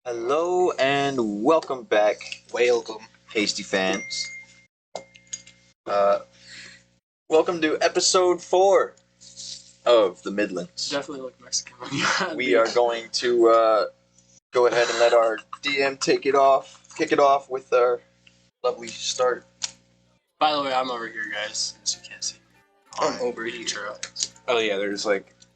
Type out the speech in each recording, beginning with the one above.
Hello and welcome back, Welcome. Hasty fans. Uh, Welcome to episode 4 of the Midlands. Definitely look Mexican. We are going to go ahead and let our DM kick it off with our lovely start. By the way, I'm over here, guys, as you can't see. I'm over Reading here. Churro. Oh yeah, there's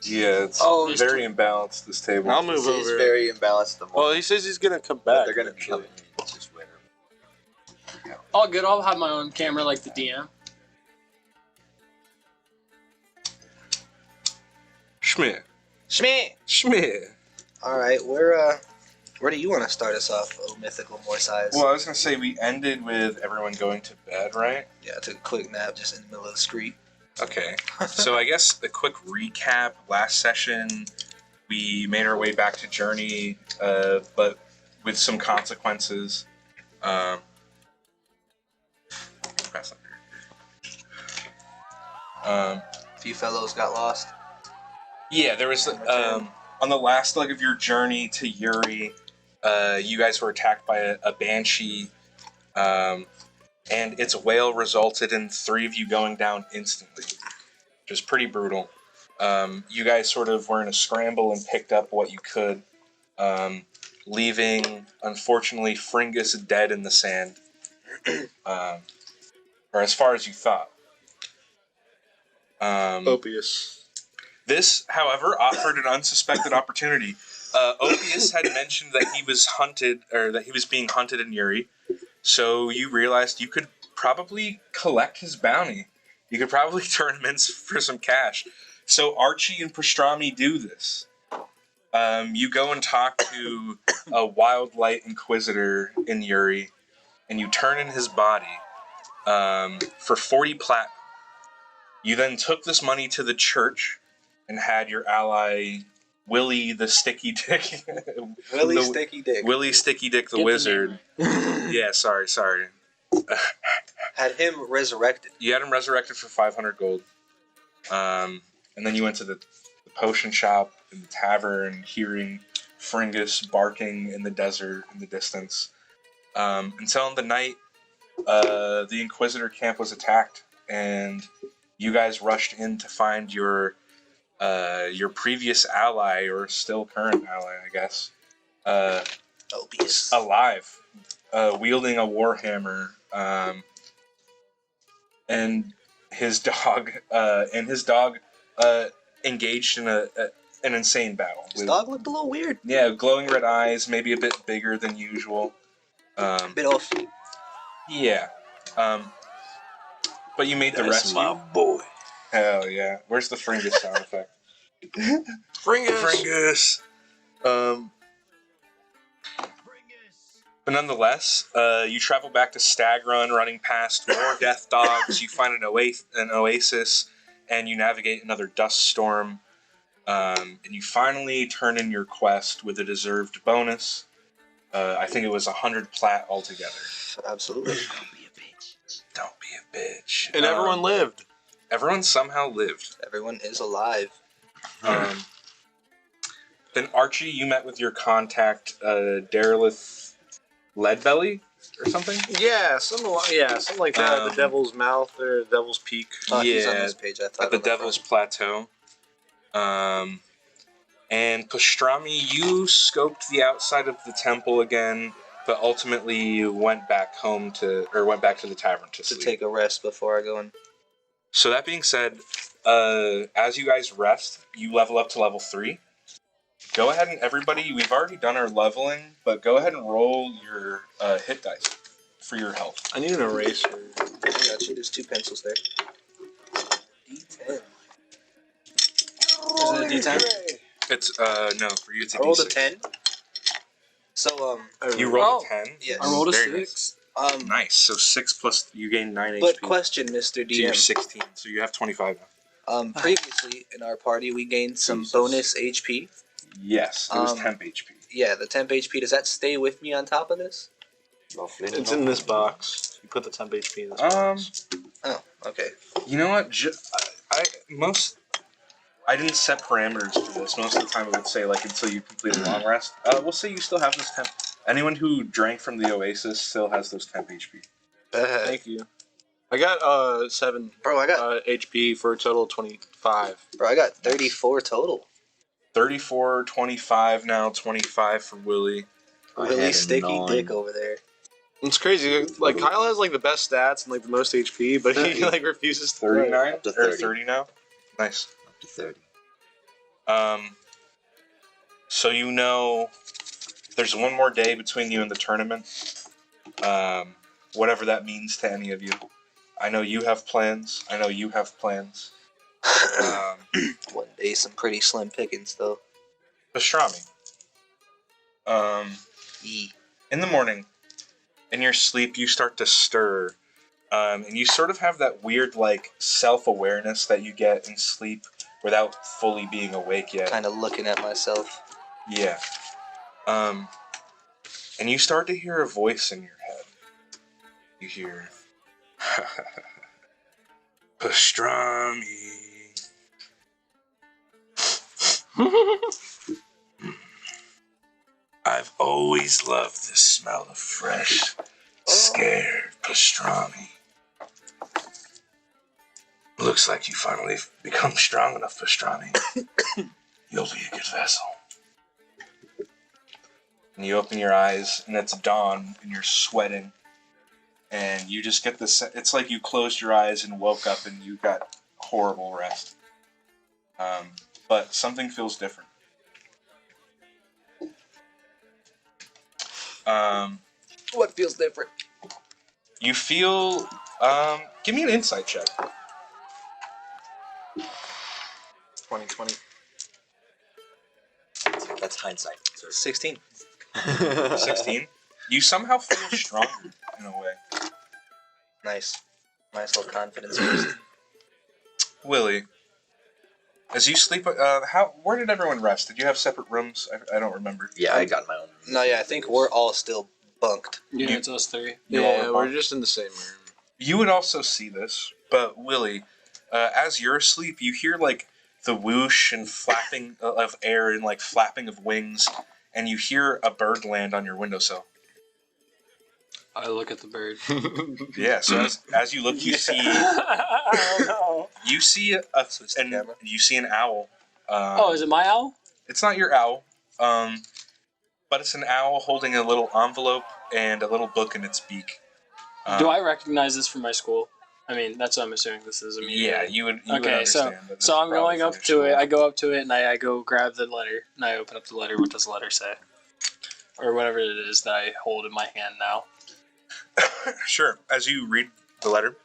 it's Oh, very imbalanced, this table. I'll move This is over. very imbalanced at the Well, moment. he says he's gonna come but back. they're going to be eventually. coming in. It's just whatever. All good. I'll have my own camera like the DM. Schmidt. Shmee. All right, where do you want to start us off, oh mythical more size? Well, I was gonna say we ended with everyone going to bed, right? Yeah, I took a quick nap just in the middle of the street. Okay. So I guess a quick recap. Last session, we made our way back to Journey, but with some consequences. Press under. A few fellows got lost. Yeah, there was on the last leg of your journey to Yuri, you guys were attacked by a banshee, and its wail resulted in 3 of you going down instantly, which is pretty brutal. You guys sort of were in a scramble and picked up what you could, leaving, unfortunately, Fringus dead in the sand, or as far as you thought. Opius. This, however, offered an unsuspected opportunity. Opius had mentioned that he was hunted, or that he was being hunted in Yuri, so you realized you could probably collect his bounty. You could probably turn him in for some cash. So Archie and Pastrami do this. You go and talk to a Wildlight Inquisitor in Yuri, and you turn in his body for 40 platinum. You then took this money to the church and had your ally Willie the Sticky Dick. Willie Sticky Dick. Willie Sticky Dick the Get the Wizard. name Yeah, sorry. Had him resurrected. You had him resurrected for 500 gold. And then you went to the potion shop in the tavern, hearing Fringus barking in the desert in the distance. Until in the night, the Inquisitor camp was attacked, and you guys rushed in to find your previous ally, or still current ally, I guess, Opius. alive, wielding a warhammer, and his dog engaged in an insane battle. His dog looked a little weird. Yeah, glowing red eyes, maybe a bit bigger than usual. A bit off. Yeah. But you made the That's rescue. my boy. Hell yeah. Where's the Fringus sound effect? Fringus. But nonetheless, you travel back to Stag Run, running past more death dogs. You find an oasis, and you navigate another dust storm. And you finally turn in your quest with a deserved bonus. I think it was 100 plat altogether. Absolutely. Don't be a bitch. And everyone lived. Everyone somehow lived. Everyone is alive. Then Archie, you met with your contact, Derelith Leadbelly, or something? Yeah, something like that. The Devil's Mouth or Devil's Peak. He's on Yeah, this page. I thought at the on Devil's front. Plateau. And Pastrami, you scoped the outside of the temple again, but ultimately you went back to the tavern to To sleep. take a rest before I go in. So that being said, as you guys rest, you level up to level 3. Go ahead and everybody, we've already done our leveling, but go ahead and roll your hit dice for your health. I need an eraser. I got you. There's 2 pencils there. D10. Is it a D10? It's, no, for you it's a I rolled a D6. 10. So, You rolled a 10? yes. I rolled a Very 6. Nice. So 6 plus, you gain 9 But HP. question, Mr. So you're DM. 16, so you have 25 now. Previously in our party, we gained some Jesus. bonus HP. Yes, it was Um, temp HP. Yeah, the temp HP. Does that stay with me on top of this? It's in this box. You put the temp HP in this box. Oh, okay. You know what? I didn't set parameters for this. Most of the time, it would say like until you complete a long rest. We'll say you still have this temp. Anyone who drank from the Oasis still has those temp HP. Thank you. I got 7 Bro, I got HP for a total of 25. 34 total. 34, 25 now, 25 for Willie. Really sticky dick over there. It's crazy. Like Kyle has like the best stats and like the most HP, but he like refuses to play. 39 Up to or 30. 30 now. Nice. Up to 30. So you know, there's one more day between you and the tournament. Whatever that means to any of you. I know you have plans. I know you have plans. One day, some pretty slim pickings, though. Pastrami. E. In the morning, in your sleep, you start to stir. And you sort of have that weird, like, self-awareness that you get in sleep without fully being awake yet. Kind of looking at myself. Yeah. And you start to hear a voice in your head. You hear, Pastrami. I've always loved the smell of fresh, scared pastrami. Looks like you finally become strong enough, pastrami. You'll be a good vessel. And you open your eyes, and it's dawn, and you're sweating. And you just get this, it's like you closed your eyes and woke up and you got horrible rest. But something feels different. What feels different? You feel, give me an insight check. 2020. That's hindsight. 16. 16. You somehow feel stronger in a way. Nice. Nice little confidence boost. Willie, as you sleep, where did everyone rest? Did you have separate rooms? I don't remember. Yeah, I got my own. No, yeah, I think we're all still bunked. Yeah, it's us three. You all Yeah, are we're bunked? just in the same room. You would also see this, but Willie, as you're asleep, you hear like the whoosh and flapping of air and like flapping of wings, and you hear a bird land on your windowsill. I look at the bird. Yeah, so as you look, you see I don't know. you see an owl. Oh, is it my owl? It's not your owl, but it's an owl holding a little envelope and a little book in its beak. Do I recognize this from my school? I mean, that's what I'm assuming this is. Yeah, you would. You would Okay, understand that this so is I'm going probably up from to your it. school. I go up to it and I go grab the letter and I open up the letter. What does the letter say? Or whatever it is that I hold in my hand now. Sure. As you read the letter,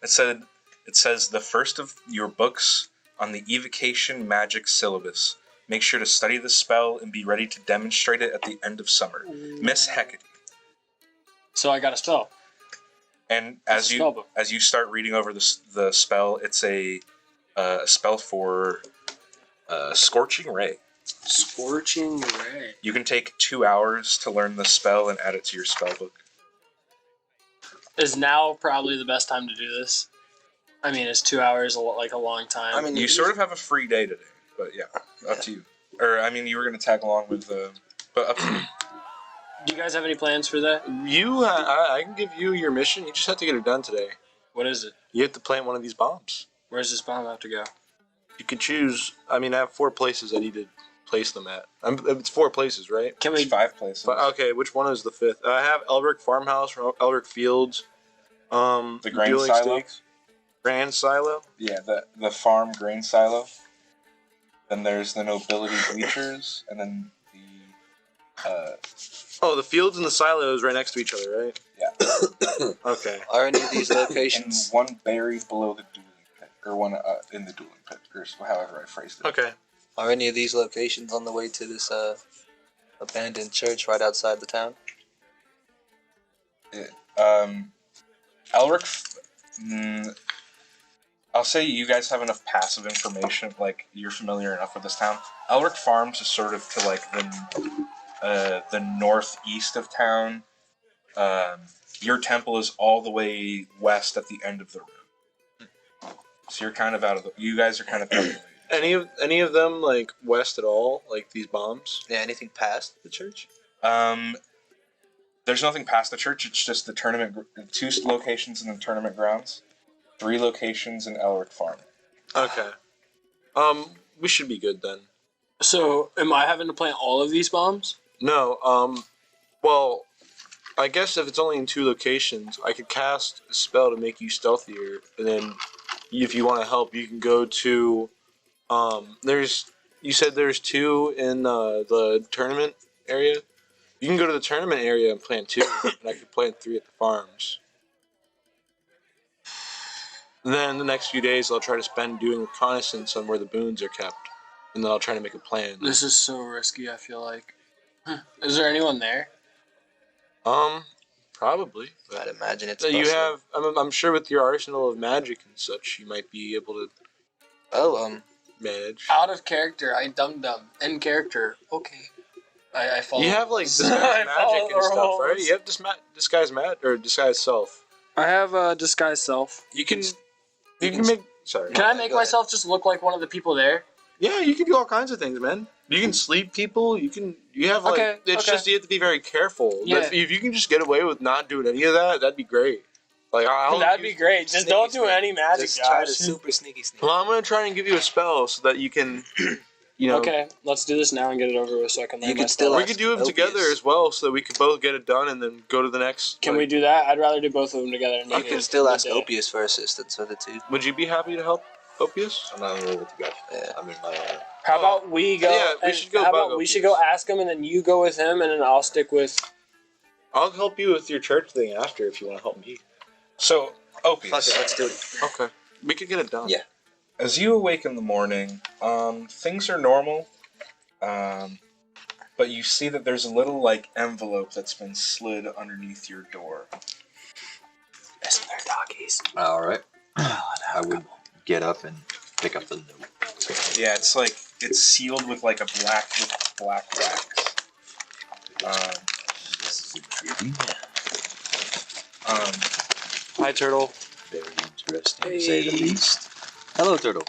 it says the first of your books on the evocation magic syllabus. Make sure to study the spell and be ready to demonstrate it at the end of summer. Miss Hecate. So I got a spell. And It's a spell book. as you start reading over the spell, it's a spell for Scorching Ray. Scorching Ray. You can take 2 hours to learn the spell and add it to your spell book. Is now probably the best time to do this? I mean, is 2 hours like a long time? I mean, You sort of have a free day today, but yeah, up to you. Or I mean, you were going to tag along with, but up to you. Do you guys have any plans for that? I can give you your mission. You just have to get it done today. What is it? You have to plant one of these bombs. Where's this bomb have to go? You can choose. I mean, I have 4 places I need to place them at. It's 4 places, right? Can There's we? 5 places. But okay, which one is the 5th? I have Elrich Farmhouse, Elrich Fields, The grain Dueling silo? Stakes, Grand Silo. Yeah, the farm grain silo. Then there's the nobility bleachers, and then the Oh, the fields and the silos right next to each other, right? yeah, Okay. Are any of these and locations? one buried below the dueling pit, or one in the dueling pit, or however I phrased it. Okay. Are any of these locations on the way to this abandoned church right outside the town? Elrich, I'll say you guys have enough passive information, like you're familiar enough with this town. Elrich Farms is sort of to like the northeast of town. Your temple is all the way west at the end of the road. So you're kind of you guys are kind of out of the way. Any of them like west at all? Like these bombs? Yeah, anything past the church? There's nothing past the church. It's just the tournament. 2 locations in the tournament grounds, 3 locations in Elrich Farm. Okay. We should be good then. So, am I having to plant all of these bombs? No. Well, I guess if it's only in 2 locations, I could cast a spell to make you stealthier, and then if you want to help, you can go to. You said there's 2 in the tournament area. You can go to the tournament area and plant 2, and I could plant 3 at the farms. And then the next few days, I'll try to spend doing reconnaissance on where the boons are kept, and then I'll try to make a plan. This is so risky, I feel like. Is there anyone there? Probably. I'd imagine it's. So you possible. have, I'm sure with your arsenal of magic and such, you might be able to manage. Out of character, I dumb. In character, okay. I follow. You have like disguise I magic follow and the stuff, right? rules. You have disguise or disguise self. I have disguise self. You can make. Sorry. Can I make go ahead. myself just look like one of the people there? Yeah, you can do all kinds of things, man. You can sleep people. You have like. Okay, It's okay. just you have to be very careful. Yeah. If you can just get away with not doing any of that, that'd be great. Like That'd be great. Just Sneaky don't do sneak. any magic, Just try to Josh. super sneaky sneak. Well, I'm gonna try and give you a spell so that you can, Okay, let's do this now and get it over with so I can learn You my could still spell. We could do them together as well, so that we could both get it done and then go to the next. Can we do that? I'd rather do both of them together. And You make can it still ask midday. Opius for assistance with it too. Would you be happy to help, Opius? I'm not in with you guys. Yeah. I'm in my own. How about we go? Yeah, we and should go How bug about we Opius. should go ask him, and then you go with him, and then I'll stick with. I'll help you with your church thing after if you want to help me. So, Opius. Fuck it, let's do it. Okay, we could get it done. Yeah. As you awake in the morning, things are normal, but you see that there's a little like envelope that's been slid underneath your door. Listen, they're doggies. All right. I would get up and pick up the note. Yeah, it's sealed with like a black wax. This is a beauty. Hi, Turtle. Very interesting, to say the least. Hello, Turtle.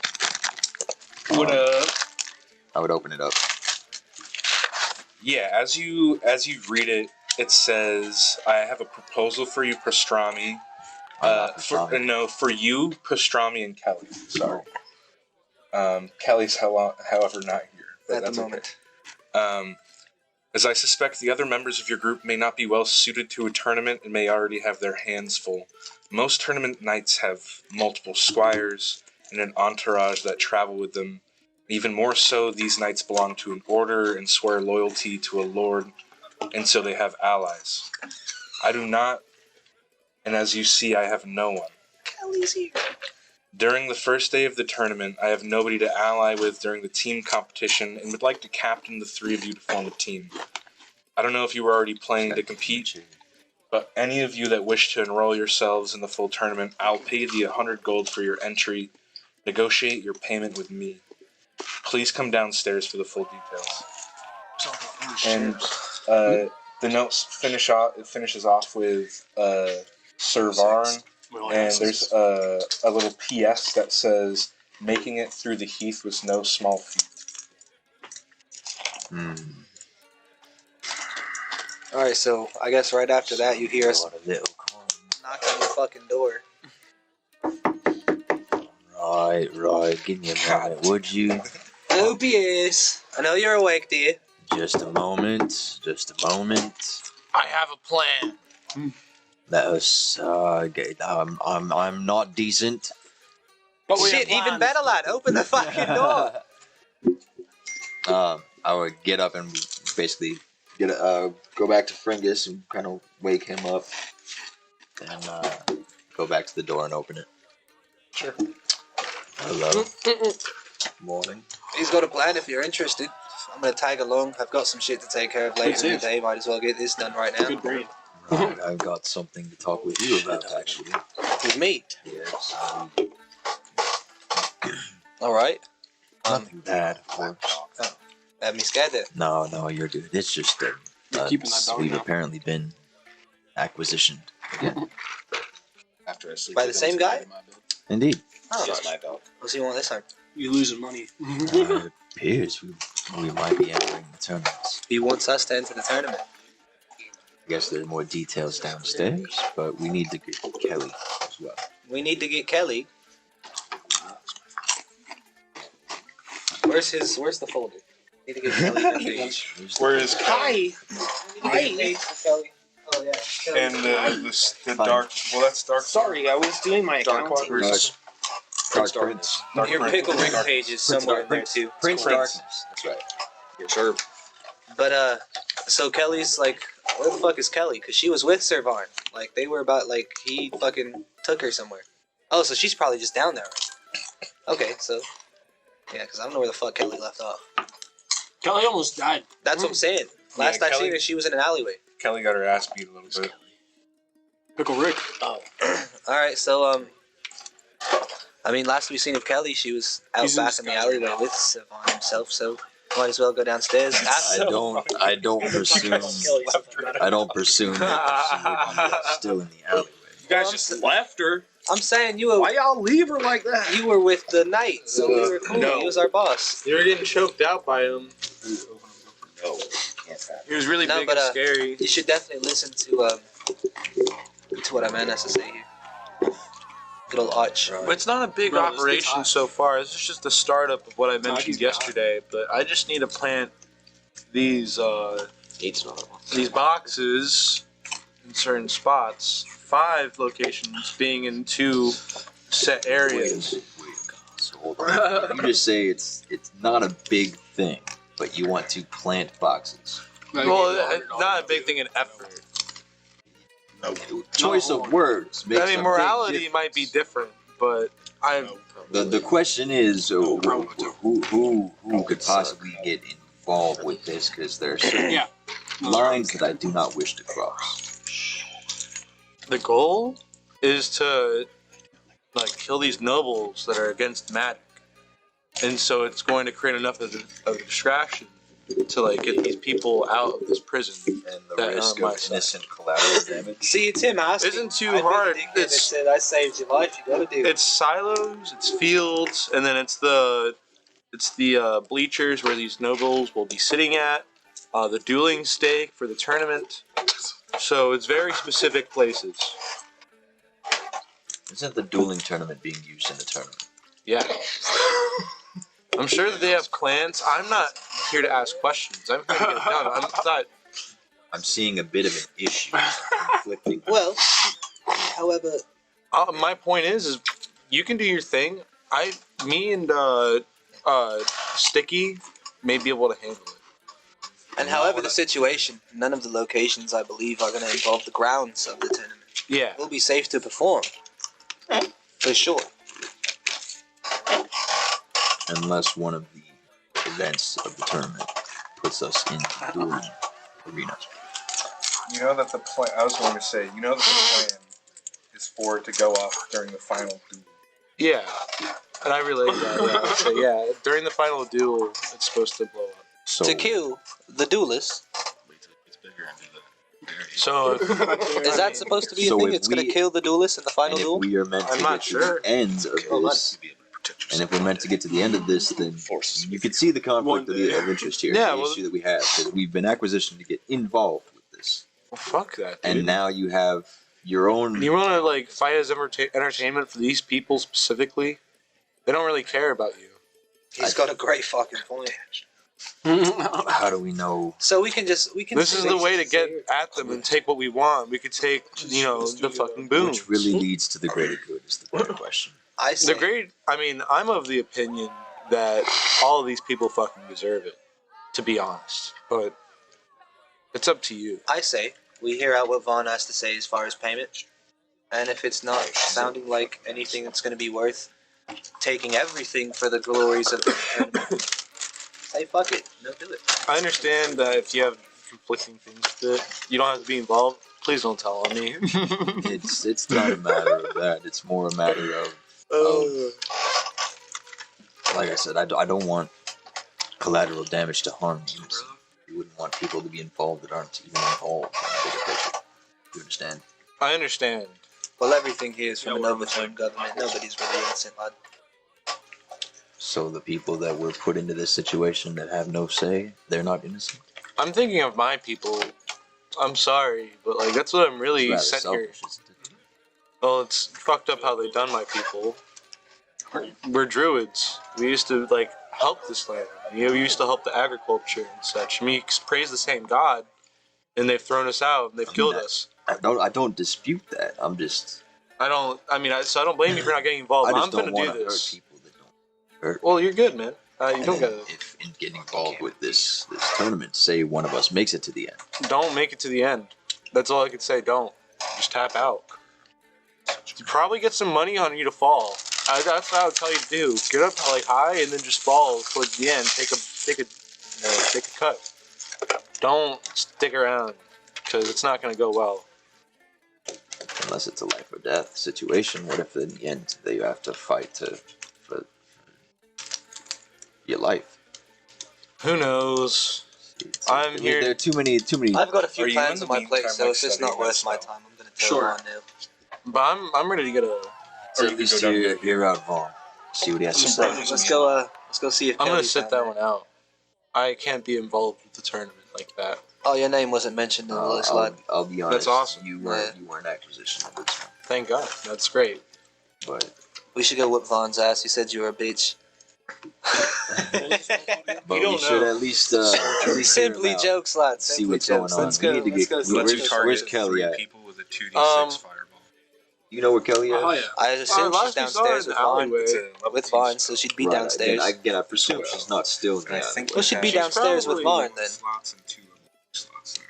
What up? I would open it up. Yeah, as you read it, it says, "I have a proposal for you, Pastrami." For you, Pastrami and Kelly. Sorry. Kelly's however not here but At the that's okay. moment. As I suspect the other members of your group may not be well suited to a tournament and may already have their hands full. Most tournament knights have multiple squires and an entourage that travel with them. Even more so, these knights belong to an order and swear loyalty to a lord, and so they have allies. I do not, and as you see, I have no one. Kelly's here. During the first day of the tournament, I have nobody to ally with during the team competition and would like to captain the 3 of you to form a team. I don't know if you were already planning to compete, but any of you that wish to enroll yourselves in the full tournament, I'll pay the 100 gold for your entry. Negotiate your payment with me. Please come downstairs for the full details. And the note finishes off with Sir Varn. And there's a little PS that says, "Making it through the heath was no small feat." Alright, so I guess right after that you hear us What a little coin. knock on your fucking door. Right. Give me a moment, would you? Opius! I know you're awake, dear. Just a moment. I have a plan. Let us. I'm not decent. But we Shit, have even plans. better, lad. Open the fucking door. I would get up and basically go back to Fringus and kind of wake him up, and go back to the door and open it. Sure. Hello. Morning. He's got a plan if you're interested. I'm gonna tag along. I've got some shit to take care of later in the day. Might as well get this done right now. Good brain. Right, I've got something to talk with you about, actually. With me. Yes. Alright. Nothing bad, of course. Had me scared there. No, you're good. It's just that keeping that dog we've now. apparently been acquisitioned again. After I sleep By the same guy? Indeed. Oh. Just my dog. What's he want this time? You losing money. It appears we might be entering the tournaments. He wants us to enter the tournament. I guess there are more details downstairs, but we need to get Kelly as well. We need to get Kelly. Where's the folder? Need to get Kelly her page. Where is Kelly? Page for Kelly. Oh yeah. Kelly. And the dark. Well, that's dark. Sorry, I was doing my Dark accounting. versus Dark Prince. Dark Your Prince. pickle ring Dark page is somewhere in there too. Prince Cool. Darkness. That's right. Sure. But so Kelly's like, where the fuck is Kelly? Because she was with Sir Varn. Like they were about like he fucking took her somewhere. Oh, so she's probably just down there. Okay, so yeah, because I don't know where the fuck Kelly left off. Kelly almost died. That's what I'm saying. Last I Kelly- seen her, she was in an alleyway. Kelly got her ass beat a little bit. Pickle Rick. Oh. All right, so I mean, last we seen of Kelly, she was out He's in back the in the sky alleyway now. with Savon himself. So might as well go downstairs. I don't presume. I don't presume that she would be still in the alleyway. You guys just left her. I'm saying you were. Why y'all leave her like that? You were with the knight, so we were cool. No. He was our boss. You were getting choked out by him. No. He was really No, big but, and scary. You should definitely listen to what a man has to say here. Good old Arch. But it's not a big Bro, this gets operation hot. so far. This is just the startup of what I mentioned Doggy's yesterday. But I just need to plant these these boxes in certain spots. 5 locations being in 2 set areas. So hold on. You just say it's not a big thing, but you want to plant boxes. Well, not a big thing in effort. Choice of words makes I a mean, big morality might be different, but The question is who could possibly get involved with this, because there are certain Yeah. lines that I do not wish to cross. the goal is to like kill these nobles that are against magic, and so it's going to create enough of a distraction to like get these people out of this prison. And the That risk my of side. innocent collateral damage. See, it's him asking. Isn't too hard. It's I saved your life. You gotta do it. it's silos, it's fields, and then it's the bleachers where these nobles will be sitting at. The dueling stake for the tournament. So it's very specific places. Isn't the dueling tournament being used in the tournament? Yeah. I'm sure that they have plans. I'm not here to ask questions. I'm here to get it done. I'm not. I'm seeing a bit of an issue. Conflicting. Well, however, My point is you can do your thing. Me and Sticky may be able to handle it. and however the situation, none of the locations I believe are going to involve the grounds of the tournament. Yeah. We'll be safe to perform, for sure. Unless one of the events of the tournament puts us into the dueling arena. You know that the plan. I was going to say. You know that the plan is for it to go off during the final duel. Yeah. And I relate that. Yeah. So yeah, during the final duel, it's supposed to blow up. So To kill the duelist, So is that supposed to be a So thing? if It's going we- to kill the duelist in the final and if duel? we are meant to I'm get not to sure. the end of this, and if we're meant to get to the end of this, then you can see the conflict of interest here, Yeah, the well- issue that we have, because we've been acquisitioned to get involved with this, well, fuck that, dude. and now you have your own. You want to like fight as entertainment for these people specifically? They don't really care about you. He's got a great fucking point. How do we know? So we can This This is the way to get at them and take what we want. We could take, the fucking boom. Which really leads to the greater good is the better question. I say, The great. I mean, I'm of the opinion that all of these people fucking deserve it. To be honest, but it's up to you. I say we hear out what Vaughn has to say as far as payment, and if it's not sounding like anything that's going to be worth taking everything for the glories of the tournament, say fuck it, don't do it. I understand that if you have conflicting things with it, you don't have to be involved. Please don't tell on me. It's not a matter of that. It's more a matter of like I said, I don't want collateral damage to harm you. You wouldn't want people to be involved that aren't even involved in the bigger picture. You understand? I understand. Well, everything here is from an overthrown government. Nobody's really innocent, lad. So the people that were put into this situation that have no say, they're not innocent. I'm thinking of my people. I'm sorry, but like that's what I'm really It's rather sent here. selfish, isn't it? Well, it's fucked up how they done my people. We're druids. We used to like help this land. We used to help the agriculture and such. We praise the same God, and they've thrown us out and they've killed us. I don't dispute that. I'm just. I don't blame you for not getting involved. I just I'm don't gonna want do to hurt this. people that don't hurt. Well, you're good, man. You And don't then gotta. if in getting involved with this tournament, say one of us makes it to the end. Don't make it to the end. That's all I can say. Don't. Just tap out. You probably get some money on you to fall. That's what I would tell you to do. Get up like high and then just fall towards the end. Take a cut. Don't stick around because it's not going to go well. Unless it's a life or death situation. What if in the end they have to fight for your life? Who knows? I'm here. There are too many. I've got a few Are you plans in on the my plate, meantime, so like, it's just not studying worth my that time. I'm gonna tell Sure. on now. But I'm ready to get a. So Or at you least could go down hear out Vaughn. See what he has to say. Let's go see if I'm gonna Kelly's sit down that there. one out. I can't be involved with the tournament like that. Oh, your name wasn't mentioned in the list, lad. I'll be honest. That's awesome. You weren't acquisition of this one, Thank God. That's great. but We should go whip Vaughn's ass. He said you were a bitch. we should at least hear him Simply out. jokes, lad. See Simply what's jokes. going on. Let's go. We need to Let's get- go. Where's- Let's Let's just go. where's target Kelly 3 at? people with a 2d6 fireball. You know where Kelly is? Oh yeah. I assume last she's we saw her downstairs in with the Vaughn. alleyway. It's a level With 2 Vaughn, spell. so she'd be Right, downstairs. Again, I presume she's not still in And I the think alleyway. Well, she'd be She's downstairs with probably- Vaughn then. slots and 2 slots now.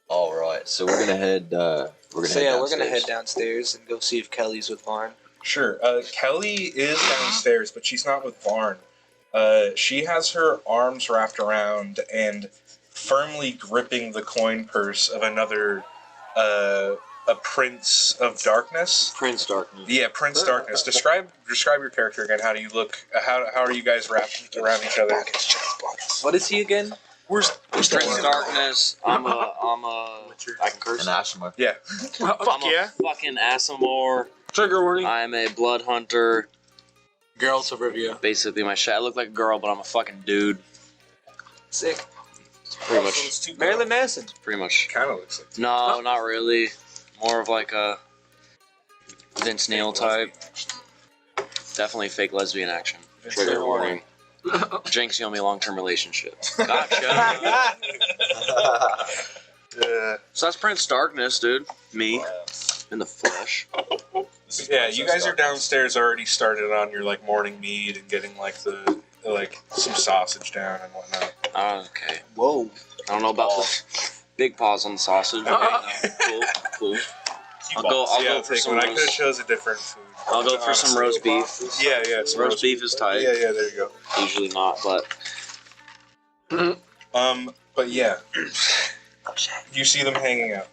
All right, so we're gonna head. We're gonna So head yeah, we're gonna downstairs. head downstairs and go see if Kelly's with Vaughn. Sure. Kelly is downstairs, but she's not with Varn. She has her arms wrapped around and firmly gripping the coin purse of another, a Prince of Darkness. Prince Darkness. Yeah, Prince Darkness. Describe your character again. How do you look? How are you guys wrapped around each other? What is he again? Where's Prince Darkness. I'm a. I can curse. And Ashima. Yeah. I'm a fucking Asimor. Trigger warning. I'm a blood hunter. Geralt of Rivia. Basically, I look like a girl, but I'm a fucking dude. Sick. Pretty much. Marilyn Manson. Pretty much. Kind of looks like. No, not really. More of like a Vince Neil type. Definitely fake lesbian action. Trigger warning. Jinx, you owe me a long-term relationship. Gotcha. Yeah. So that's Prince Darkness, dude. Me. In the flesh. Yeah, you guys are downstairs already started on your like morning mead and getting like the some sausage down and whatnot. Okay. Whoa. I don't know about the big paws on the sausage. Okay, no. Cool. I'll go for some I could have roast. chose a different food. I'll go for some roast beef. Yeah, some Roast beef is tight. Yeah, there you go. Usually not, but But yeah, you see them hanging out.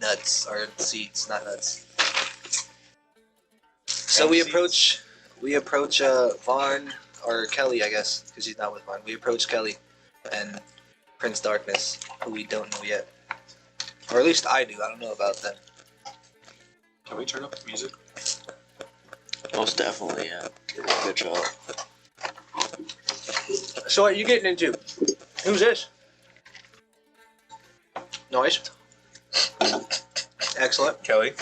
Nuts or seeds, not nuts. So we approach Vaughn or Kelly, I guess, because she's not with Vaughn. We approach Kelly and Prince Darkness, who we don't know yet, or at least I do. I don't know about them. Can we turn up the music? most definitely, yeah. Good job. So what are you getting into? Who's this? Noise. Excellent. Kelly.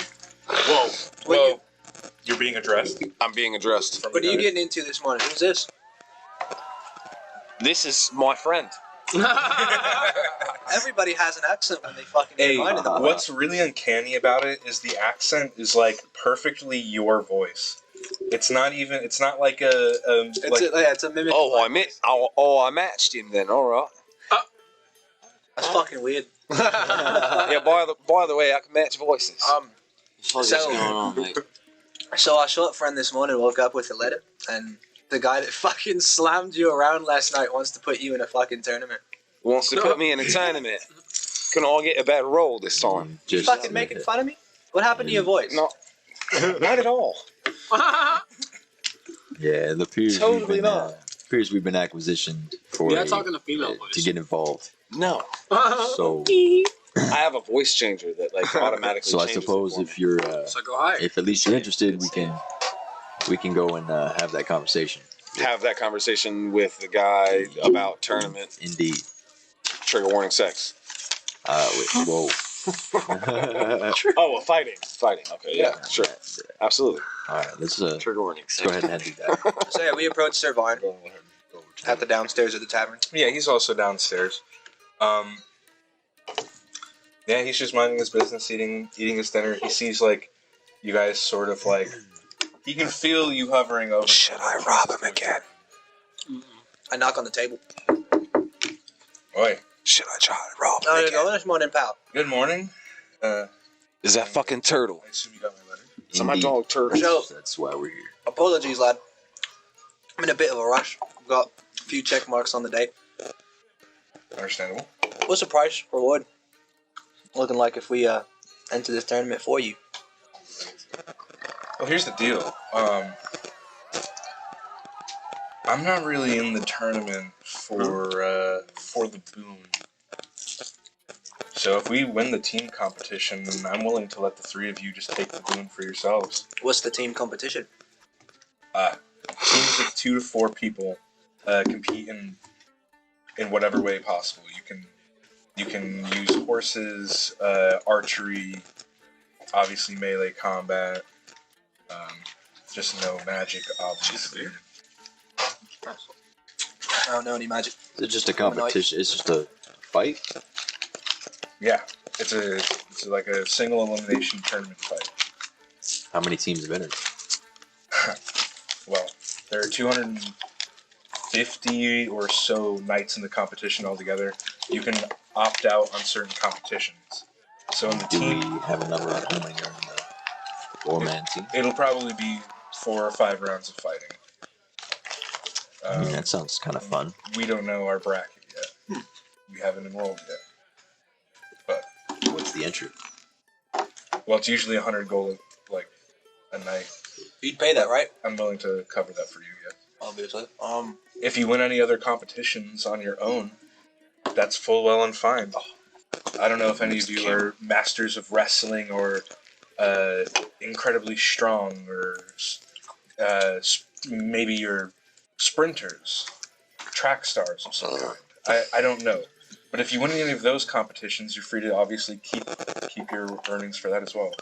Whoa. Whoa. You're being addressed. I'm being addressed. From What are the you guy. getting into this morning? Who's this? This is my friend. Everybody has an accent when they fucking get Hey, mine in the morning. what's really uncanny about it is the accent is like perfectly your voice. It's not like a It's a mimic. Oh, I matched him then. All right. That's fucking weird. Yeah. By the way, I can match voices. What the fuck is So- going on, mate? So our short friend this morning woke up with a letter, and the guy that fucking slammed you around last night wants to put you in a fucking tournament. Wants to put me in a tournament. Can I get a better roll this time? You Just fucking making fun of me? What happened to your voice? No, not at all. Yeah, it appears Totally not. appears we've been acquisitioned for Yeah, talking to female to voice. get involved. No, So I have a voice changer that like automatically. so I changes it suppose for me. if you're So go higher. if at least you're interested, we can We can go and have that conversation. Have that conversation with the guy about tournament. Indeed. Trigger warning sex. Wait, whoa. Oh, well, fighting. Okay, yeah, sure. Absolutely. All right, let's Trigger warning. go ahead and do that. So yeah, we approached Sir Varn Go ahead and go over to at the downstairs of the tavern. Yeah, he's also downstairs. Yeah, he's just minding his business, eating his dinner. He sees like you guys sort of like. He can feel you hovering over. Should I rob him again? I knock on the table. Oi. Should I try to rob him No, again? no, this morning, pal. Good morning. Is that fucking turtle? I assume you got my letter. It's my Indeed. dog turtle. So, That's why we're here. apologies, lad. I'm in a bit of a rush. I've got a few check marks on the day. Understandable. What's the price reward looking like if we enter this tournament for you? Well, here's the deal. I'm not really in the tournament for the boon. So if we win the team competition, then I'm willing to let the three of you just take the boon for yourselves. What's the team competition? Teams of 2 to 4 people compete in whatever way possible. You can use horses, archery, obviously melee combat. Just no magic, obviously. I don't know any magic. Is it just a competition? It's just a fight? Yeah, it's like a single elimination tournament fight. How many teams have entered? Well, there are 250 or so nights in the competition altogether. You can opt out on certain competitions. So in the Do team, we have a number on how many are in the 4-man team? it'll probably be 4 or 5 rounds of fighting. I mean, that sounds kind of fun. We don't know our bracket yet. We haven't enrolled yet. What's the entry? Well, it's usually 100 gold like a night. You'd pay that, right? I'm willing to cover that for you, yes. Obviously. If you win any other competitions on your own, that's full well and fine. I don't know if any of you are masters of wrestling or incredibly strong or maybe you're sprinters, track stars of some kind. I don't know. But if you win any of those competitions, you're free to obviously keep your earnings for that as well.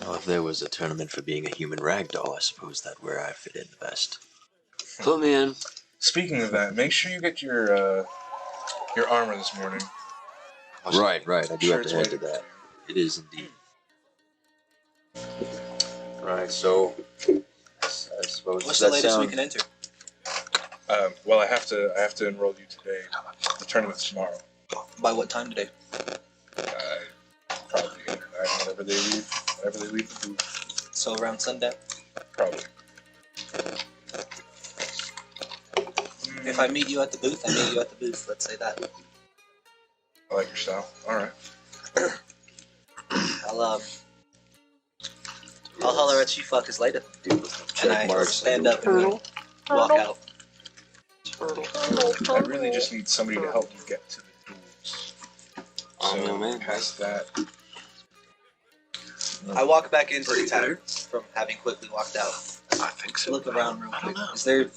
Well, if there was a tournament for being a human ragdoll, I suppose that's where I fit in the best. Put me in. Speaking of that, make sure you get your armor this morning. Right. I do Sure have it's to head to waiting that. for It is indeed. Right, so I suppose What's that the latest we sound- can enter? Well, I have to enroll you today. The tournament's tomorrow. By what time today? Probably whenever they leave the booth. So around sundown. Probably. If I meet you at the booth, I meet you at the booth. Let's say that. I like your style. All right. I'll holler at you fuckers later. Dude, And check I marks. stand up and we walk out. I really just need somebody to help you get to the duels. I'm your man. Past that. I walk back into the tavern from having quickly walked out. I think so. Look around real quick. Is there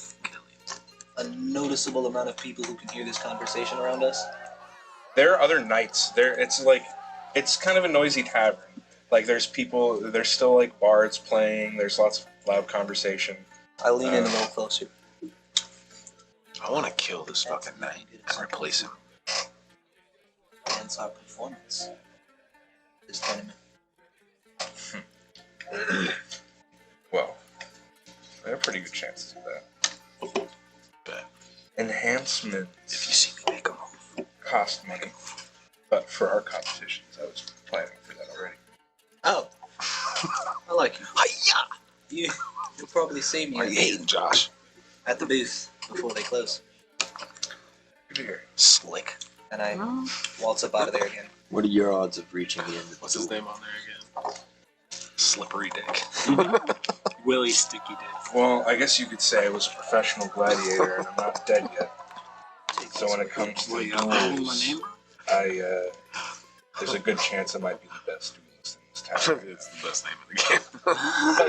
a noticeable amount of people who can hear this conversation around us? There are other nights. It's kind of a noisy tavern. Like there's still like bards playing. There's lots of loud conversation. I lean in a little closer. I want to kill this fucking knight and replace him. Enhance our performance. This tournament. Well, there are pretty good chances of that. Bet. Enhancements If you see me make a move. cost money, but for our competitions, I was planning for that already. Oh. I like you. You'll probably see me Are you hating, Josh? at the booth before they close. Good to hear. Slick. And I waltz up out of there again. What are your odds of reaching the end of What's the his duel? name on there again? Slippery dick. Willie Sticky Dick. Well, I guess you could say I was a professional gladiator, and I'm not dead yet. So when it comes to What, the you got my duels, name? there's a good chance I might be the best duelist in this town. It's the best name of the game. But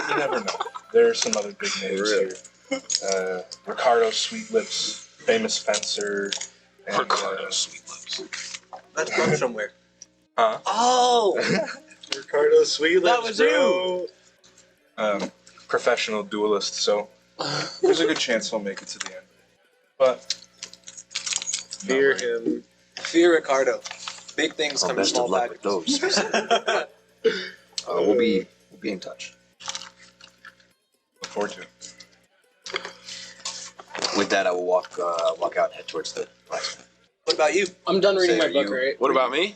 you never know. There are some other big names here. Ricardo Sweet Lips, famous fencer. And, Ricardo Sweet Lips. That comes from where? Huh? Oh! Ricardo Sweet Lips. That was you! Professional duelist, so there's a good chance he'll make it to the end. But Fear him. Fear Ricardo. Big things come in Best small of luck with packages. those. We'll be in touch. look forward to it. With that, I will walk out and head towards the blacksmith. What about you? I'm done reading Say, my book, you- right? What about me?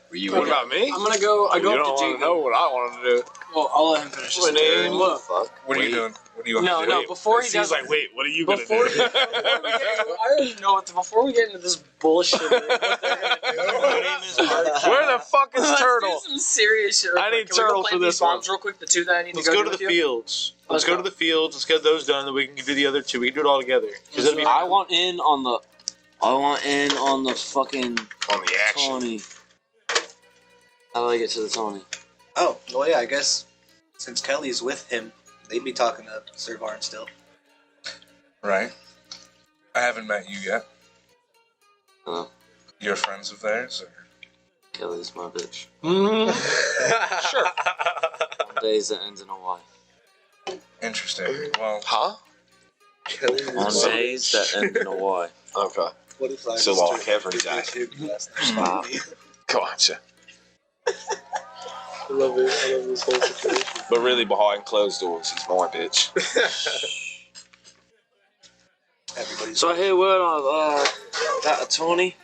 Were you What about me? I'm gonna go. I You go don't up to want Jacob. to know what I wanted to do. Well, I'll let him finish his My name? story. Look, What are you doing? What do you want No, to do? no. Before he He's does, like, wait, what are you gonna before, do? I already know what. Before we get into this bullshit, what they're gonna do, Where the fuck is let's Turtle? do some serious shit. Real I quick. need Can we go Turtle plant for these this one. bombs real quick. The two that I need Let's to go do to the with you? fields. Let's Let's go go. to the fields. Let's get those done. Then we can do the other two. We can do it all together. 'Cause that'd be I want in on the fucking on the action. Tony. How do I get to the Tony? Oh, well, yeah, I guess since Kelly's with him, they'd be talking to Sir Varn still. Right. I haven't met you yet. Hello. You're friends of theirs? Or? Kelly's my bitch. Sure. On days that ends in a Y. Interesting. Well, Huh? On days that end in a Y. Okay. What if I So just long, took every your day. shit last Wow. night? Gotcha. I love it. I love this whole situation. But really, behind closed doors, he's my bitch. Everybody's So I hear word of that a Tony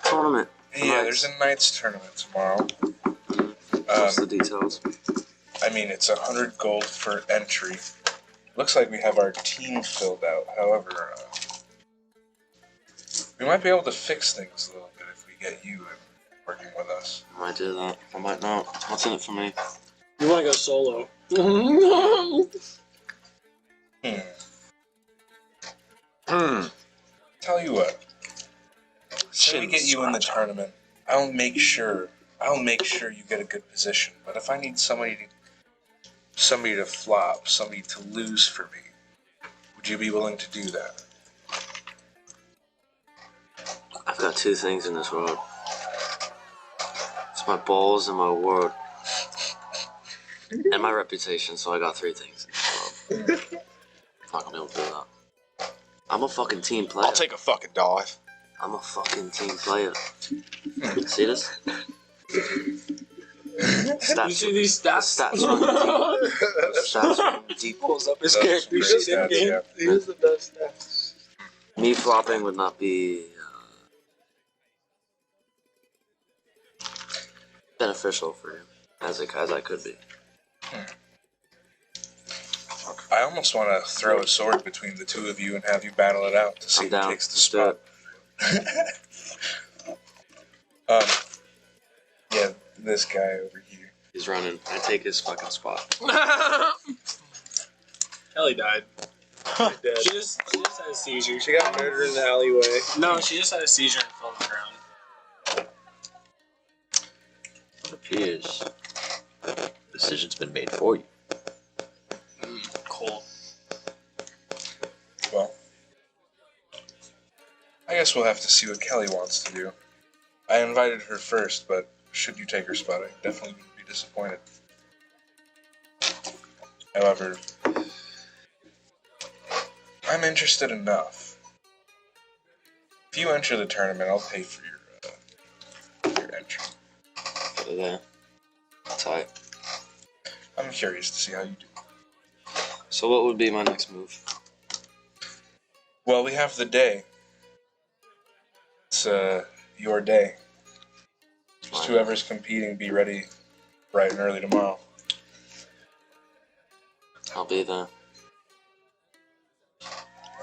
tournament. yeah, there's a Knights tournament tomorrow. What's the details? I mean, it's 100 gold for entry. Looks like we have our team filled out. However, we might be able to fix things a little bit if we get you working with us. I might do that. I might not. What's in it for me? You want to go solo? Tell you what. Say we get you in the tournament. I'll make sure you get a good position. But if I need somebody to flop, somebody to lose for me, would you be willing to do that? I've got two things in this world. It's my balls and my word. And my reputation, so I got three things in this world. I'm not gonna be able to do that. I'm a fucking team player. I'll take a fucking dive. I'm a fucking team player. See this? Stats. You see these stats? Stats run deep. Stats run deep. pulls up his Those character great sheet in stats, game. yeah. Here's the best stats. Me flopping would not be beneficial for you, as I could be. I almost want to throw a sword between the two of you and have you battle it out to see I'm who down. takes the Let's do spot. Yeah, this guy over here. He's running. I take his fucking spot. Kelly died. Dead. She just had a seizure. She got murdered in the alleyway. No, she just had a seizure and fell on the ground. It appears decision's been made for you. Cool. Well, I guess we'll have to see what Kelly wants to do. I invited her first, but should you take her spot, I definitely wouldn't be disappointed. However, I'm interested enough. If you enter the tournament, I'll pay for your entry. Put it there. Tight. I'm curious to see how you do. So what would be my next move? Well, we have the day. It's your day. Just whoever's competing, be ready bright and early tomorrow. I'll be there.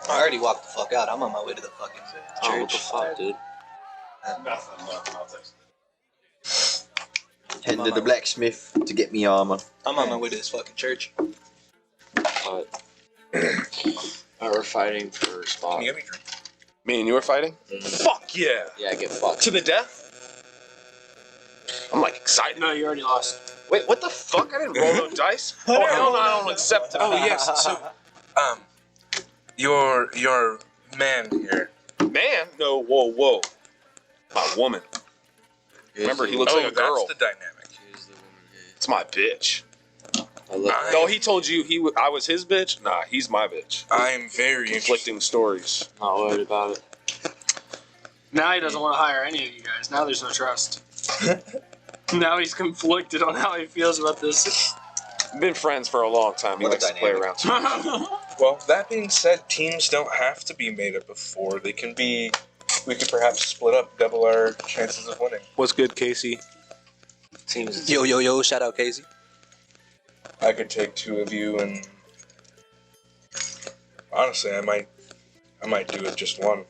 I already walked the fuck out. I'm on my way to the fucking Oh, what the church. fuck, dude? Heading to the blacksmith to get me armor. I'm on my way to this fucking church. But we're fighting for spot. Can you get me a drink? Me and you were fighting? Fuck yeah! Yeah, get fucked. To the death? I'm like excited. No, you already lost. Wait, what the fuck? I didn't roll no dice. Oh hell no, I don't accept it. Oh yes. So, your man here. Man, no, whoa. My woman. Remember, he looks like a girl. That's the dynamic. It's my bitch. I love No, he told you I was his bitch. Nah, he's my bitch. I'm very Conflicting stories. Not worried about it. Now he doesn't want to hire any of you guys. Now there's no trust. Now he's conflicted on how he feels about this. Been friends for a long time. He What a likes to play dynamic. around. Well, that being said, teams don't have to be made up of 4. They can be. We could perhaps split up, double our chances of winning. What's good, Casey? Teams. Yo, shout out Casey. I could take 2 of you, and honestly, I might do it just 1.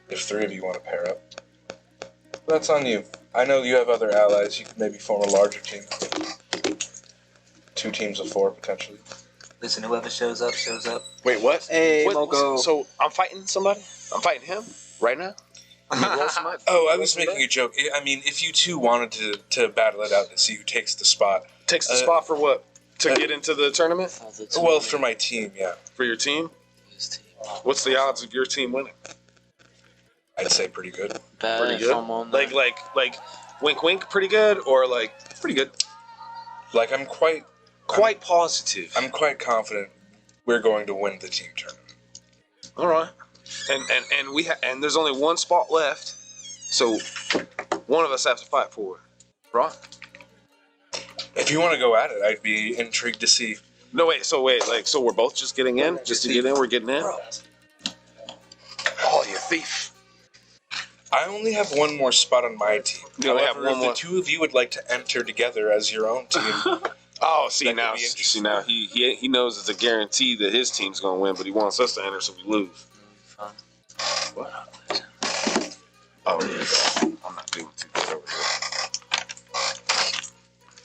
If 3 of you want to pair up, but that's on you. I know you have other allies. You could maybe form a larger team. 2 teams of 4 potentially. Listen, whoever shows up, shows up. Wait, what? Hey, What- Moko. So I'm fighting somebody? I'm fighting him right now? Roll somebody? Oh, I was making a joke. I mean, if you 2 wanted to battle it out to see who takes the spot. Takes the spot for what? To get into the tournament? Well, for my team, yeah. For your team? What's the odds of your team winning? I'd say pretty good. Bad Pretty if good. I'm on Like, wink, wink, pretty good, or like pretty good? Like I'm quite Positive. I'm quite confident we're going to win the team tournament. All right. And we and there's only 1 spot left, so one of us has to fight for it, right? If you want to go at it, I'd be intrigued to see. No, wait. So we're both just getting in, just to get in. We're getting in. Oh, you thief! I only have 1 more spot on my team. You only have However, one if more. the 2 of you would like to enter together as your own team, Oh, see That could now, be interesting. see now, he knows it's a guarantee that his team's gonna win, but he wants us to enter so we lose. What? Oh, yeah. I'm not doing too good over here.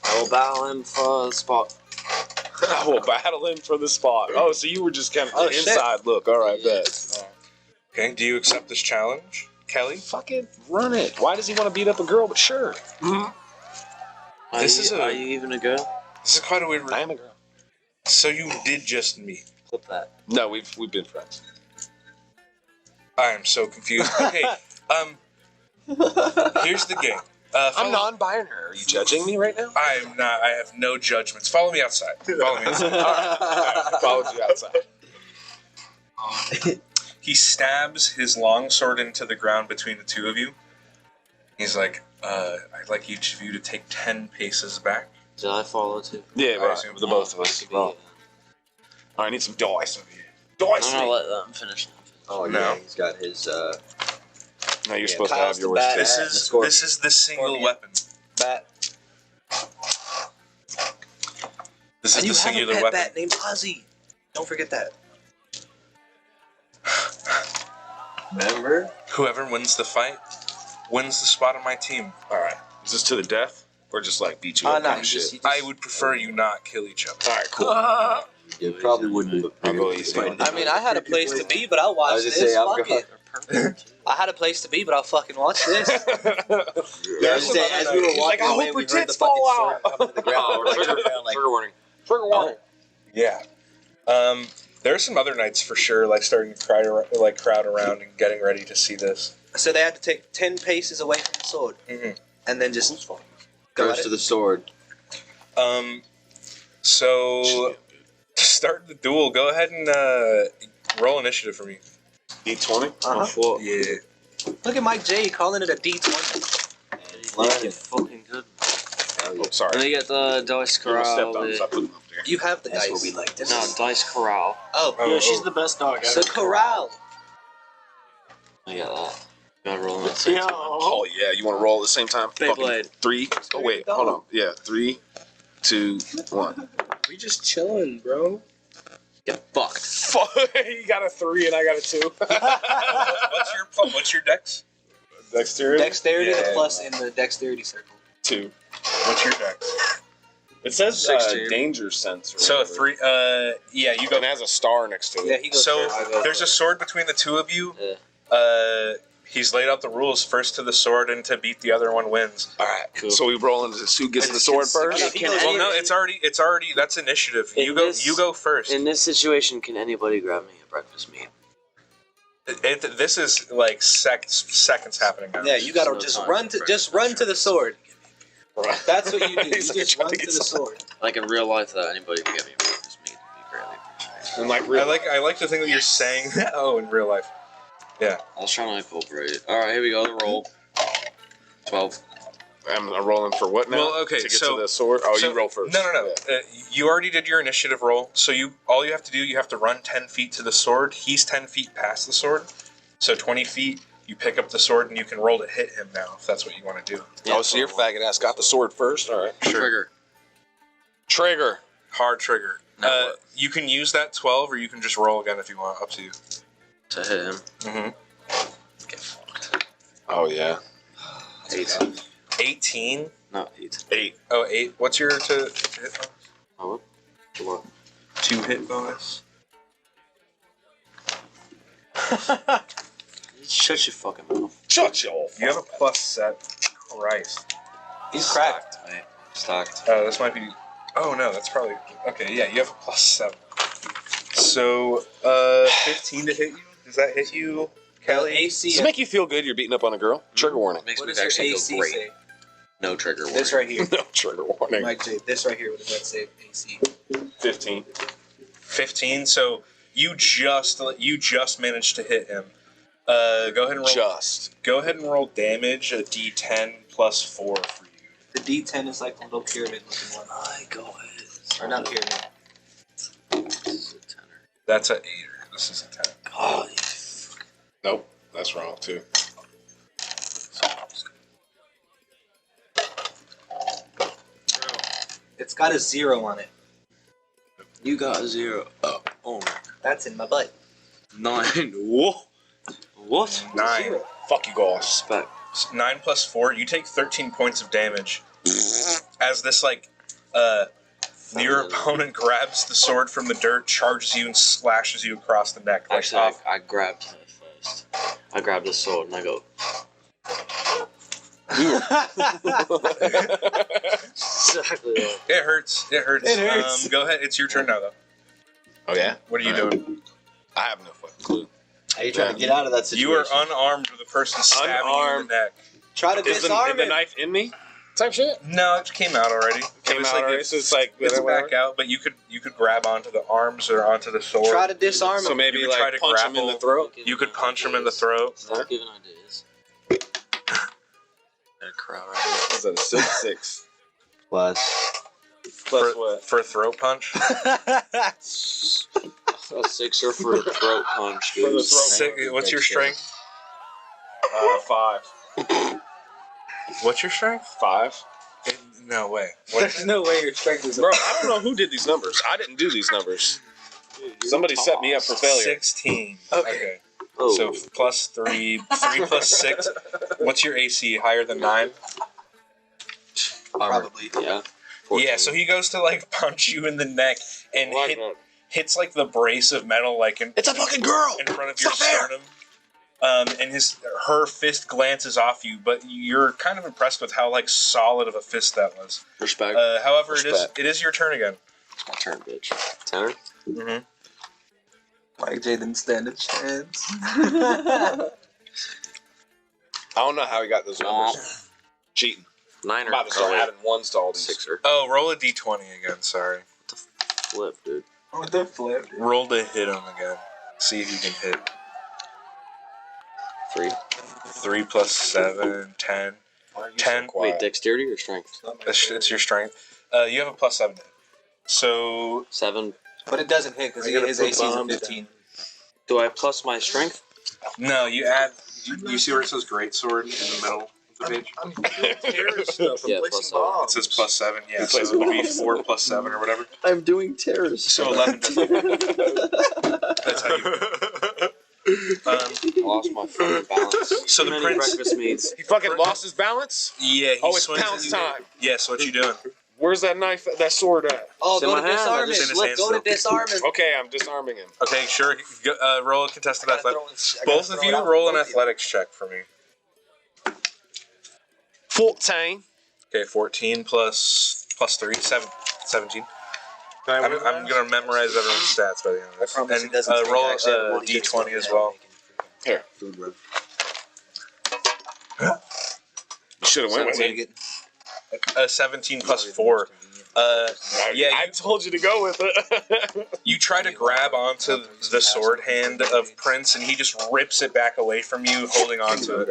I will battle him for the spot. I will battle him for the spot. Oh, so you were just kind of Oh, the shit. inside look. All right, bet. okay? Do you accept this challenge, Kelly? Fucking run it. Why does he want to beat up a girl? But sure. Are you even a girl? This is quite a weird. I am a girl. So you did just meet. Flip that. No, we've been friends. I am so confused. Okay, here's the game. I'm Follow- non-binary. Are you judging me right now? I'm not. I have no judgments. Follow me outside. Follow me outside. I followed you outside. He stabs his long sword into the ground between the 2 of you. He's like, I'd like each of you to take 10 paces back. Did I follow too? Yeah, I right. assume The both of us. Well, I need some dice over here. I'm Dice. gonna let them finish. Oh No. yeah, he's got his. No, you're Yeah, supposed to Kyle's have your the wish. bad- This the is scorpion. this is the single Scorpion. weapon. Bat. This is And the you have a singular pet weapon. bat named Ozzy. Don't forget that. Remember? Whoever wins the fight wins the spot on my team. All right. Is this to the death, or just like beat you Oh, up no, kind you of shit? just, I would prefer you not kill each other. All right, cool. It probably wouldn't look I'll go pretty. easy. I mean, I had a place to be, but I'll watch I was this. just saying, I'm Fuck gonna- it. I had a place to be, but I'll fucking watch this. Yeah, I was just saying, as we were He's walking like, I away, hope we her heard the tits fucking fall sword out. come to the ground. We're like, Trigger around, like, warning. Trigger warning. Yeah. There are some other knights for sure, like starting to crowd around and getting ready to see this. So they had to take 10 paces away from the sword, Mhm. and then just go Goes at to it. the sword. So to start the duel, go ahead and roll initiative for me. D20. Uh-huh. Yeah. Look at Mike J calling it a D20. Learning. Fucking good. Hell yeah. Oh, sorry. Let me get the dice corral. Stepped on, so I put them up there. You have the That's dice. what we like to No, see. dice corral. Oh, Oh, Yeah, she's the best dog ever. so corral. I got that. Gotta roll it. Yo. Oh yeah, you want to roll at the same time? Beyblade. 3. Oh wait, hold on. Yeah, 3, 2, 1. We just chilling, bro. Get fucked. Fuck! You got a 3 and I got a 2. What's your dex? Dexterity. Dexterity, Yeah. the plus in the dexterity circle. 2. What's your dex? It says 16. danger sense. Or So whatever. 3. Yeah, you go. And it has a star next to it. Yeah, he goes So first. there's a sword between the 2 of you. Yeah. He's laid out the rules. First to the sword, and to beat the other one wins. All right. Cool. So we roll into who gets the sword first. Well, no, it's already. That's initiative. In You this- go first. In this situation, can anybody grab me a breakfast meat? This is like seconds happening now. Yeah, you gotta No just time run for to the sword. That's what you do. You just run to the sword. Like in real life, though, anybody can get me a breakfast meat. It'd be greatly appreciated. And like I like the thing that you're saying. Oh, in real life. I was trying to incorporate. All right, here we go. The roll. 12. I'm rolling for what now? Well, okay, To get so- to the sword. Oh, so- you roll first. No. You already did your initiative roll, so all you have to do, you have to run 10 feet to the sword. He's 10 feet past the sword, so 20 feet. You pick up the sword and you can roll to hit him now, if that's what you want to do. Yeah, Oh, so your faggot ass got the sword first. All right. Trigger. Trigger. Hard trigger. Now what? You can use that 12, or you can just roll again if you want. Up to you. To hit him. Mm-hmm. Oh yeah. 18. 18. No, 8. 8. Oh, 8. What's your to hit bonus? Oh, what? 2 hit bonus. Shut your fucking mouth. Shut your. You have a plus set. Christ. He's cracked. Wait, stacked. This might be. Oh no, that's probably okay. Yeah, you have a plus 7. So, 15 to hit you. Does that hit you, Kelly? AC. Does it make you feel good? You're beating up on a girl. Trigger warning. Makes What me does your actually feel AC great. say? No trigger warning. This right here. No trigger warning. Mike J. This right here. What does that say? AC. 15. 15. So you just managed to hit him. Go ahead and roll. Go ahead and roll damage. A D10 plus 4 for you. The D10 is like the little pyramid looking one. My God. Or not pyramid. This is a tenor. That's a 8er. This is a 10. God, Nope. That's wrong too. It's got a 0 on it. you got a 0. Oh no. That's in my butt. 9. Whoa. What? 9. Zero. Fuck you, guys. Respect. 9 plus 4. You take 13 points of damage as this your opponent grabs the sword from the dirt, charges you, and slashes you across the neck. Like Actually, off. I grabbed it first. I grabbed the sword and I go. Exactly. It hurts. It hurts. It hurts. Go ahead. It's your turn now, though. Oh yeah. What are you doing? I have no fucking clue. How you trying to get out of that situation? You are unarmed with a person stabbing Unarmed. you in the neck. Try to Is disarm the it. knife in me? Type shit. No, it came out already. Came it was out like already. So it's like It's whatever. back out, but you could grab onto the arms or onto the sword. Try to disarm So it. maybe You could try like to punch him in grapple. the throat. You could punch him in the throat. Stop giving ideas. That crowd right here. What's that? 6. Plus. Plus what? For a throat punch. A 6er for a throat punch, For the dude. throat. What's your strength? 5. What's your strength? 5. No way. What There's no way your strength is Bro, I don't know who did these numbers. I didn't do these numbers. Somebody set me up for failure. 16. Okay. Oh. So plus 3. 3 plus 6. What's your AC? Higher than 9? Probably. Yeah. 14. Yeah, so he goes to like punch you in the neck and hits like the brace of metal like It's a fucking girl. in front of your Stop there! sternum. And her fist glances off you, but you're kind of impressed with how like solid of a fist that was. Respect. However, Respect. it is your turn again. It's my turn, bitch. Tenor? Mm-hmm. Mike J didn't stand a chance. I don't know how he got those numbers. Cheating. 9er. I'm about to start adding ones to all these. 6er. Oh, roll a d20 again. Sorry. Flip, dude. What the flip? Roll to hit him again. See if you can hit. 3. 3 plus 7, 10. 10. Wait, dexterity or strength? It's your strength. You have a plus 7 to hit. So 7. But it doesn't hit because his AC is a 15. Do I plus my strength? no, you add. You see where it says great sword in the middle of the page? I'm doing terrorist stuff. I'm Yeah, placing plus seven. bombs. It says plus 7. Yeah, so it would be 4 plus 7 or whatever. I'm doing terrorist. So 11 doesn't hit. That's how you. I lost my fucking balance. So the Too many prince- breakfast meats. He fucking lost his balance? Yeah. He Oh, it's swings pounce at you. time. Yes. What you doing? Where's that knife? That sword at? Oh, It's in go my to hand, I disarm just- him. it's in his Go to hand disarm him. Okay, I'm disarming him. Okay, sure. Roll a contested athletics. Both of you out roll an both of you. athletics check for me. 14. Okay, 14 plus 3, 17. I'm gonna memorize everyone's stats by the end of this. promise And it doesn't take roll actually a one d20 as well. Here. Food, bro. You should have went with it. 17 plus 4. Yeah, I told you to go with it. you try to grab onto the sword hand of Prince, and he just rips it back away from you, holding onto it.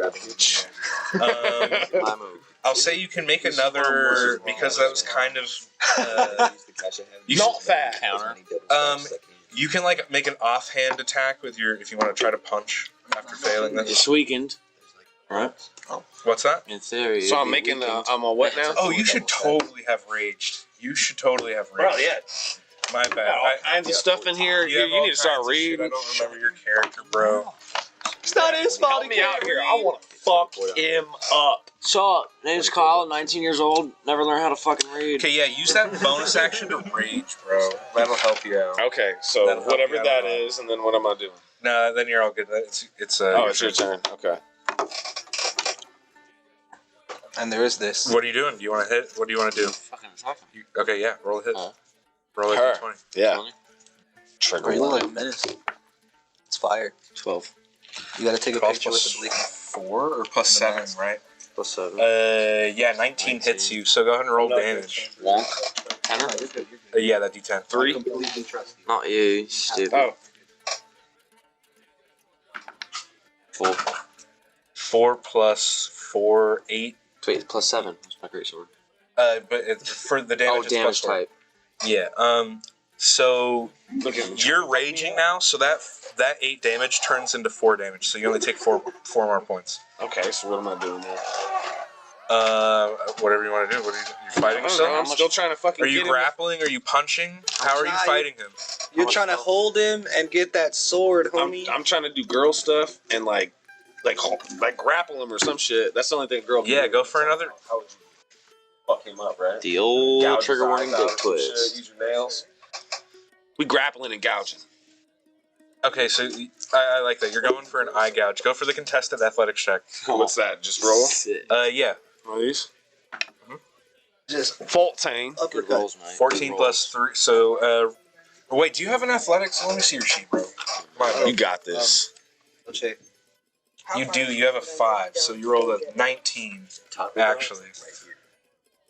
My move. I'll say you can make another, because that was kind of... you Not fast. Counter. You can like make an offhand attack with your, if you want to try to punch after failing this. It's weakened. Right? What's that? In theory. So I'm making I'm a what now? Oh, you should totally have raged. You should totally have raged. Bro, yeah. My bad. Got all kinds of stuff in here. You, have You all need to start kinds of shit. reading. I don't remember your character, bro. It's not his fault. Help me out here. I want to fuck him up. So, name's Kyle, 19 years old, never learned how to fucking read. Okay, yeah, use that bonus action to rage, bro. That'll help you out. Okay, so That'll help whatever you out that a lot. is, and then what am I doing? No, then you're all good. It's It's your turn. Okay. And there is this. What are you doing? Do you want to hit? What do you want to do? Fucking attacking. Okay, yeah, roll a hit. Roll a Her. d20. Yeah. Trigger Or you look line. like a menace. It's fire. 12. You gotta take a 12 picture with plus the bleak. 4 or plus 7, right? Plus 7. Yeah, 19 hits you. So go ahead and roll damage. Wonk. Tenor? Yeah, that d10. 3. Not you, stupid. Oh. 4. 4 plus 4, 8. Wait, it's plus 7. That's my great sword. But it's for the damage. Oh, it's damage plus 4. type. Yeah. So Look at me. you're raging now. So that 8 damage turns into 4 damage. So you only take 4 more points. Okay, so what am I doing now? Whatever you want to do. What are you fighting I don't still? know. I'm still trying to fucking Are you get him. grappling? Are you punching? How are you Nah, fighting him? You're trying to hold him and get that sword, homie. I'm trying to do girl stuff and like grapple him or some shit. That's the only thing a girl can Yeah, do. go for another. How would you fuck him up, right? The old Gouge his trigger warning eyes out dick or some shit, twist. Use your nails. We grappling and gouging. Okay, so I like that. You're going for an eye gouge. Go for the contested athletics check. What's that? Just roll? Sick. Yeah. One of these? Just 14. Good uppercut. rolls, mate. 14 Good plus 3. So, wait, do you have an athletics? Let me see your sheet, bro. You got this. Let's check. You do. You have a 5. So you rolled a 19, Taco Bell? actually. Right here.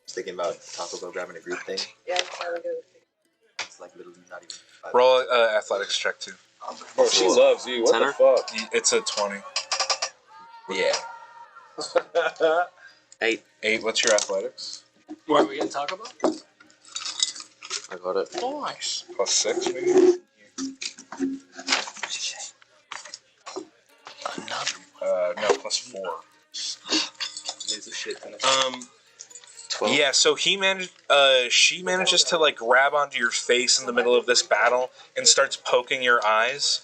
Just thinking about Taco Bell grabbing a group thing. It's like literally not even. Roll athletics check, too. Bro, she loves you. What Tenor? the fuck? It's a 20. Yeah. 8. 8. What's your athletics? What are we gonna talk about? I got it. Nice. Plus 6, maybe? No, plus 4. There's a shit ton of 12. Yeah, so she manages to like grab onto your face in the middle of this battle and starts poking your eyes.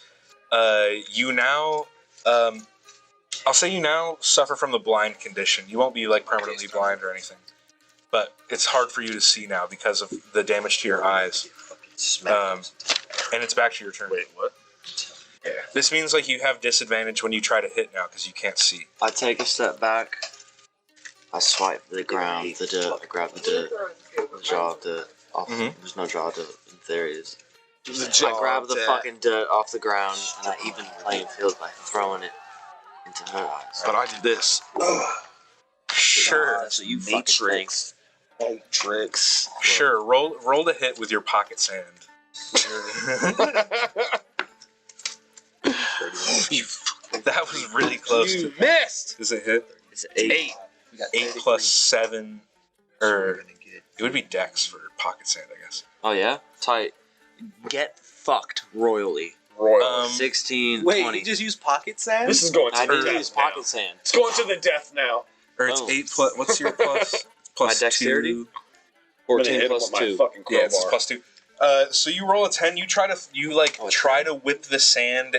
You now, I'll say you now suffer from the blind condition. You won't be like permanently blind or anything, but it's hard for you to see now because of the damage to your eyes. And it's back to your turn. Wait, what? Yeah. This means like you have disadvantage when you try to hit now because you can't see. I take a step back. I swipe the ground, the dirt. I grab the dirt. The jar of dirt. Off. Mhm. There's no jar of dirt in theories. The I grab the fucking dirt off the ground and I even the playing field by throwing it into her eyes. But I did this. Sure, That's what you fucking think. Matrix. sure. Roll to hit with your pocket sand. That was really close. You missed. Does it hit? It's 8. We got 8 plus 7, or it would be dex for pocket sand, I guess. Oh yeah? Tight. Get fucked royally. Royal. 16, Wait, 20. you just use pocket sand? This is going to I the did death use now. pocket sand. It's going to the death now. Or it's Oh. 8 plus. What's your plus? Plus My dexterity? 2. 14 hit plus him with my 2. fucking Yeah, it's crowbar. plus 2. So you roll a 10. You try to whip the sand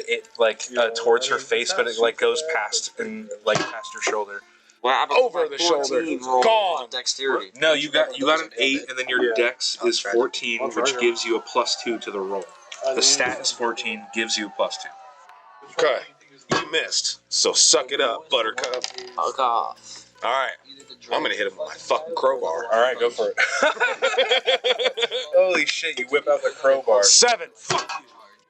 towards her face, but it like goes past and like past your shoulder. Well, I have a Over the shoulder. 14 roll Gone. on dexterity. No, you got an 8, and then your Yeah. dex is 14, which gives you a +2 to the roll. The stat is 14, gives you a +2. Okay. You missed. So suck it up, Buttercup. Fuck off. All right. I'm gonna hit him with my fucking crowbar. All right, go for it. Holy shit! You whip out the crowbar. 7. Fuck you.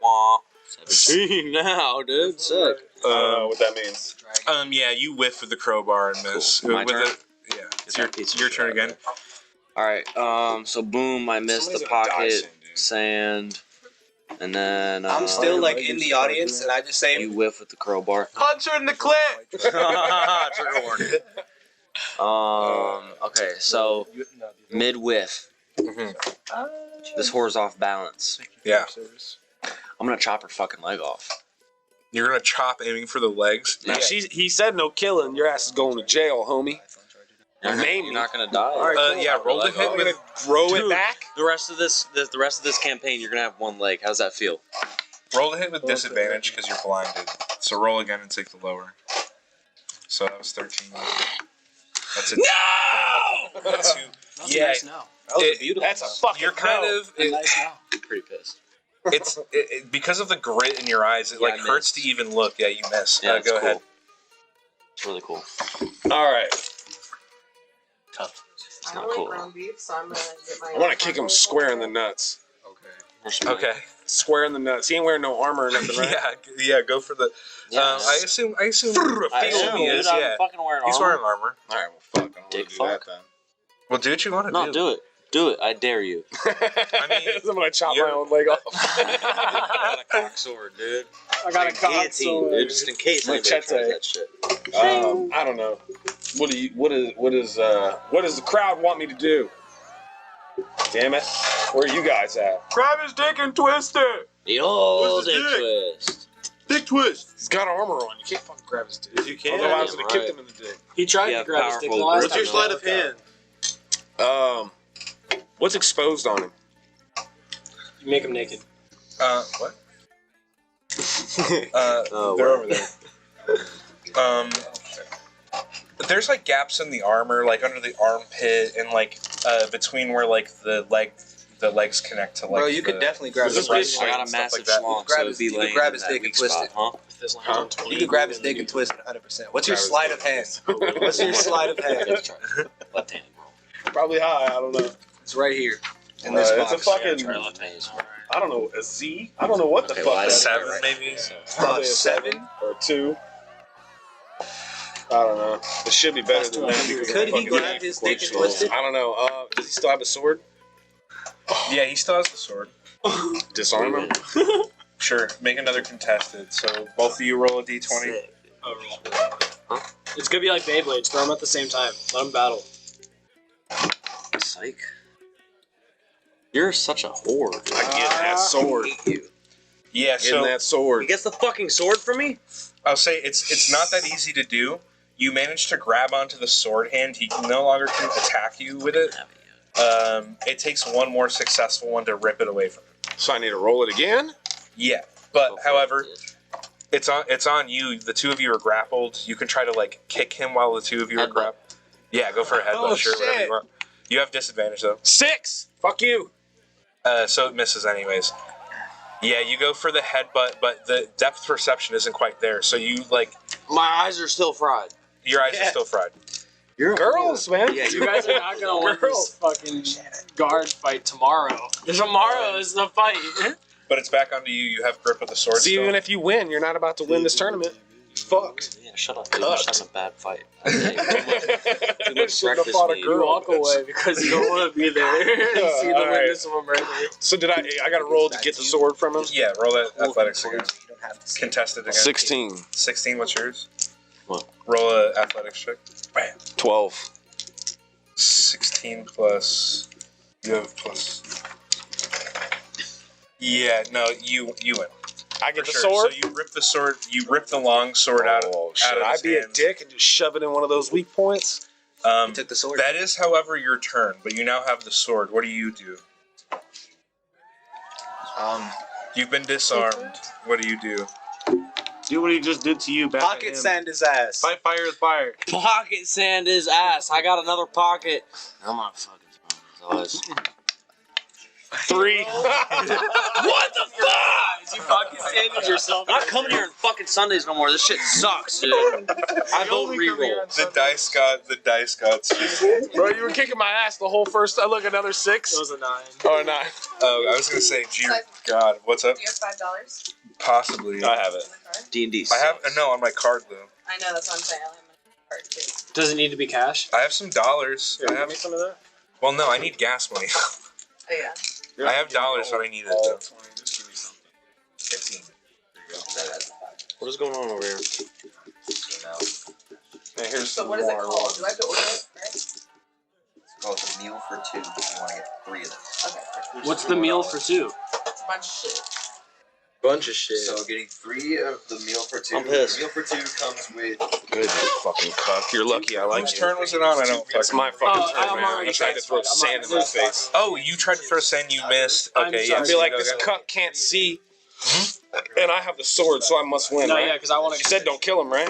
Womp. 17 now, dude. Sick. I don't know what that means. Yeah, you whiff with the crowbar and miss. Cool. My With turn? it- yeah, it's your turn again. Alright, so boom, I missed the Somebody's gonna die pocket, soon, dude. sand, and then I'm still like in the audience, and I just say, you whiff with the crowbar. Punch her in the clit. Trigger warning. Okay, so mid whiff. This whore's off balance. Yeah, I'm gonna chop her fucking leg off. you're gonna chop, aiming for the legs. Now he said no killing. Your ass is going to jail, homie. You're not gonna die. Yeah, roll the hit with. Grow Dude, it back. The rest of this campaign, you're gonna have one leg. How's that feel? Roll the hit with disadvantage because you're blinded. So roll again and take the lower. So that was 13. That's it. No! That's who. That's Yeah, nice now. That's a fucking. you're kind of. Nice now. I'm pretty pissed. It's because of the grit in your eyes. It Yeah, like I hurts missed. to even look. Yeah, you miss. Yeah, it's Go cool. ahead. It's really cool. All right. It's I not don't cool. like ground beef, so I'm gonna get my. I want to kick him square in the nuts. Okay. Square in the nuts. He ain't wearing no armor or nothing, right? Yeah. Go for the. Yeah, I assume. I assume, he is. dude, I'm Yeah. fucking wearing He's armor. wearing armor. All right. Well, fuck. I don't want Dick to do that fuck. then. Well, do what you want to No, do. do it. Do it. I dare you. I mean, I'm gonna chop you're- my own leg off. I got a cock sword, dude. I got a Like cock guillotine, sword. dude, just in case anybody tries Machete. that shit. I don't know. What does the crowd want me to do? Damn it! Where are you guys at? Grab his dick and twist it. The old Where's the dick dick? twist. Dick twist. He's got armor on. You can't fucking grab his dick. You can. Otherwise, I was Yeah, gonna kick right. him in the dick. He tried You to have grab his dick the powerful last grip. time. What's your sleight of hand? What's exposed on him? You make him naked. What? Oh, They're wow. over there. There's like gaps in the armor, like under the armpit, and like between where like the legs connect to like. bro, you could definitely grab the his breastplate I got a and stuff massive like that. schlong, grab so his- it'd be you could laying grab in his that dick and weak twist spot, it. huh? If this lands on 20, You could grab his dick and twist it 100%. What's your sleight of hand? What's your sleight of hand? Left-handed, bro. Probably high. I don't know. It's right here in this It's box. a fucking. Try left-handed. I don't know. A Z. I don't know what the Okay, fuck. well, I that is. Seven, Right. maybe. Probably a 7? or 2. I don't know. It should be better than that. because Could I'm he fucking grab his dick and twist it? I don't know. Does he still have a sword? Yeah, he still has the sword. Disarm him. Sure, make another contested. So both of you roll a d20. It's gonna be like Beyblades. Throw them at the same time. Let them battle. Psych. You're such a whore, dude. I get that sword. I hate you. Yeah, Getting so that sword. He gets the fucking sword from me? I'll say it's not that easy to do. You manage to grab onto the sword hand. He no longer can attack you with it. It takes one more successful one to rip it away from him. So I need to roll it again? Yeah, but however, it's on you. The two of you are grappled. You can try to like kick him while the two of you are Headbutt. grappled. Yeah, go for a headbutt. Oh, Sure, whatever shit. you want. You have disadvantage though. 6! Fuck you! So it misses anyways. Yeah, you go for the headbutt, but the depth perception isn't quite there. So you like My eyes are still fried. your eyes are still fried. You're Girls, man. Yeah, You guys are not gonna win this fucking guard fight tomorrow. Tomorrow is the fight. But it's back onto you. You have grip with the sword. See, still. even if you win, you're not about to win this tournament. Fucked. Yeah, shut up. Dude. You're just having a bad fight. Too much Shouldn't have breakfast fought a meat. girl. You walk away because you don't want to be there. You see the Alright. witness of a murder. So did I got to roll to get the sword from him? Yeah, roll that athletics again. Contested again. 16. 16. What's yours? What? Roll a athletics check. Bam. 12. 16 plus. You have plus. Yeah, no, you win. I get For the sure. sword? So you rip the sword. You rip the long sword out of. Should out of I his be a hands. dick and just shove it in one of those weak points? He took the sword. That is, however, your turn. But you now have the sword. What do you do? You've been disarmed. What do you do? Do what he just did to you back at Pocket him. sand his ass. Fight fire with fire. Pocket sand his ass. I got another pocket. I'm not fucking smiling his eyes. 3. What the fuck? You fucking sanded yourself. I'm not coming here on fucking Sundays no more. This shit sucks, dude. I vote reroll. The dice gods. Bro, you were kicking my ass the whole first. I look another 6. It was a 9. Or 9. Oh, I was gonna say, gee, God, what's up? Do you have $5? Possibly. I have it. D&D. I have no on my card though. I know, that's what I'm saying. I have my card too. Does it need to be cash? I have some dollars. I have. some of that. Well, no, I need gas money. Oh, yeah. I have dollars, but I need it though. 20. Just give me something. 15. There you go. What is going on over here? Hey, here's So some what is it more called? Do I have to order it? Right? It's called a meal for 2. If you want to get 3 of them. Okay. What's the meal for 2? It's a bunch of shit. Bunch of shit. So getting 3 of the meal for 2. I'm pissed. The meal for 2 comes with. Good, you fucking cuck. You're lucky I like Whose you. turn was it on? I don't. It's my fucking Oh, turn, I'm man. already I tried to throw satisfied. sand in my face. Oh, you tried to throw sand, you missed. I'm Okay, sorry. yeah. I I feel like so this you go. cuck can't see, and I have the sword, so I must win, No, right? yeah, because I want You to. said don't kill him, right?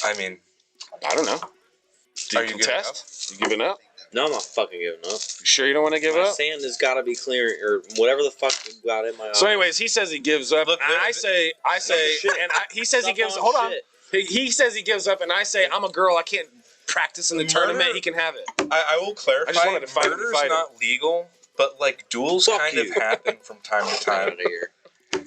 I mean, I don't know. Do Are you you giving contest? You giving up? No, I'm not fucking giving up. You sure you don't want to give My up? sand has got to be clear, or whatever the fuck got in my eye. So, anyways, he says he gives up, Look, and I say, he says he gives. Hold on. He says he gives up, and I say I'm a girl. I can't practice in the Murder? tournament. He can have it. I will clarify. I just wanted to fight murder's the fighter. not legal, but like duels Fuck kind you. of happen from time to Out time. of here.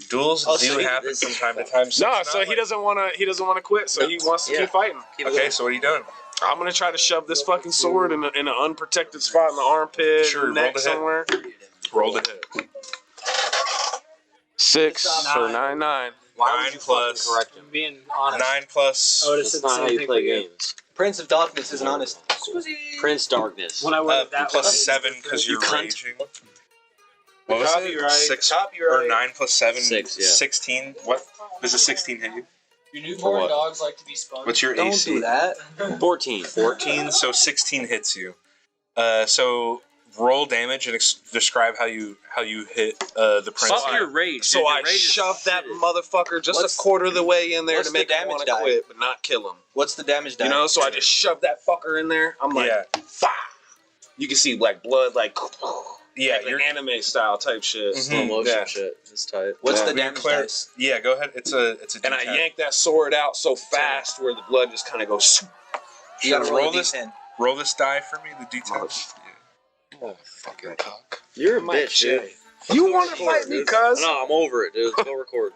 Duels Oh, do so he- happen from time to time. So No, it's so not he like- doesn't want to. He doesn't want to quit. So he wants to Yeah. keep fighting. Keep it Okay, going. so what are you doing? I'm gonna try to shove this fucking sword in an unprotected spot in the armpit, Sure, roll neck the hit. somewhere. Roll the hit. 6 or 9. 9 plus I'm being honest. 9 plus. Otis That's said the not how same you thing play for you. games. Prince of Darkness isn't honest. Prince Darkness. When I worded that Plus way, 7 because you're cunt. raging. What was it? 6 or 9 plus 7? 6, yeah. 16. What does a 16 hit you? Your newborn what? dogs like to be spun. What's your Don't AC? do that. 14. 14. So 16 hits you. So roll damage and describe how you hit the prince. Fuck your rage. So dude. Your I rage is shoved that shit. motherfucker just What's- a quarter of the way in there what's to the make him damage want to die? quit, but not kill him. What's the damage die? You know, so I just shoved that fucker in there. I'm like, Yeah, Fah! You can see like blood, like yeah. like You're anime style type shit. Slow motion Yeah. shit. It's tight. What's Yeah. the You're damage clear. dice? Yeah, go ahead. It's a And I D10. yanked that sword out so fast where the blood just kind of goes. You gotta Sure, roll roll a this. d10. Roll this die for me. The D10. Oh, fucking cock. You're a bitch, dude. You want to fight me, cuz? No, I'm over it, dude. Let's go record.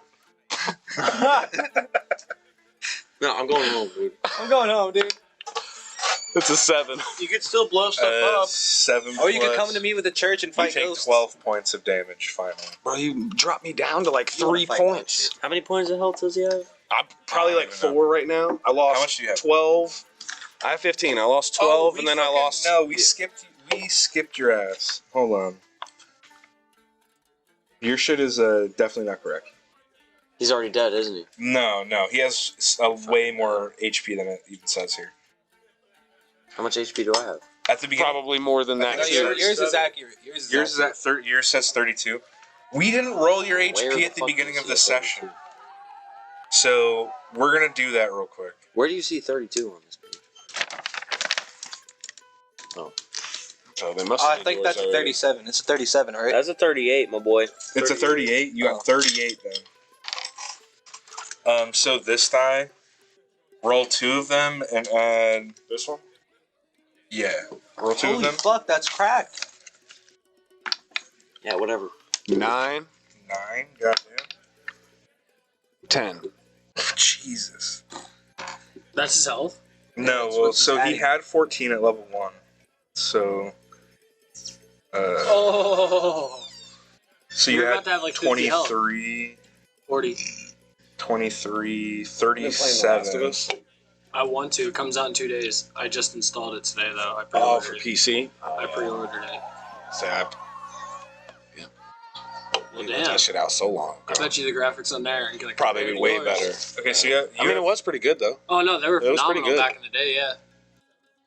No, I'm going home, dude. I'm going home, dude. It's a 7. You could still blow stuff up. 7. Or you could plus- come to me with the church and You fight take ghosts. 12 points of damage. Finally. Bro, you dropped me down to like You wanna 3 fight points. How many points of health does he have? I'm probably I like don't even 4 right now. I lost How much do you have? 12. I have 15. I lost 12, and then I lost. No, we skipped. We skipped your ass. Hold on. Your shit is definitely not correct. He's already dead, isn't he? No, he has a way more HP than it even says here. How much HP do I have? At the beginning, Probably more than I that. No, think too. yours is accurate. yours is at 30. Yours says 32. We didn't roll your Where HP at the fuck beginning is of the he? session, so we're gonna do that real quick. Where do you see 32 on this page? So they must. I think that's a 37. It's a 37, right? That's a 38, my boy. It's a 38. You got 38 then. So this die, roll 2 of them and add. This one. Yeah, roll 2 of Holy them. fuck, that's cracked. Yeah, whatever. 9, 9. Goddamn. 10. Jesus. That's his health. No, That's well, what's so he adding. had 14 at level 1. So. Oh. So You're you about had to have like 50 health. 23, 40. 23, Last of 37. Us. I want to. It comes out in 2 days. I just installed it today, though. I Oh, pre-ordered for it. PC. I pre-ordered it. Sap. Well, You let damn. that shit out so long. I bet you the graphics on there are gonna Probably compare be to way yours. better. Okay, so you got. I mean, it was pretty good though. Oh no, they were It was pretty phenomenal good. back in the day. Yeah.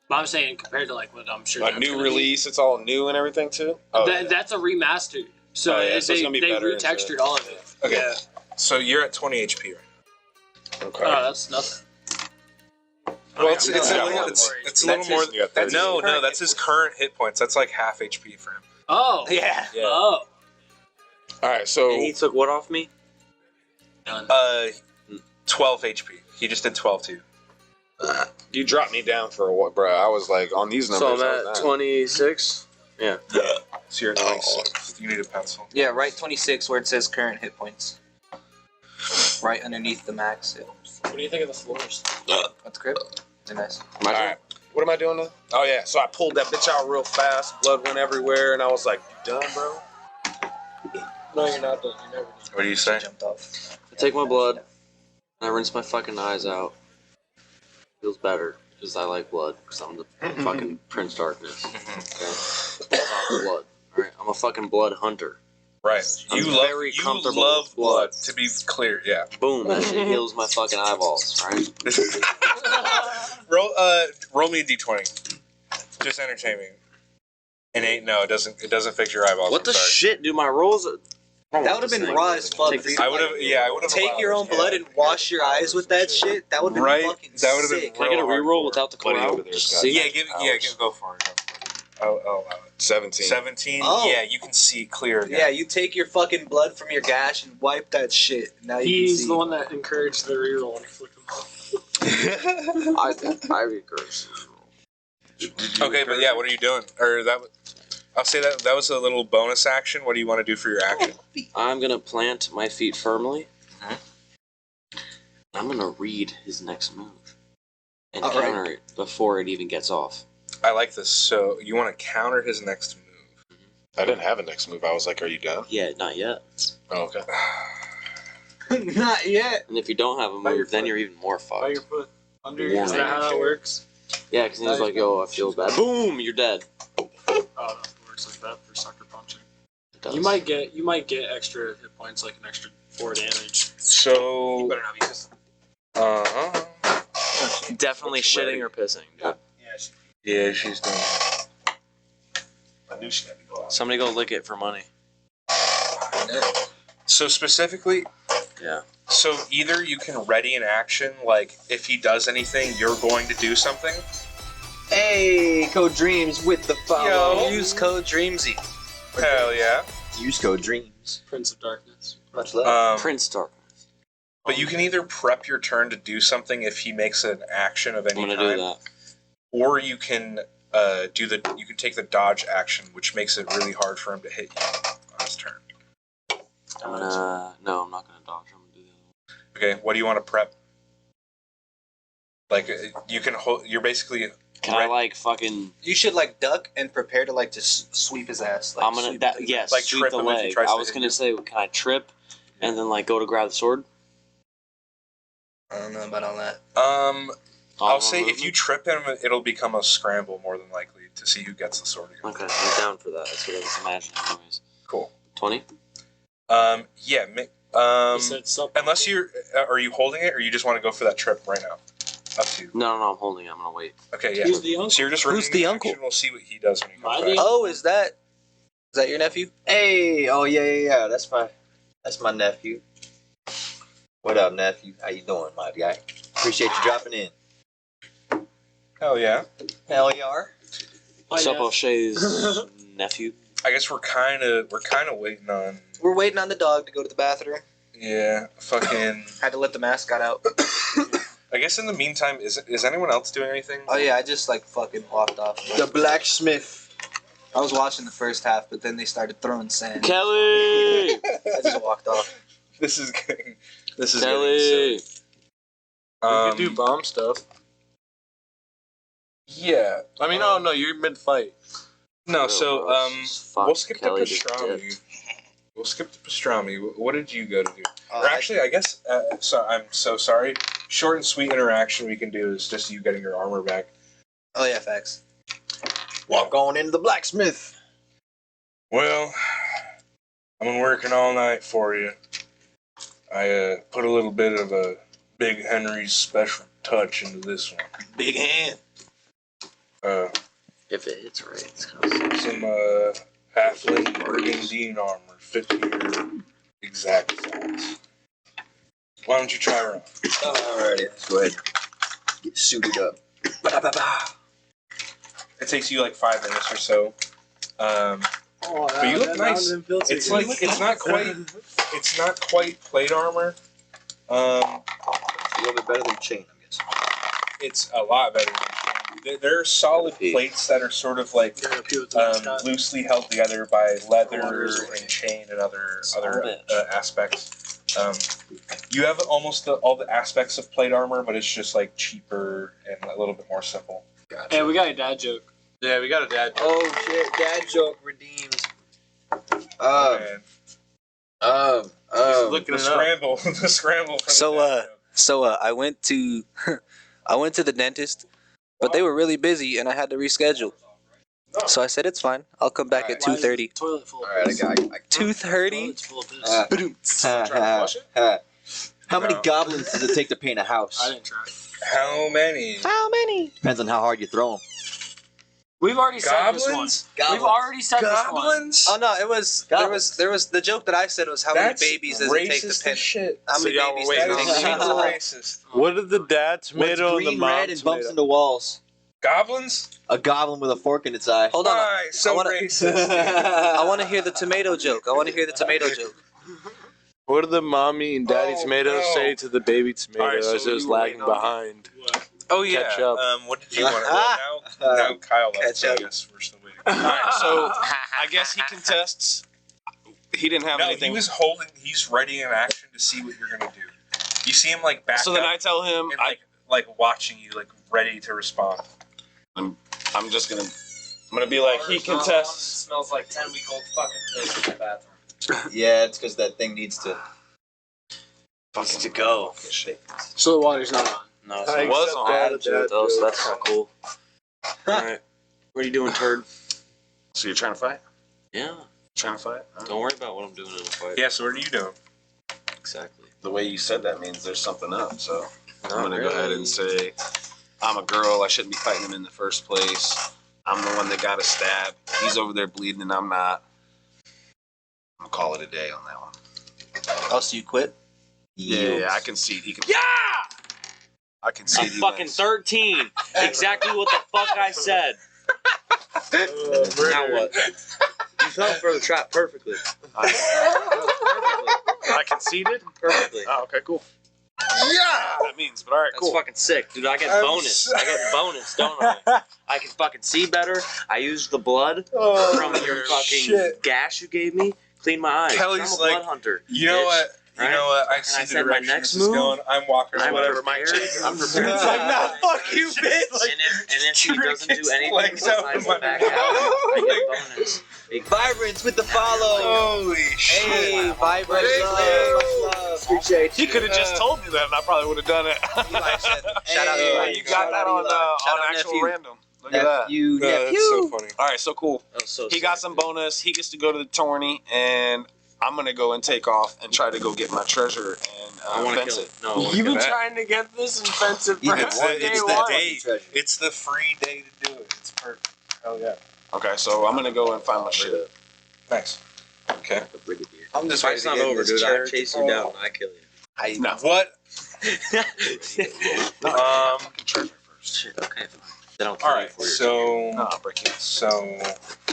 But I'm saying compared to like what I'm sure. A that's new gonna release. It's all new and everything too. Be. That's a remastered. So, Oh, yeah, so it's they gonna be better and retextured shit. all of it. Okay. Yeah. So you're at 20 HP right now. Okay. That's nothing. Well, it's a yeah, little, yeah. it's a little more. You got 30. No, that's his current hit points. That's like half HP for him. Oh. Yeah. Yeah. Oh. All right, so And he took what off me? Done. 12 HP. He just did 12 too. you dropped me down for a what, bro? I was like on these numbers. So I I'm was at not. 26. Yeah. So you're at 26. You need a pencil. Yeah, right 26 where it says current hit points. Right underneath the max. What do you think of the floors? What's the crib? They're nice. My All turn? right. What am I doing now? Oh yeah, so I pulled that bitch out real fast. Blood went everywhere, and I was like, "You done, bro?" No, you're not done. You're never done. What do you say? Jumped off. I take my blood, and I rinse my fucking eyes out. Feels better, because I like blood, because I'm the fucking Prince Darkness. Okay? Blood. Alright, I'm a fucking blood hunter. Right. I'm very comfortable love with blood. To be clear, yeah. Boom, that shit heals my fucking eyeballs, right? Roll me a d20. Just entertain me. No, it doesn't fix your eyeballs. What I'm the sorry. shit, dude? My rolls are... That would have been raw as fuck. Take dude. I would have. Take your own blood and wash your eyes with that shit. That would have been Right? fucking That would've been sick. Can I get a reroll hardcore. without the Buddy corral? over there's Just got- see? Go for it. Oh, 17. 17? Oh. Yeah, you can see clear again. Yeah, you take your fucking blood from your gash and wipe that shit. Now you can He's see. the one that encouraged the reroll and flicked him off. I recurse. Okay, but yeah, what are you doing? I'll say that was a little bonus action. What do you want to do for your action? I'm gonna plant my feet firmly. Mhm. I'm gonna read his next move. And All right. counter it before it even gets off. I like this. So you want to counter his next move. I didn't have a next move. I was like, "Are you down?" Yeah, not yet. Oh, okay. Not yet. And if you don't have a By your move, then foot. you're even more By your fucked. foot. Under Warning. Is that how that works? Yeah, because he's like, yo, I feel bad. Boom, you're dead. Oh, it works like that for sucker punching. It does. You might get extra hit points, like an extra 4 damage. So. Better not be this. Definitely shitting or pissing. Dude. Yeah, she's doing. I knew she had to go out. Somebody go lick it for money. So specifically, Yeah. so either you can ready an action, like if he does anything, you're going to do something. Hey, Code Dreams with the follow. Yo. Use code DREAMSY. Hell yeah. Use Code Dreams. Prince of Darkness. Much love. Prince Darkness. But you can either prep your turn to do something if he makes an action of any I'm gonna kind, do that. or you can you can take the dodge action, which makes it really hard for him to hit you on his turn. I'm gonna... No, I'm not gonna dodge. I'm gonna do the other one. Okay, what do you want to prep? Like you can hold. You're basically. Can I, like, fucking... You should like duck and prepare to like just sweep his ass. Like, I'm gonna... sweep That, his yes, ass. Like sweep trip the him if he leg. tries I to was hit gonna you. say, can I trip and then, like, go to grab the sword? I don't know about all that. I'll say if you trip him, it'll become a scramble more than likely to see who gets the sword again. Okay, I'm down for that. That's what I was imagining anyways. Cool. 20? Yeah. He said something. Unless you're, are you holding it, or you just want to go for that trip right now? Up to you. No, I'm holding it. I'm gonna wait. Okay, yeah. Who's the uncle? So you're just Who's reading the action, uncle? We'll see what he does when he My comes back. the- Oh, is that your nephew? Hey, oh yeah. That's my nephew. What up, nephew? How you doing, my guy? Appreciate you dropping in. Hell yeah. Hell you are. What's up, O'Shea's nephew? I guess we're kind of waiting on. We're waiting on the dog to go to the bathroom. Yeah, fucking. Had to let the mascot out. I guess in the meantime, is anyone else doing anything? Oh yeah, I just like fucking walked off. The blacksmith. I was watching the first half, but then they started throwing sand. Kelly! I just walked off. This is getting. This is Kelly! getting silly. You can do bomb stuff. Yeah. I mean, oh no, you're mid fight. No, so Fuck, we'll skip Kelly the just pastrami. dipped. We'll skip the pastrami. What did you go to do? Uh, Or actually, I guess. So I'm so sorry. Short and sweet interaction we can do is just you getting your armor back. Oh yeah, facts. Walk on into the blacksmith. Well, I've been working all night for you. I put a little bit of a Big Henry's special touch into this one. Big hand. If it hits right, it's kind of Some halfling burgundy armor fit to your exact size. Why don't you try her on? Alrighty, let's go ahead. Get suited up. Ba-da-ba-ba. It takes you like 5 minutes or so. But you look nice. It's like it's not quite plate armor. A little bit better than chain, I guess. It's a lot better than chain. There are solid plates that are sort of like loosely held together by leather and chain and other aspects. You have almost all the aspects of plate armor, but it's just like cheaper and a little bit more simple. Gotcha. Hey, we got a dad joke. Yeah, we got a dad joke. Oh shit, dad joke redeemed. Looking The it up. scramble, the scramble. For So I went to the dentist, but they were really busy and I had to reschedule. So I said it's fine. I'll come back at 2:30. Toilet full of Alright, piss. I 2:30? Toilet's full of piss. How many goblins does it take to paint a house? I didn't try. How many? How many? Depends on how hard you throw them. We've already said this one. Goblins? We've already said this one. Goblins? Oh no, it was there was the joke that I said was how That's many babies does it take to racist pen? as shit. How many y'all were babies waiting does it on take to that. paint? Super racist. What did the dad tomato What's and the green, mom red, and bumps tomato? into walls? Goblins? A goblin with a fork in its eye. Hold on. Why so I wanna- racist? I want to hear the tomato joke. What did the mommy and daddy Oh, tomato no. say to the baby tomato Alright, so as it was you were lagging waiting on- behind? Oh yeah. Catch up. What did you want? Well, now Kyle left. Catch So I up. guess we're still waiting. Alright, so I guess he contests. He didn't have No, anything. he's ready in action to see what you're gonna do. You see him like back So up then I tell him, and like watching you, like ready to respond. I'm gonna be like, he contests. Smells like 10-week-old fucking piss in the bathroom. Yeah, it's because that thing needs to. To go. So the water's not on. No, I it was accept on that, attitude dad though, so joke. that's kind of cool. Alright. What are you doing, turd? So you're trying to fight? Yeah. Trying to fight? Don't worry about what I'm doing in a fight. Yeah. So what are you doing? Exactly. The way you said that means there's something up, so I'm Not gonna go ahead and say, I'm a girl, I shouldn't be fighting him in the first place. I'm the one that got a stab. He's over there bleeding and I'm not. I'm gonna call it a day on that one. Oh, so you quit? Yeah, I concede. He can. Yeah! I concede. I'm he fucking wins. 13. Exactly what the fuck I said. Now what? You fell for the trap perfectly. I conceded. Perfectly. Oh, okay, cool. Yeah. That means, but all right, That's cool. fucking sick, dude. I get I'm bonus. so- I get bonus, don't I? I can fucking see better. I used the blood from your fucking shit. gash you gave me. Clean my eyes. Kelly's I'm a blood like, hunter. You know bitch. what? You Right? know what? I And see I the said my direction next this is move, going. I'm walking I'm whatever. prepared. I'm prepared. It's like, nah, fuck you, bitch. And if she doesn't do anything legs out besides from back under. out, I get bonus. Vibrance with the follow. Holy shit. Hey, vibrate love. Appreciate He could have just told me that, and I probably would have done it. Shout out to Hey, Eli. You got that on Shout out actual nephew. random. Look at that. Nephew, That's so funny. All right, so cool. That was so He sick, got some dude. bonus. He gets to go to the tourney, and I'm gonna go and take off and try to go get my treasure I and want to fence kill it. it. No, I wanna You've kill been it. trying to get this offensive Even for It's one, the, day it's one. the day. Treasure. It's the free day to do it. It's perfect. Hell yeah. Okay, so I'm gonna go and find my shit. Nice. Okay. I'm just Fight's not over, dude. I chase you down and I kill you. No. What? Treasure first. Shit, okay, fine. Then I'll kill All you right. for your So No, I'll break it.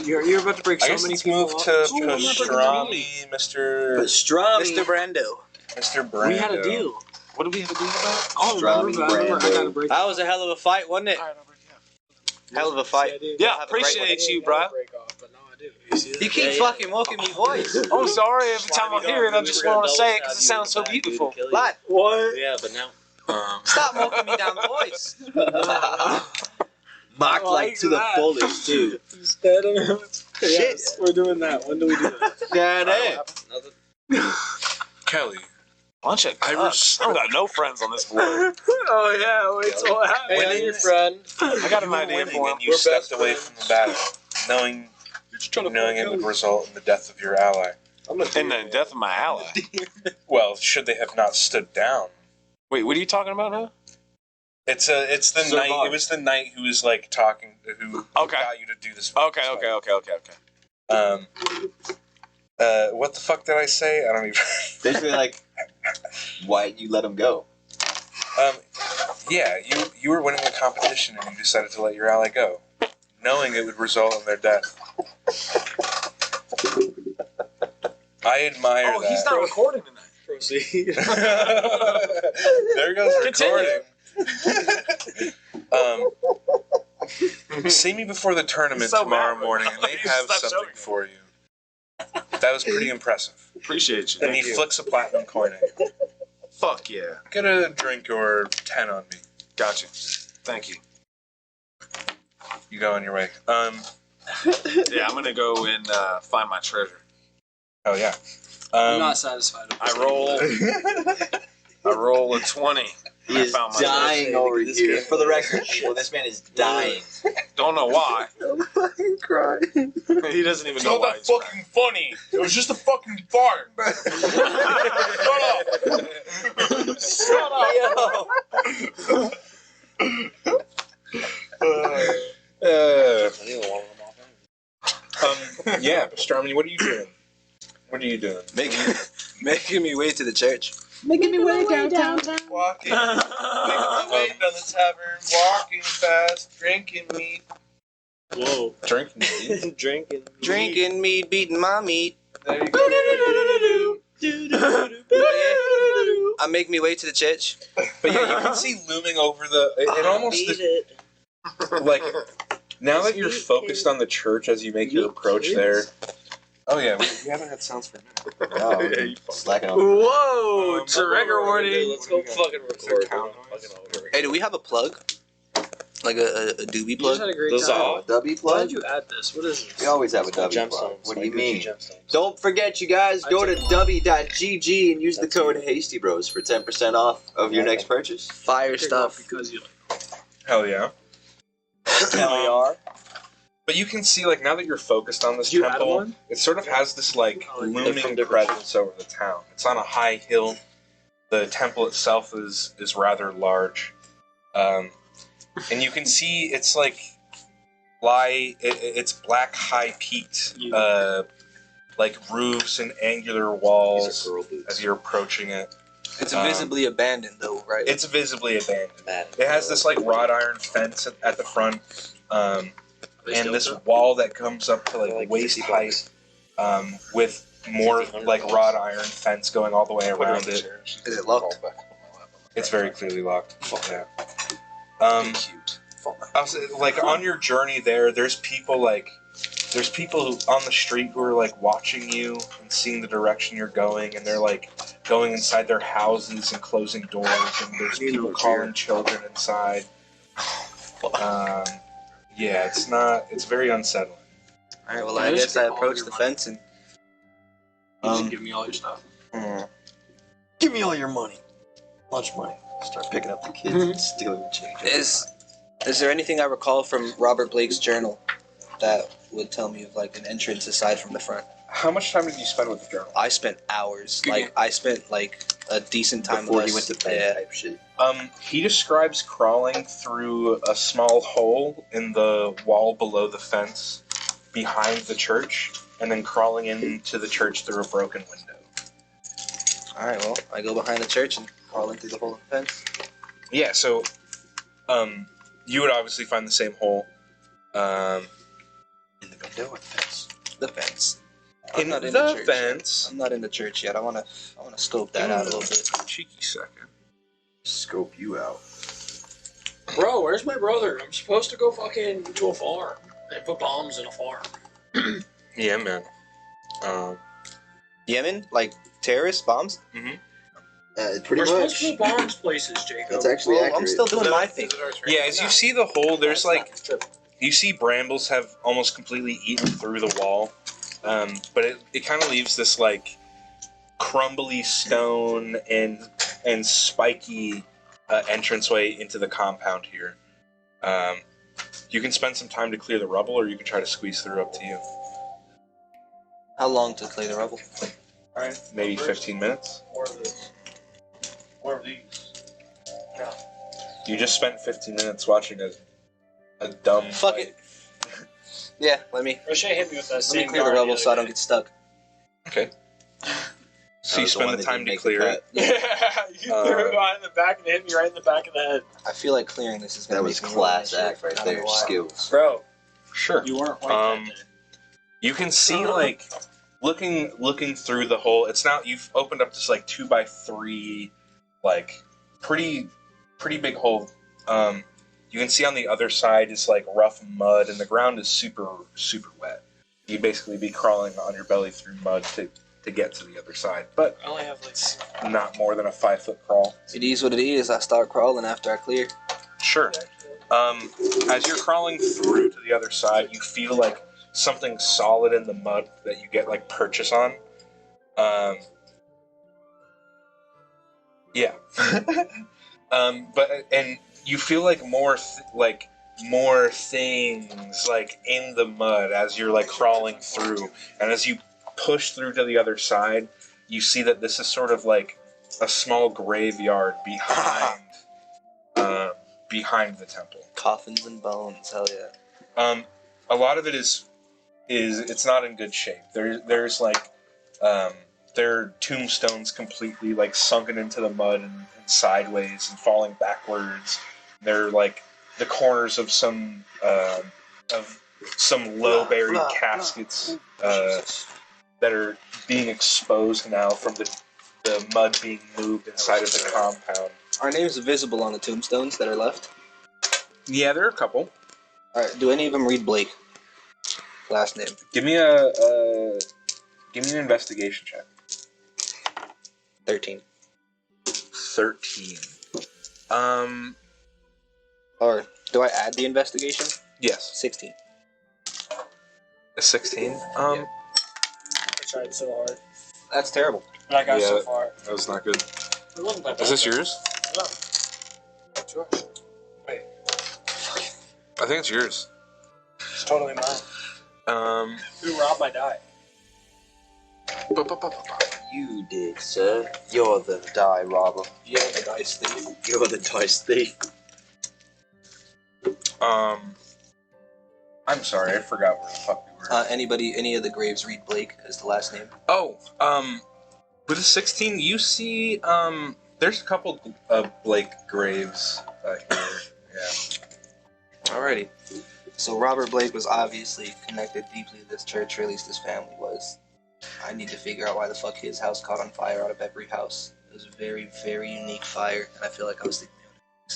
You're about to break I so guess many let's people move off. to Ooh, I'm not breaking pastrami, Mr. Pastrami. Mr. Brando. Mr. Brando. We had a deal. What do we have a deal about? Oh, remember, I gotta break That was a hell of a fight, wasn't it? All right, I'll break it up. Hell of a fight. Yeah, appreciate you, bro. You keep fucking walking me voice. I'm sorry. Every time I hear it, I just want to say it because it sounds so beautiful. Lad, What? Yeah, but now. stop walking me down the voice. Mocked like to the fullest too. Shit. We're doing that. When do we do that? Kelly. Bunch of I cunts. I don't got no friends on this board. Oh, yeah. Wait till what happens. When your friend. I got an You were idea winning for him. and you stepped away from the battle, knowing it would result in the death of your ally. And the death of my ally. Well, should they have not stood down? Wait, what are you talking about now? It's the Survive. knight. It was the knight who was like talking, who Okay. got you to do this. Okay. What the fuck did I say? I don't even. Basically, like Why'd you let him go? Yeah, you were winning a competition and you decided to let your ally go, knowing it would result in their death. I admire that. He's not recording tonight. Proceed. There goes recording. See me before the tournament So tomorrow mad. morning, and they You have stop something showing. for you. That was pretty impressive. Appreciate you. Then he flicks a platinum coin at you. Fuck yeah. Get a drink or 10 on me. Gotcha. Thank you. You go on your way. Yeah, I'm gonna go and find my treasure. Oh yeah. I'm not satisfied with this. I roll a 20. He is found my dying over This here. game. For the record, people, this man is dying. Don't know why. I'm fucking crying. He doesn't even It's know not why. that He's fucking funny. It was just a fucking fart. Shut up. Yeah, Pastrami, what are you doing? What are you doing? Making me way to the church. Making me way downtown. Walking. Making my way down the tavern. Walking fast. Drinking meat. Whoa. Drinking meat? Drinking meat, beating my meat. There you go. I make me way to the church. But yeah, you can see looming over the... It almost... Like, now that you're focused on the church as you make your approach there... Oh yeah, we haven't had sounds for a minute. No, slacking on. Whoa! Trigger warning. Let's go fucking record. Hey, do we have a plug? Like a doobie You just plug? had a great The time. Zaw. W Why plug? did you add this? What is this? We always have a W plug. Gemstones. What do you Like mean? Gucci gemstones. Don't forget, you guys, go to w.gg and use the code HastyRolls for 10% off of your next purchase. Fire Take off stuff. because you. Hell yeah. LAR. But you can see, like, now that you're focused on this Did you add temple, one? it sort of has this, like, Oh, yeah. looming From different presence over the town. It's on a high hill. The temple itself is rather large. And you can see it's, like, it's black high peaked, like, roofs and angular walls as you're approaching it. It's visibly abandoned, though, right? It's visibly abandoned. Mad. It has this, like, wrought iron fence at the front. And this wall that comes up to like waist height, with more like wrought iron fence going all the way around it. Is it locked? It's very clearly locked. Yeah. Also, like on your journey there, there's people on the street who are like watching you and seeing the direction you're going, and they're like going inside their houses and closing doors, and there's people calling children inside. Yeah, it's very unsettling. Alright, well, I guess I approach the fence and... You should give me all your stuff. Give me all your money. Lunch money. Start picking up the kids and stealing the change. Is there anything I recall from Robert Blake's journal that would tell me of, like, an entrance aside from the front? How much time did you spend with the journal? I spent hours. Like, I spent, like, a decent time Before with he us. went to bed type shit. He describes crawling through a small hole in the wall below the fence behind the church, and then crawling into the church through a broken window. Alright, well, I go behind the church and crawl into the hole in the fence. Yeah, so, you would obviously find the same hole. In the window or the fence? The fence. In not the in the church. fence. I'm not in the church yet. I wanna scope that out a little bit. Cheeky second. Scope you out. Bro, where's my brother? I'm supposed to go fucking to a farm and put bombs in a farm. Yeah, man. Yemen? Like, terrorist bombs? Pretty We're supposed much. to put bombs places, Jacob. That's actually Well, accurate. I'm still doing my thing. Yeah, as you see the hole, there's like... You see brambles have almost completely eaten through the wall. But it kind of leaves this, like, crumbly stone and spiky entranceway into the compound here. You can spend some time to clear the rubble, or you can try to squeeze through, up to you. How long to clear the rubble? Alright, maybe 15 minutes. More of these. You just spent 15 minutes watching a dumb Fuck fight. it. Yeah, let me Ricochet hit me with that clear same the guard rubble the so I other don't get stuck. Okay. So you was spend one the that time didn't to make the clear cut. Yeah, you threw it behind the back and it hit me right in the back of the head. I feel like clearing this is gonna That make was me class really act right I don't know there. why. Skills. Bro, Sure. you weren't like that there. You can see like looking through the hole. It's now you've opened up this like 2x3, like pretty big hole. You can see on the other side is like rough mud, and the ground is super wet. You'd basically be crawling on your belly through mud to get to the other side, but I only have like not more than a 5-foot crawl. It is what it is. I start crawling after I clear. Sure. As you're crawling through to the other side, you feel like something solid in the mud that you get like purchase on. Yeah. But you feel like more things like in the mud as you're like crawling through, and as you push through to the other side, you see that this is sort of like a small graveyard behind the temple. Coffins and bones. Hell yeah. A lot of it is it's not in good shape. There's like there are tombstones completely like sunken into the mud and sideways and falling backwards. They're like the corners of some low buried caskets that are being exposed now from the mud being moved inside of the compound. Are names visible on the tombstones that are left? Yeah, there are a couple. All right. Do any of them read Blake? Last name. Give me an investigation check. 13. 13. Or do I add the investigation? Yes. 16. A 16. I tried so hard. That's terrible. But I got Yeah. so far. That was not good. It wasn't that Is bad, this though. yours? No. It's yours. Wait. I think it's yours. It's totally mine. Who robbed my die? You did, sir. You're the die robber. You're the dice thief. You're the dice thief. I'm sorry, I forgot where the fuck we were. Any of the graves read Blake as the last name? With a 16, you see, there's a couple Blake graves here. Yeah. Alrighty. So Robert Blake was obviously connected deeply to this church, or at least his family was. I need to figure out why the fuck his house caught on fire out of every house. It was a very, very unique fire, and I feel like I was thinking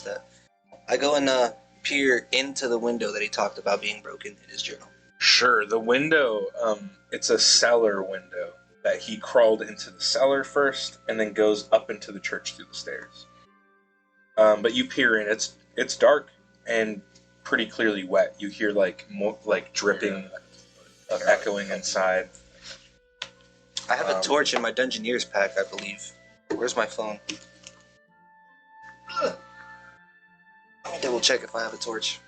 that. I go and peer into the window that he talked about being broken in his journal. Sure, the window, it's a cellar window that he crawled into the cellar first and then goes up into the church through the stairs. But you peer in, it's dark and pretty clearly wet. You hear like dripping, echoing inside. I have a torch in my Dungeoneer's pack, I believe. Where's my phone? Let me double check if I have a torch.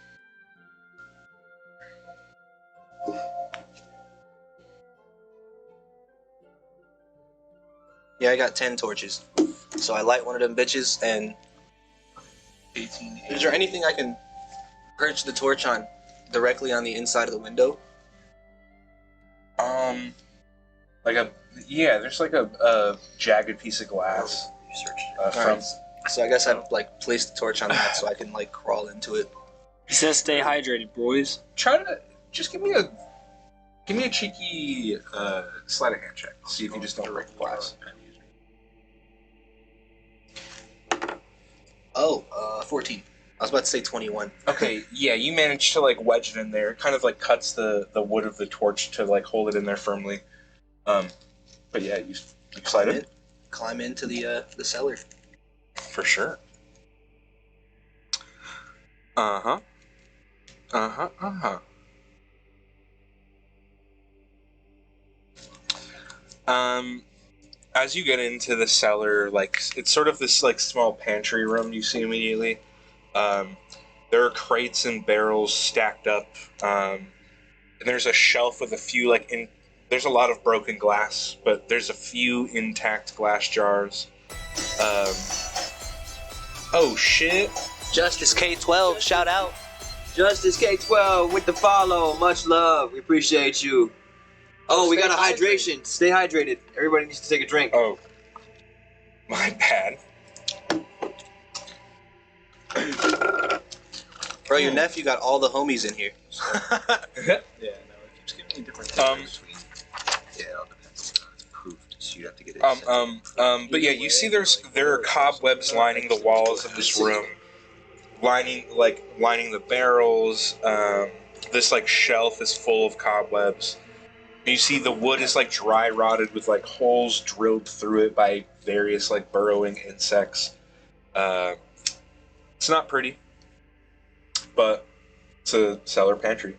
Yeah, I got 10 torches. So I light one of them bitches, and 18. is there anything I can perch the torch on directly on the inside of the window? There's like a jagged piece of glass. From Alright. So I guess I've like placed the torch on that so I can like crawl into it. He says stay hydrated, boys. Try to just give me a cheeky sleight of hand check. See if you just don't break the glass. 14. I was about to say 21. Okay, yeah, you managed to like wedge it in there. It kind of like cuts the wood of the torch to like hold it in there firmly. But yeah, you excited? Climb into the cellar. For sure. As you get into the cellar, like it's sort of this like small pantry room you see immediately. There are crates and barrels stacked up, and there's a shelf with a few there's a lot of broken glass, but there's a few intact glass jars. Oh shit! Justice K-12, shout out. Justice K-12 with the follow. Much love. We appreciate you. Oh, we got a hydration. Stay hydrated. Everybody needs to take a drink. Oh, My bad. Bro, your nephew got all the homies in here. Yeah, no, it keeps giving me different things. Yeah, it all depends on the proof. So you have to get it. But yeah, you see there are cobwebs lining the walls of this room, lining the barrels. This like shelf is full of cobwebs. You see the wood is like dry rotted with like holes drilled through it by various like burrowing insects. It's not pretty, but it's a cellar pantry.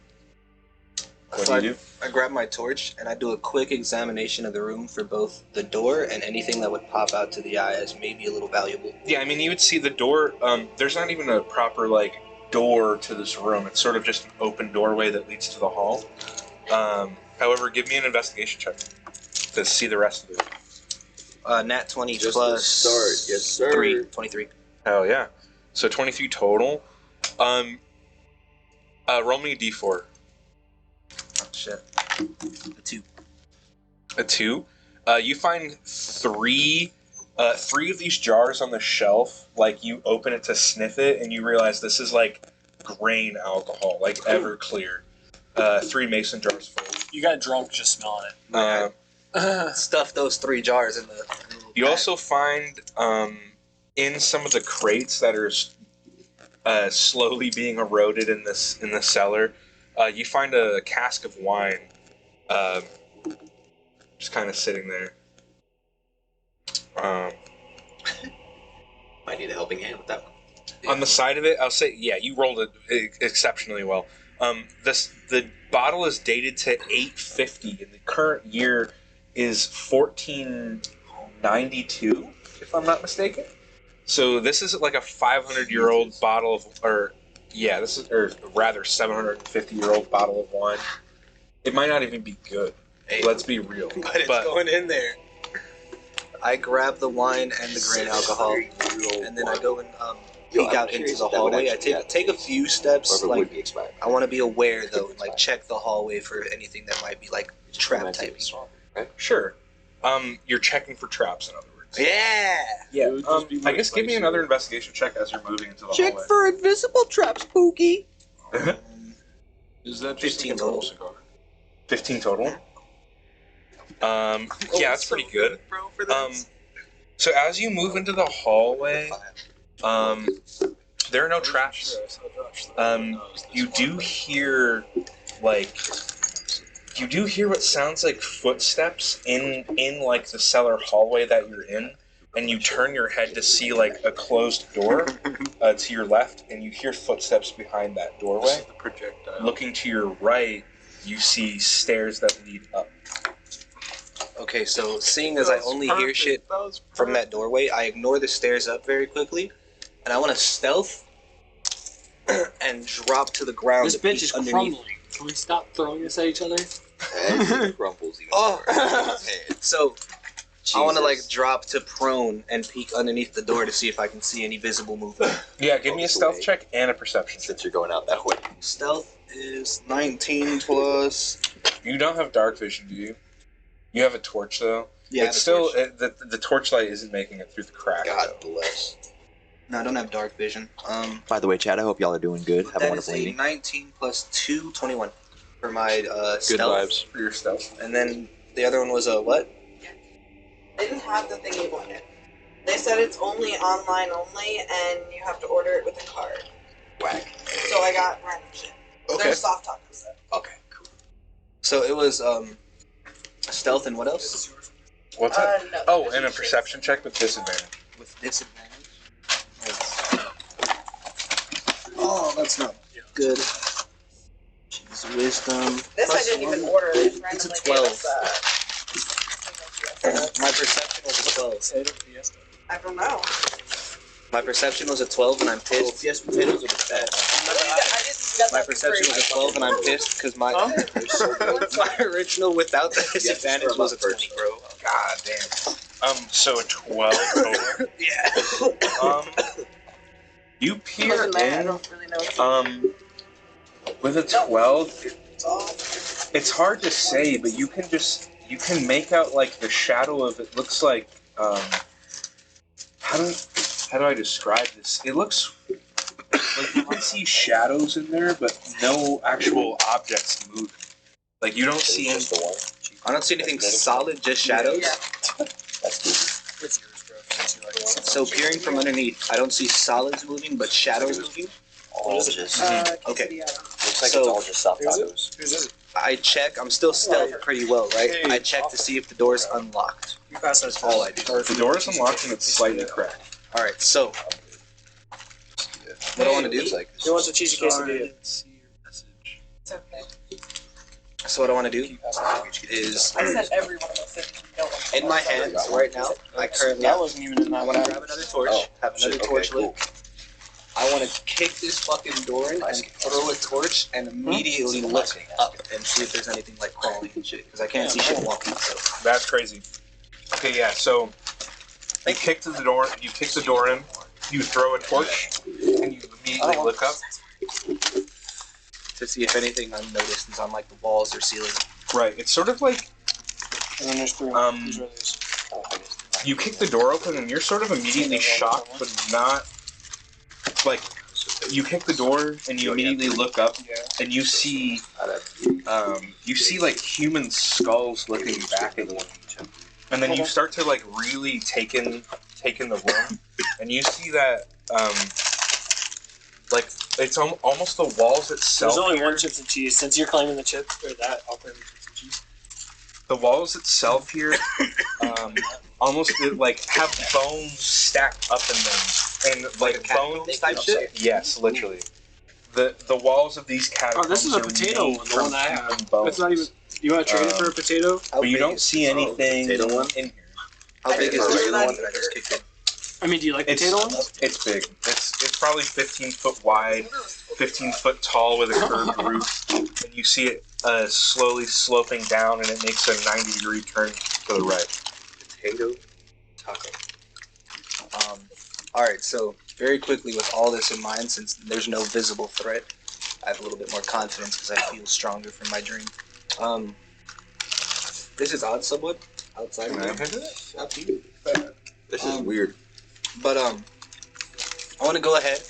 What do you do? I grab my torch and I do a quick examination of the room for both the door and anything that would pop out to the eye as maybe a little valuable. Yeah, I mean, you would see the door. There's not even a proper like door to this room. It's sort of just an open doorway that leads to the hall. However, give me an investigation check to see the rest of it. Nat 20 Just plus to start, yes, sir. 23. Hell yeah! So 23 total. Roll me a d4. Oh, shit. A 2. A 2. You find three of these jars on the shelf. Like you open it to sniff it, and you realize this is like grain alcohol, like Everclear. 3 mason jars full. You got drunk just smelling it. Stuff those 3 jars in the. You also find in some of the crates that are slowly being eroded in the cellar. You find a cask of wine, just kind of sitting there. Might need a helping hand with that one. On the side of it, I'll say, yeah, you rolled it exceptionally well. The bottle is dated to 850, and the current year is 1492, if I'm not mistaken. So this is like a 500-year-old bottle of, or 750-year-old bottle of wine. It might not even be good. Hey, let's be real. But it's going in there. I grab the wine and the grain alcohol, and then I go and peek out into the hallway. I take a few steps. Like I want to be aware though, and like check the hallway for anything that might be like trap type. Sure. You're checking for traps, in other words. Yeah. Yeah. I guess give me another investigation check as you're moving into the hallway. Check for invisible traps, Pookie. Is that just 15 total? 15 total. Yeah, that's pretty good. So as you move into the hallway, there are no traps. You do hear what sounds like footsteps in like the cellar hallway that you're in, and you turn your head to see like a closed door to your left, and you hear footsteps behind that doorway. Looking to your right, you see stairs that lead up. Okay, so seeing as I only hear shit from that doorway, I ignore the stairs up very quickly, and I want to stealth and drop to the ground. This bench is crumbling. Can we stop throwing this at each other? It crumbles even more. So I want to like drop to prone and peek underneath the door to see if I can see any visible movement. Yeah, give me a stealth check and a perception. Since you're going out that way. Stealth is 19 plus. You don't have dark vision, do you? You have a torch though. Yeah, it's still the torchlight isn't making it through the crack. God bless. No, I don't have dark vision. By the way, Chad, I hope y'all are doing good. Have a That is wonderful a evening. 19 plus 2, 21 for my Good stealth. vibes. For your stealth. And then the other one was a what? They didn't have the thing you wanted. They said it's only online only, and you have to order it with a card. Whack. So I got random shit. Okay. There's soft taco set. Okay, cool. So it was stealth and what else? What's that? No, Oh, and a perception check with disadvantage. With disadvantage. Oh, that's not good. Jeez, wisdom. This I plus didn't even 1. order. They just It's a randomly 12. gave us My perception was a 12. I don't know. My perception was a 12 and I'm pissed. Yes, potatoes are the best. My perception was a 12 and I'm pissed because my my original without the disadvantage was a 20, bro. God damn. So a 12 total. Yeah. You peer Doesn't matter. I in. don't really know. With a 12, it's hard to say, but you can make out like the shadow of it looks like how do I describe this? It looks like you can see shadows in there, but no actual objects moving. Like you don't see any. I don't see anything solid, just shadows. That's cool. It's yours, bro. Since you like it. So peering from underneath, I don't see solids moving, but shadows moving. All just Okay. looks like So- it's all just soft tacos. Who's this? I check. I'm still stealth pretty well, right? Hey. I check to see if the door's unlocked. You pass that. That's all I do. The door is unlocked and it's slightly cracked. All right. So what I want to do. Like Who wants a cheesy quesadilla? It's okay. So what I want to do is I sent everyone a message. No one. in my hands right now. I currently That wasn't even in I that want one. to grab another torch. Oh, Have another shit, torch okay, lit. I want to kick this fucking door in and throw a torch and immediately look up and see if there's anything like crawling and shit because I can't see shit walking. So That's crazy. Okay, yeah. So you kick the door. You kick the door in. You throw a torch, and you immediately look up. to see if anything unnoticed is on like the walls or ceiling. Right. It's sort of like And then there's three. Um, These are these. you kick the door open, and you're sort of immediately shocked, but not like you kick the door, and you immediately look up, Yeah. and you see like human skulls looking back at you, and then you start to like really take in the room, and you see that like it's almost the walls itself. There's only here- one chips and cheese. Since you're claiming the chips or that, I'll claim the chips and cheese. The walls itself here almost like have bones stacked up in them, and like bones type shit? Yes, literally. The walls of these catacombs. Oh, this is a are potato made one. The from one I have. human bones. It's not even. You want to trade it for a potato? How But you big don't is- see anything potato one? in here. How big is Or this regular one one? that I just kicked in? I mean, do you like It's potato ones? it's big. It's probably 15 foot wide, 15 foot tall with a curved roof, and you see it slowly sloping down, and it makes a 90-degree turn to the right. Potato taco. All right. So very quickly, with all this in mind, since there's no visible threat, I have a little bit more confidence because I feel stronger from my dream. This is odd, somewhat outside of it. Up to you. This is weird. But I want to go ahead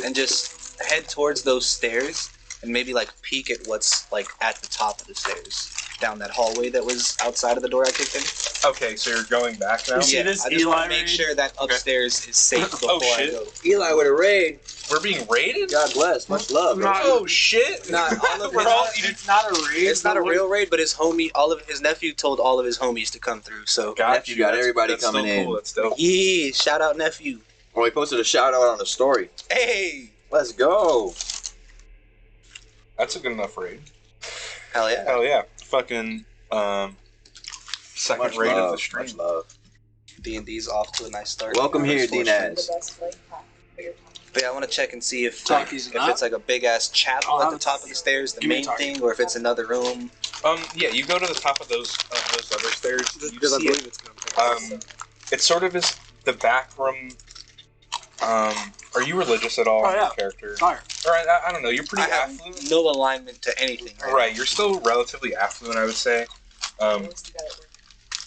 and just head towards those stairs and maybe like peek at what's like at the top of the stairs down that hallway that was outside of the door I kicked in. Okay, so you're going back now? You see this I just want Eli to make raid? sure that upstairs is safe before I shit. go. Eli with a raid. We're being raided? God bless. Much love. Not- Oh shit! Not all of We're all his, eating. It's not a raid. it's not a real raid, but his homie, all of his nephew told all of his homies to come through. So Nephew got everybody that's coming still in. Cool. That's dope. yeah, shout out nephew. Well, we posted a shout out on the story. Hey, Let's go. That's a good enough raid. hell yeah. Hell yeah! Fucking second Much raid love. of the stream. Much love. D&D's off to a nice start. Welcome here, First D-Naz. The best flight pack for your time. But yeah, I want to check and see if Talkies if and it's like a big ass chapel I'll at have the it. top of the stairs, the Give me a main target. thing, or if it's another room. Yeah, you go to the top of those other stairs. You Because I see believe it. it's gonna pick up. It sort of is the back room. Are you religious at all? Oh, in your yeah. character. Fire. All right, I don't know. You're pretty I have affluent. no alignment to anything. Right, you're still relatively affluent, I would say.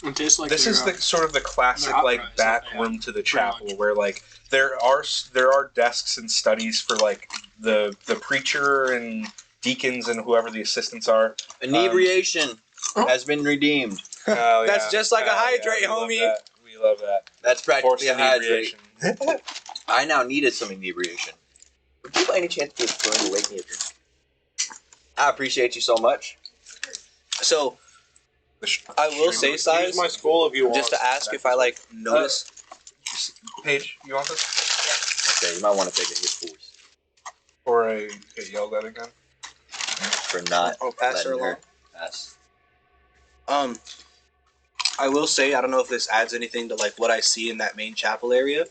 It tastes like This your, is the sort of the classic hot like fries, back yeah. room to the Pretty chapel much. where like there are desks and studies for like the preacher and deacons and whoever the assistants are. Inebriation has been redeemed. Hell That's yeah. just like a Hell yeah, hydrate, we love homie. that. We love that. That's Forced practically a hydrate. inebriation. I now needed some inebriation. Would you by any chance be willing to wake me up? I appreciate you so much. So I will say, size, Use my skull if you want. just to ask if I like notice. Paige, you want this? Okay, you might want to take a hit force Or a get yelled at again? for not Oh, pass her letting along. her pass. I will say I don't know if this adds anything to like what I see in that main chapel area,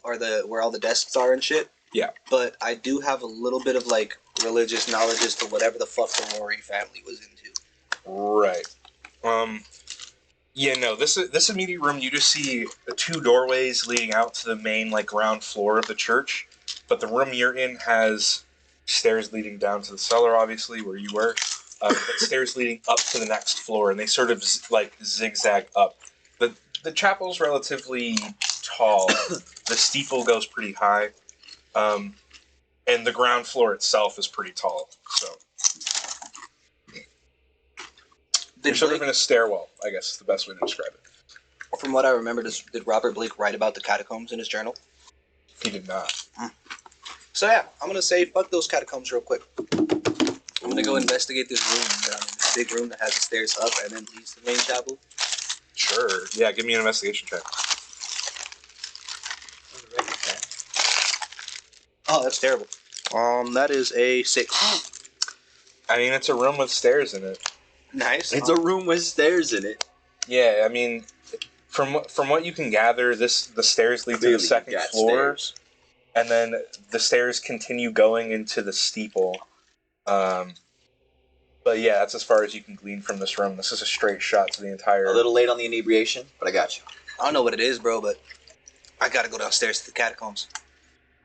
or the where all the desks are and shit. Yeah. But I do have a little bit of like religious knowledge as to whatever the fuck the Rory family was into. Right. Yeah, no, this immediate room, you just see the two doorways leading out to the main, like, ground floor of the church. But the room you're in has stairs leading down to the cellar, obviously, where you were. But stairs leading up to the next floor, and they sort of, like, zigzag up. The chapel's relatively tall. The steeple goes pretty high. And the ground floor itself is pretty tall. So there's sort of in a stairwell, I guess is the best way to describe it. From what I remember, did Robert Blake write about the catacombs in his journal? He did not. So yeah, I'm gonna say fuck those catacombs real quick. I'm gonna go investigate this room. This big room that has the stairs up and then leads to the main chapel. Sure. Yeah, give me an investigation check. Oh, that's terrible. That is a 6. I mean, it's a room with stairs in it. Nice. It's a room with stairs in it. Yeah, I mean, from what you can gather, the stairs lead to the second floor, and then the stairs continue going into the steeple. But yeah, that's as far as you can glean from this room. This is a straight shot to the entire. A little late on the inebriation, but I got you. I don't know what it is, bro, but I gotta go downstairs to the catacombs.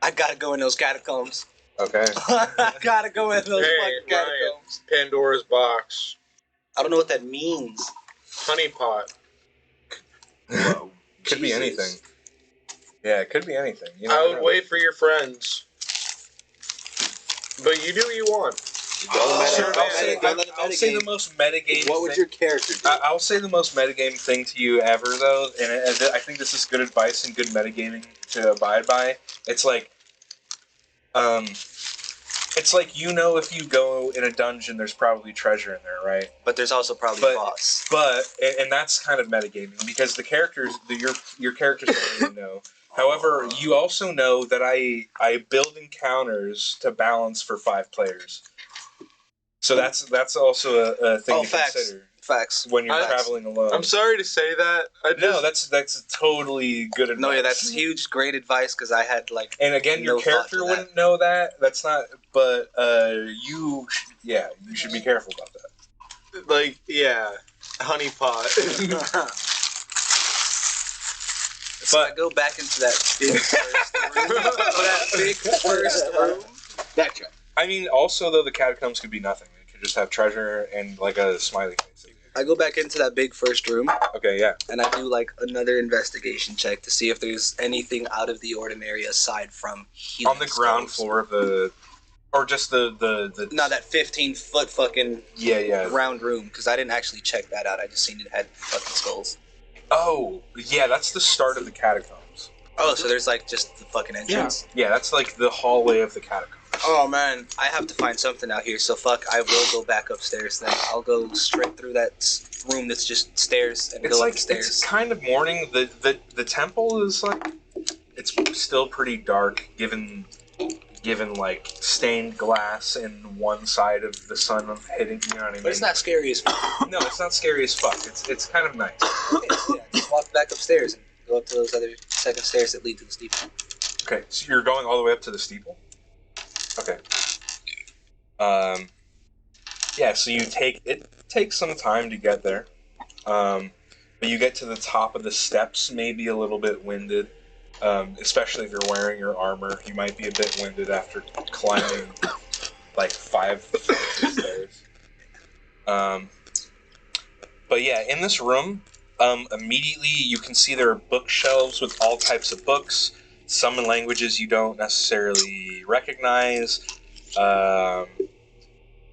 I gotta go in those catacombs. Okay. I gotta go in those fucking catacombs. Pandora's box. I don't know what that means. Honeypot. Whoa. Could be anything. Yeah, it could be anything. You I never would know. wait for your friends. But you do what you want. I'll say the most metagame. What would thing- your character do? I'll say the most metagame thing to you ever, though, and I think this is good advice and good metagaming to abide by. It's like, if you go in a dungeon, there's probably treasure in there, right? But there's also probably a boss. And that's kind of metagaming because the characters, your characters don't really know. However, you also know that I build encounters to balance for 5 players. So that's also a thing to consider. Facts. When you're traveling alone. I'm sorry to say that. No, that's totally good advice. No, yeah, that's huge, great advice because I had like. And again, your no character thought to wouldn't know that. That's not. But you should be careful about that. Like, yeah, honeypot. So I go back into that big first room. That guy. I mean, also though, the catacombs could be nothing. It could just have treasure and like a smiley face. I go back into that big first room. Okay, yeah. And I do like another investigation check to see if there's anything out of the ordinary aside from human On the ground floor of the, or just the. No, that 15-foot fucking round room because I didn't actually check that out. I just seen it had fucking skulls. Oh, yeah, that's the start of the catacombs. Oh, so there's like just the fucking entrance. Yeah, that's like the hallway of the catacombs. Oh man, I have to find something out here. So fuck, I will go back upstairs. Then I'll go straight through that room that's just stairs and go up the stairs. It's kind of morning. The temple is like it's still pretty dark, given like stained glass in one side of the sun hitting. You know what I mean? But it's not scary as fuck. No, it's not scary as fuck. It's kind of nice. Okay, so yeah, just walk back upstairs and go up to those other second stairs that lead to the steeple. Okay, so you're going all the way up to the steeple. Okay. Yeah, so it takes some time to get there. But you get to the top of the steps, maybe a little bit winded. Especially if you're wearing your armor. You might be a bit winded after climbing like 5 flights of stairs. But yeah, in this room, immediately you can see there are bookshelves with all types of books. Some in languages you don't necessarily recognize.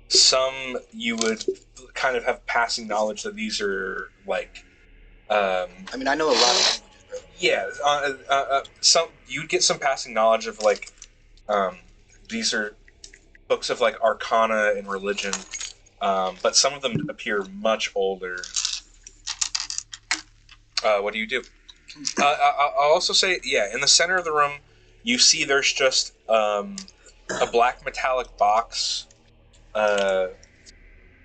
Some you would kind of have passing knowledge that these are like. I mean, I know a lot of languages, bro. Yeah, some you'd get some passing knowledge of like, these are books of like arcana and religion, but some of them appear much older. What do you do? I'll also say, yeah, in the center of the room, you see there's just a black metallic box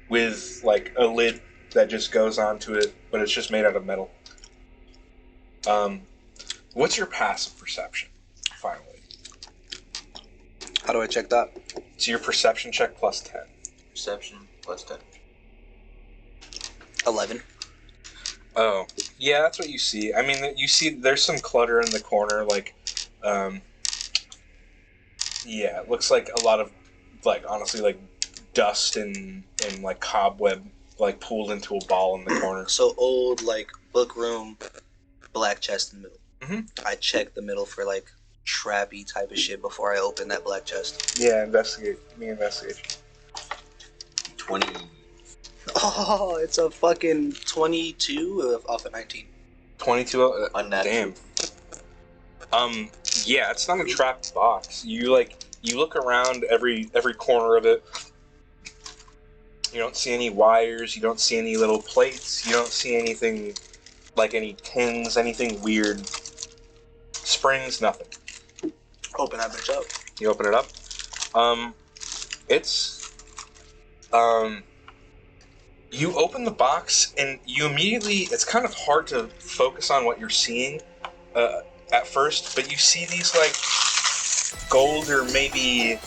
with like a lid that just goes onto it, but it's just made out of metal. What's your passive perception, finally? How do I check that? It's your perception check plus 10. Perception plus 10. 11. Oh, yeah, that's what you see. I mean, you see there's some clutter in the corner, like, yeah, it looks like a lot of, like, honestly, like, dust and like, cobweb, like, pooled into a ball in the corner. So old, like, book room, black chest in the middle. I check the middle for like trappy type of shit before I open that black chest. Yeah, investigate. Give me investigation. 20. Oh, it's a fucking 22 off of 19. 22. Unnatural. Damn. Yeah, it's not a trapped box. You look around every corner of it. You don't see any wires. You don't see any little plates. You don't see anything like any pins, anything weird. Springs, nothing. Open that bitch up. You open it up. You open the box and you immediately. It's kind of hard to focus on what you're seeing at first, but you see these like gold or maybe.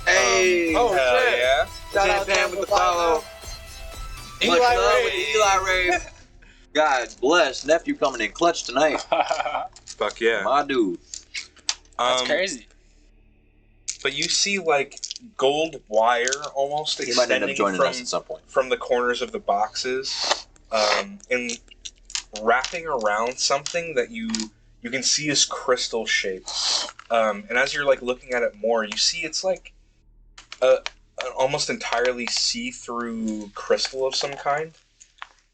Hey! Oh hell yeah! Shout out Pan with the follow. Much love with Eli Ray. God bless. Nephew coming in clutch tonight. Fuck yeah. My dude. That's crazy. But you see like gold wire almost He might end up extending joining us at some point. from the corners of the boxes, and wrapping around something that you can see is crystal shaped. And as you're like looking at it more, you see it's like an almost entirely see-through crystal of some kind.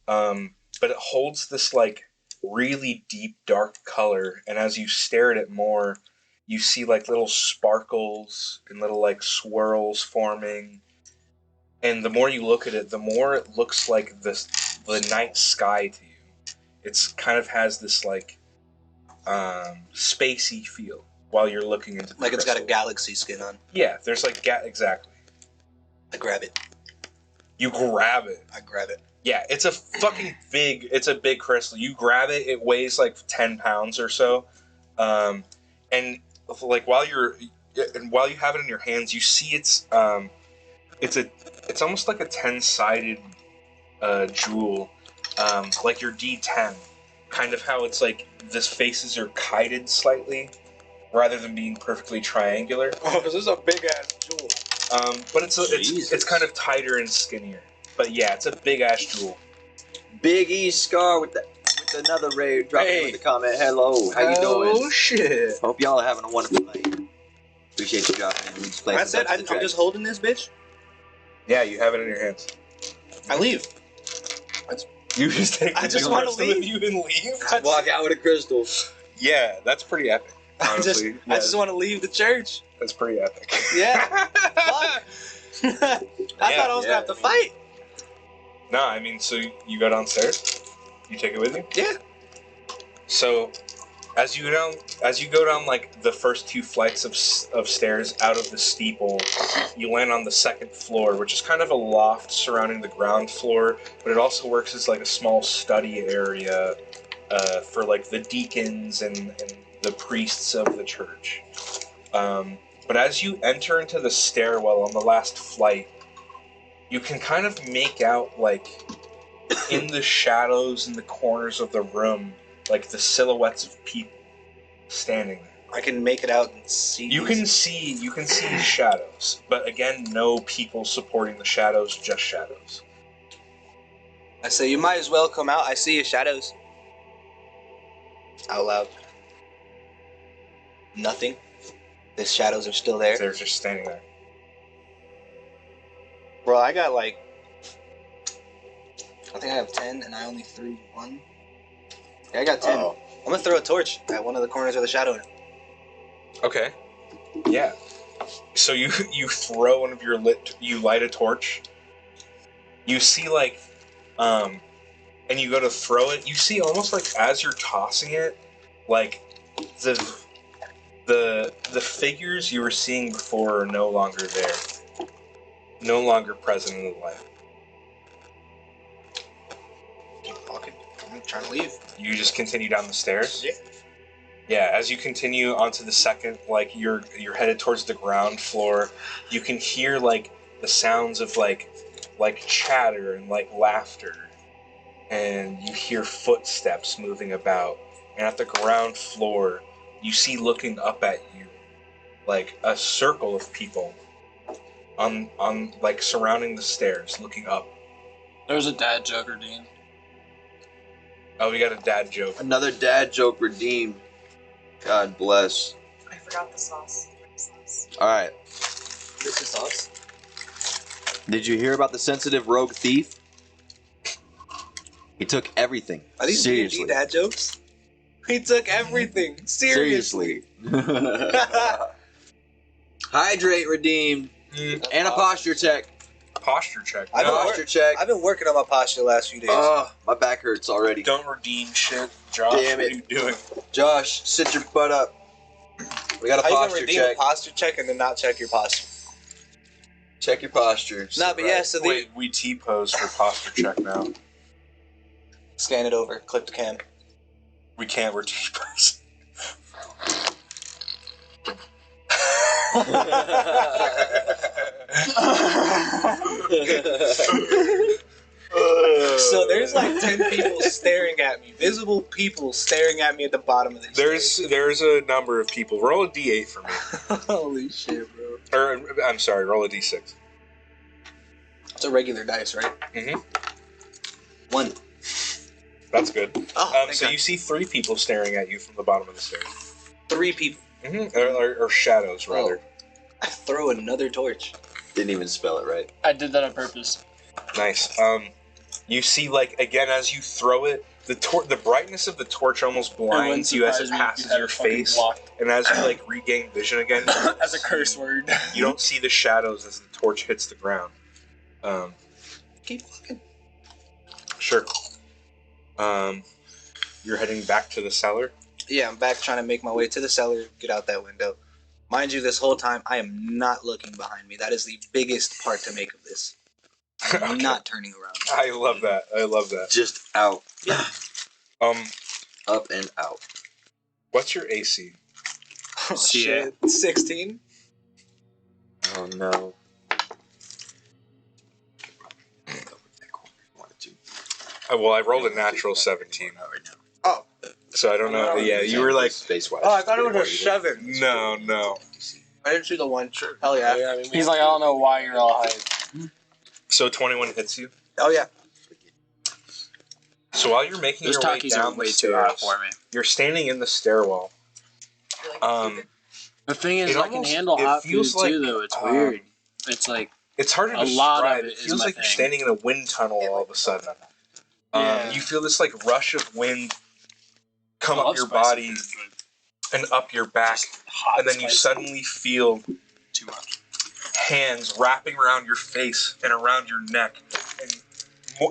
But it holds this like really deep dark color, and as you stare at it more, you see like little sparkles and little like swirls forming. And the more you look at it, the more it looks like the night sky to you. It's kind of has this like spacey feel while you're looking into the Like it's got a crystal. galaxy skin on. Yeah, there's like exactly. I grab it. You grab it. I grab it. Yeah, it's a big crystal. You grab it, it weighs like 10 pounds or so. And like while you have it in your hands, you see it's almost like a 10-sided jewel, like your D10. Kind of how it's like the faces are kited slightly rather than being perfectly triangular. Oh, this is a big ass jewel. But it's kind of tighter and skinnier. But yeah, it's a big ass jewel. Big E Scar with another raid dropping with the comment. Hello, how you doing? Oh shit! Hope y'all are having a wonderful night. Appreciate you dropping in. We just playing That's some it. Dungeons & I'm just holding this bitch. Yeah, you have it in your hands. I leave. You just take I the just wanna crystal leave. and you and leave? Walk out with a crystal. Yeah, that's pretty epic. Honestly. I just want to leave the church. That's pretty epic. Yeah. Fuck. I thought I was gonna have to fight. No, I mean, so you go downstairs. You take it with you. Yeah. So, as you go down like the first 2 flights of stairs out of the steeple, you land on the second floor, which is kind of a loft surrounding the ground floor, but it also works as like a small study area for like the deacons and the priests of the church. But as you enter into the stairwell on the last flight, you can kind of make out, like, in the shadows in the corners of the room, like the silhouettes of people standing there. I can make it out and see. You can see shadows, but again, no people supporting the shadows, just shadows. I say you might as well come out. I see your shadows. Out loud. Nothing. The shadows are still there. They're just standing there. Bro, I got like, I think I have 10 and I only threw 1. Yeah, I got 10. Uh-oh. I'm gonna throw a torch at one of the corners of the shadow. Okay. Yeah. So you throw one of you light a torch. You see like, and you go to throw it. You see almost like as you're tossing it, like the figures you were seeing before are no longer there. No longer present in the light. Keep walking. I'm trying to leave. You just continue down the stairs? Yeah. Yeah, as you continue onto the second, like you're headed towards the ground floor, you can hear like the sounds of like chatter and like laughter. And you hear footsteps moving about. And at the ground floor, you see looking up at you like a circle of people on like surrounding the stairs, looking up. There's a dad joke redeemed. Oh, we got a dad joke. Another dad joke redeemed. God bless. I forgot the sauce. All right. This is sauce. Did you hear about the sensitive rogue thief? He took everything. Are these seriously? D&D dad jokes? He took everything. Seriously. Hydrate redeemed. And a posture check. Posture check. I No, don't Posture check. I've been working on my posture the last few days. Oh, my back hurts already. don't redeem shit, Josh. Damn what it. are you doing? Josh, sit your butt up. We got a How you gonna posture redeem check. a posture check and then not check your posture? Check your posture. Nah, but yeah, so they Wait, we T-pose for posture check now. scan it over, click the cam. We can't, we're T-pose. So there's like 10 people staring at me, visible people staring at me at the bottom of the There's a number of people. Roll a D8 for me. Holy shit, bro. Or, I'm sorry, roll a D6. It's a regular dice, right? Mhm. 1. That's good. Oh, So you see 3 people staring at you from the bottom of the stairs. 3 people. Or shadows, rather. I throw another torch. Didn't even spell it right. I did that on purpose. Nice. You see, like, again, as you throw it, the brightness of the torch almost blinds you as it passes your face. And as you, like, regain vision again, As a curse word. you don't see the shadows as the torch hits the ground. Keep walking. Sure. You're heading back to the cellar. Yeah, I'm back trying to make my way to the cellar, get out that window. Mind you, this whole time, I am not looking behind me. That is the biggest part to make of this. I'm Okay. not turning around. I love that. I love that. Just out. Up and out. What's your AC? Oh, shit. 16? Oh no. Well, I rolled a natural 17. Oh. So I don't know. Yeah, you were like, space-wise. Oh, I thought it was a 7. no. I didn't see the 1. Sure. Hell yeah. He's like, I don't know why you're all hyped. So 21 hits you. Oh yeah. So while you're making Those your way Takis down are way the too hot stairs, for me. you're standing in the stairwell. The thing is, It I can almost- handle it hot food feels like, too, though. It's weird. It's like, It's hard to A describe. lot of it It is feels my like you're thing. standing in a wind tunnel all of a sudden. Yeah. You feel this like rush of wind come I up love your spicy body food, but and up your back, hot and then you spicy suddenly feel too much. hands wrapping around your face and around your neck, and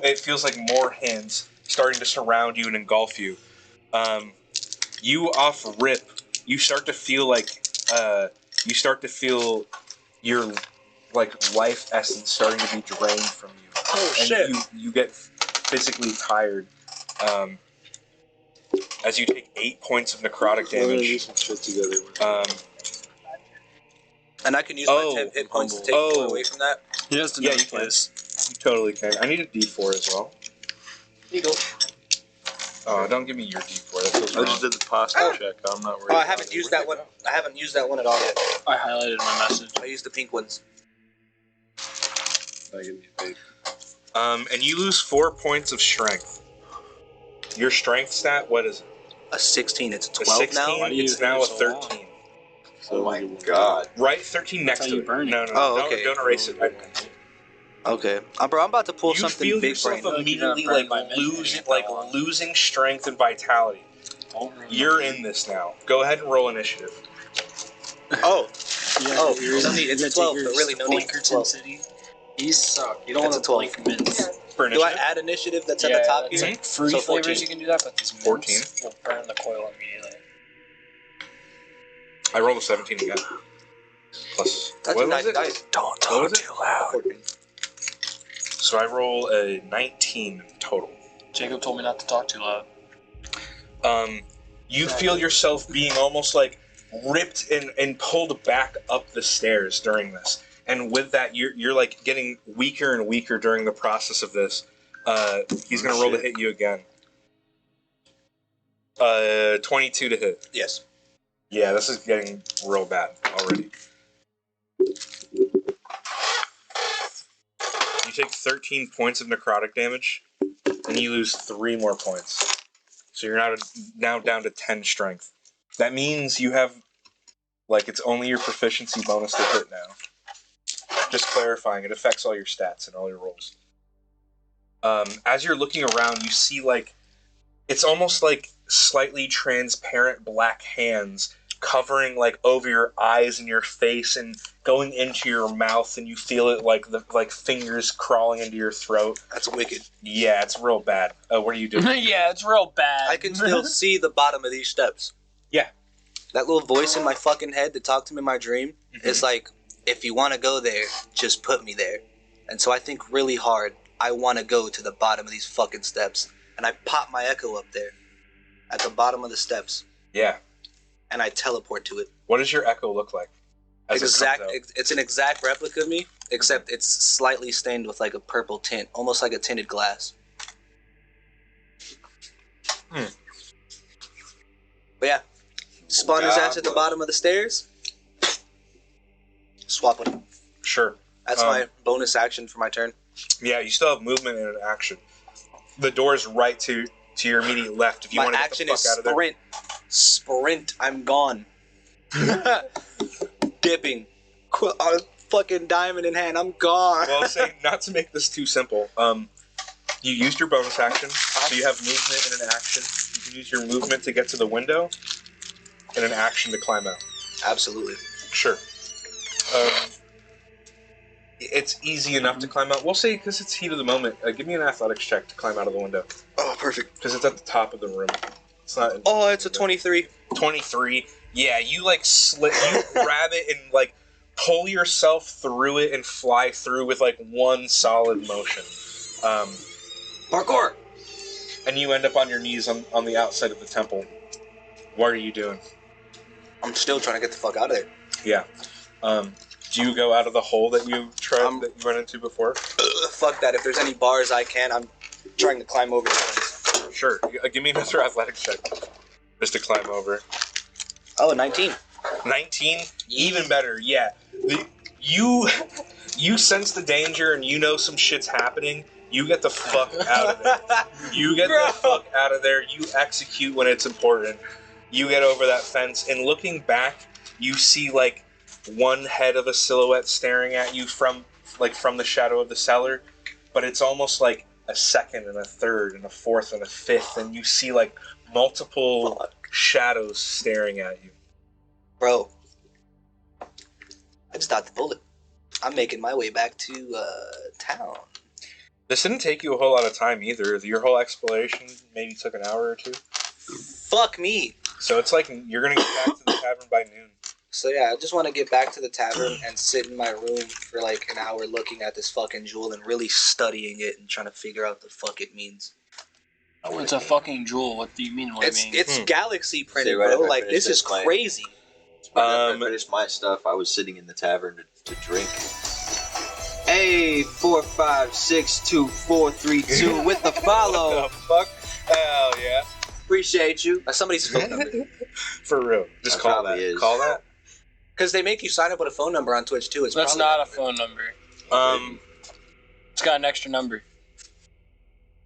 it feels like more hands starting to surround you and engulf you. You off rip, you start to feel your like life essence starting to be drained from you. Oh And shit. you get physically tired as you take 8 points of necrotic damage. And I can use my 10 hit points to take more away from that. He has to Yeah, know you his can. place. You totally can. I need a D4 as well. Here you go. Oh, don't give me your D4. That feels I wrong. just did the posture check. I'm not worried. Oh, I haven't used that one. I haven't used that one at all yet. I highlighted my message. I used the pink ones. And you lose 4 points of strength. Your strength stat, what is it? A 16. It's a A 12 16? now. Why do you It's hit now it a so 13. Oh my god. Right, 13 next how to you it. burn it. No, Oh, okay. don't erase it right now. Okay. Bro, I'm about to pull You something feel big yourself brain. immediately Like, you're gonna burn by losing strength and vitality. You're in this now. Go ahead and roll initiative. Oh. Yeah, Oh, you're no need- it's you gotta 12, take your but really no need for Blinkerton 12. City. These suck. You don't That's want a to blink 12. mints. For Do I initiative? add initiative that's Yeah, at the top it's here? like fruity So flavors 14. you can do that, but these mints 14. will burn the coil immediately. I rolled a 17 again. Plus, That's what a was nice it? dice. Don't What was it? too loud. 14. So I roll a 19 total. Jacob told me not to talk too loud. You feel yourself being almost like ripped and pulled back up the stairs during this, and with that, you're like getting weaker and weaker during the process of this. He's gonna roll to hit you again. 22 to hit. Yes. Yeah, this is getting real bad already. You take 13 points of necrotic damage, and you lose 3 more points. So you're now down to 10 strength. That means you have, like, it's only your proficiency bonus to hit now. Just clarifying, it affects all your stats and all your rolls. As you're looking around, you see, like, it's almost like slightly transparent black hands covering, like, over your eyes and your face and going into your mouth, and you feel it, like, fingers crawling into your throat. That's wicked. Yeah, it's real bad. What are you doing? Yeah, it's real bad. I can still see the bottom of these steps. Yeah. That little voice in my fucking head that talked to me in my dream is like, if you want to go there, just put me there. And so I think really hard, I want to go to the bottom of these fucking steps. And I pop my echo up there at the bottom of the steps. Yeah. And I teleport to it. What does your echo look like? It's an exact replica of me, except it's slightly stained with like a purple tint, almost like a tinted glass. But yeah, spawn his ass at the bottom of the stairs. Swap him. Sure. That's my bonus action for my turn. Yeah, you still have movement and an action. The door is right to your immediate left if you want to get the fuck out of there. My action is sprint. I'm gone. Dipping. Fucking diamond in hand. I'm gone. Well, say not to make this too simple. You used your bonus action, so you have movement and an action. You can use your movement to get to the window, and an action to climb out. Absolutely. Sure. It's easy enough to climb out. We'll say because it's heat of the moment. Give me an athletics check to climb out of the window. Oh, perfect. Because it's at the top of the room. It's not. Oh, it's a 23. 23. Yeah, you like slip. You grab it and like pull yourself through it and fly through with like one solid motion. Parkour! And you end up on your knees on the outside of the temple. What are you doing? I'm still trying to get the fuck out of there. Yeah. Do you go out of the hole that you went into before? Fuck that. If there's any bars I can, I'm trying to climb over the place. Sure. Give me another athletics check. Just to climb over. Oh, 19. 19? Even better, yeah. You sense the danger and you know some shit's happening. You get the fuck out of there. You get the fuck out of there. You execute when it's important. You get over that fence, and looking back, you see like one head of a silhouette staring at you from the shadow of the cellar, but it's almost like a second and a third and a fourth and a fifth, and you see like multiple shadows staring at you. Bro, I just dodged the bullet. I'm making my way back to town. This didn't take you a whole lot of time either. Your whole exploration maybe took an hour or two. Fuck me. So it's like you're gonna get back to the tavern by noon. So yeah, I just want to get back to the tavern and sit in my room for like an hour looking at this fucking jewel and really studying it and trying to figure out what the fuck it means. Oh, it's a fucking jewel. What do you mean? It's galaxy printed, right bro. after I Like, finish this is this crazy. I finished my stuff. I was sitting in the tavern to drink. Hey, 4, 5, 6, 2, 4, 3, 2 with the follow. What the fuck? Hell yeah. Appreciate you. That's somebody's phone number. For real. Just That call probably that. is. Call that. Because they make you sign up with a phone number on Twitch too. That's not a phone number. It's got an extra number.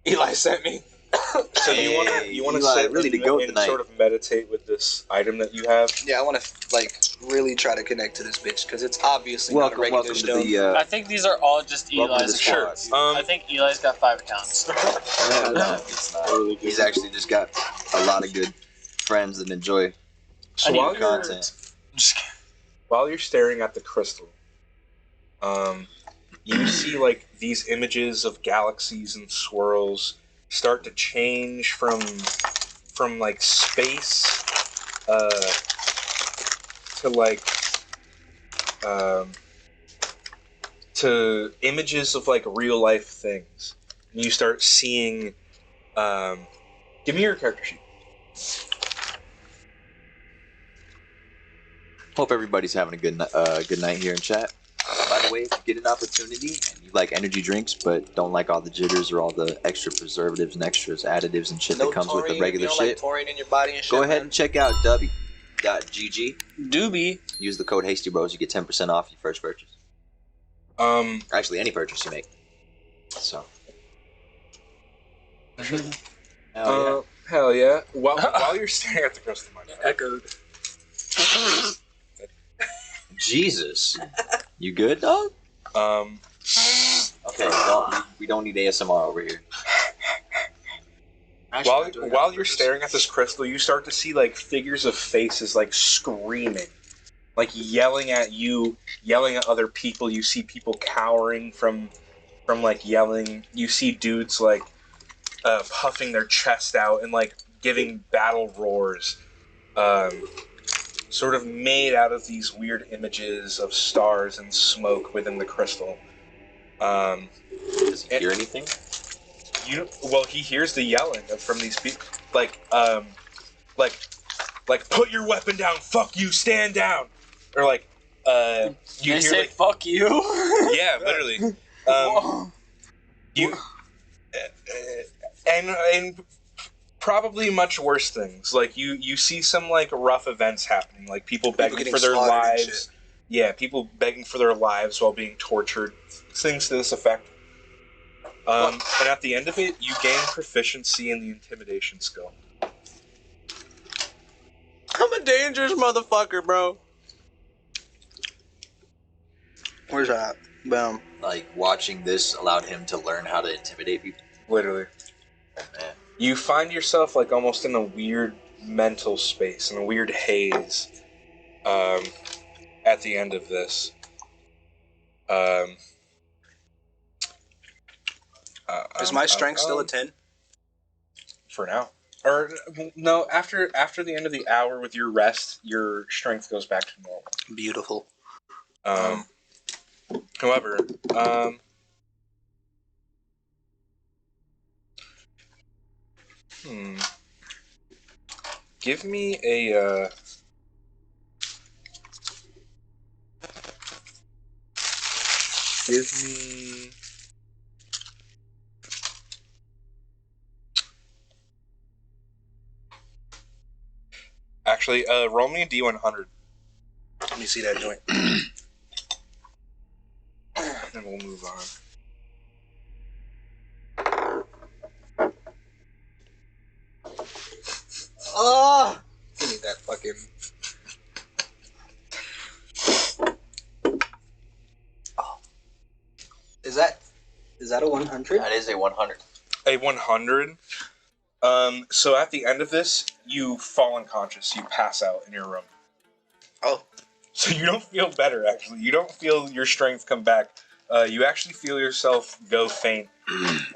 Eli sent me. So you want to Eli, sit really to go and tonight. sort of meditate with this item that you have? Yeah, I want to like really try to connect to this bitch because it's obviously not a Welcome, regular welcome to stone. the. I think these are all just welcome to Eli's the accounts. squad. I think Eli's got 5 accounts. It's not. He's actually just got a lot of good friends that enjoy So while you're, content. while you're staring at the crystal, you see like these images of galaxies and swirls start to change from like space to like to images of like real life things. And you start seeing. Give me your character sheet. Hope everybody's having a good night here in chat. By the way, if you get an opportunity and you like energy drinks but don't like all the jitters or all the extra preservatives and extras, additives and shit that comes with the regular shit, Like taurine in your body and shit, go ahead man. and check out w.gg. Doobie. Use the code HastyRolls. You get 10% off your first purchase. Actually, any purchase you make. So. Hell yeah. While you're staring at the crystal, my bad. Echoed. Jesus. You good, dog? Okay, we don't need ASMR over here. While you're staring at this crystal, you start to see like figures of faces like screaming, like yelling at you, yelling at other people. You see people cowering from like yelling. You see dudes like puffing their chest out and like giving battle roars, sort of made out of these weird images of stars and smoke within the crystal. Does he hear anything? He hears the yelling from these people, like put your weapon down, fuck you, stand down, or like you hear say like fuck you. yeah, literally. You and probably much worse things. Like you see some like rough events happening, like people begging for their lives. Yeah, people begging for their lives while being tortured. Things to this effect. And at the end of it, you gain proficiency in the intimidation skill. I'm a dangerous motherfucker, bro. Where's that? Boom. Like, watching this allowed him to learn how to intimidate people. Literally. Oh, man. You find yourself like almost in a weird mental space, in a weird haze. At the end of this. Is my strength still a 10? For now. Or no, after the end of the hour with your rest, your strength goes back to normal. Beautiful. However, give me a give me actually roll me a D100. Let me see that joint. And we'll move on. Oh! Give me that fucking... Oh. Is that a 100? That is a 100. A 100. So at the end of this, you fall unconscious. You pass out in your room. Oh. So you don't feel better, actually. You don't feel your strength come back. You actually feel yourself go faint.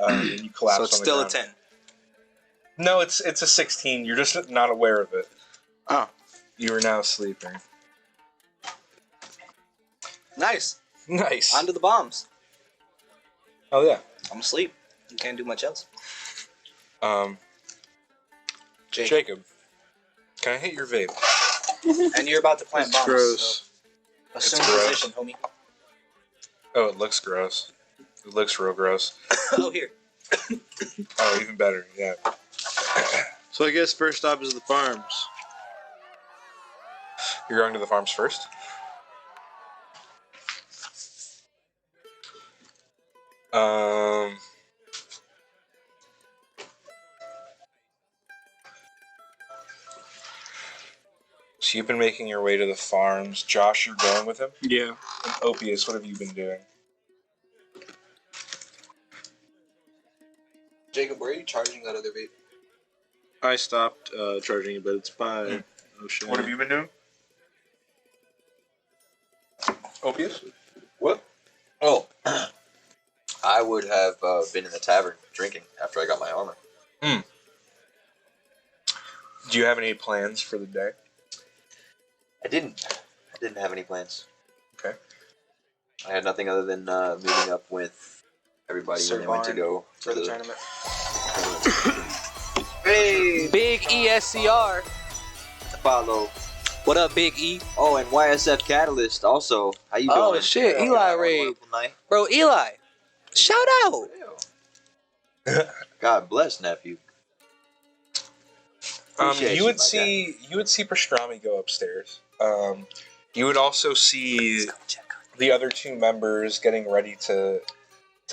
And you collapse. So it's on the still ground. a 10. No, it's a 16. You're just not aware of it. Oh. You are now sleeping. Nice. Nice. On to the bombs. Oh yeah. I'm asleep. You can't do much else. Jacob, can I hit your vape? And you're about to plant bombs. Gross. So assume It's gross. position, homie. Oh, it looks gross. It looks real gross. Oh, here. Oh, even better. Yeah. So I guess first stop is the farms. You're going to the farms first? So you've been making your way to the farms. Josh, you're going with him? Yeah. And Opius, what have you been doing? Jacob, where are you charging that other vape? I stopped charging it, but it's by Ocean. What have you been doing? Opius? What? Oh. I would have been in the tavern drinking after I got my armor. Do you have any plans for the day? I didn't have any plans. Okay. I had nothing other than meeting up with everybody when they went to go for the tournament. Hey! Big ESCR. Follow. What up, Big E? Oh, and YSF Catalyst also. How you doing? Oh, shit. Yeah, Eli have a raid. wonderful night. Bro, Eli. Shout out. God bless, nephew. Appreciate you would my see Pastrami go upstairs. You would also see the other two members getting ready to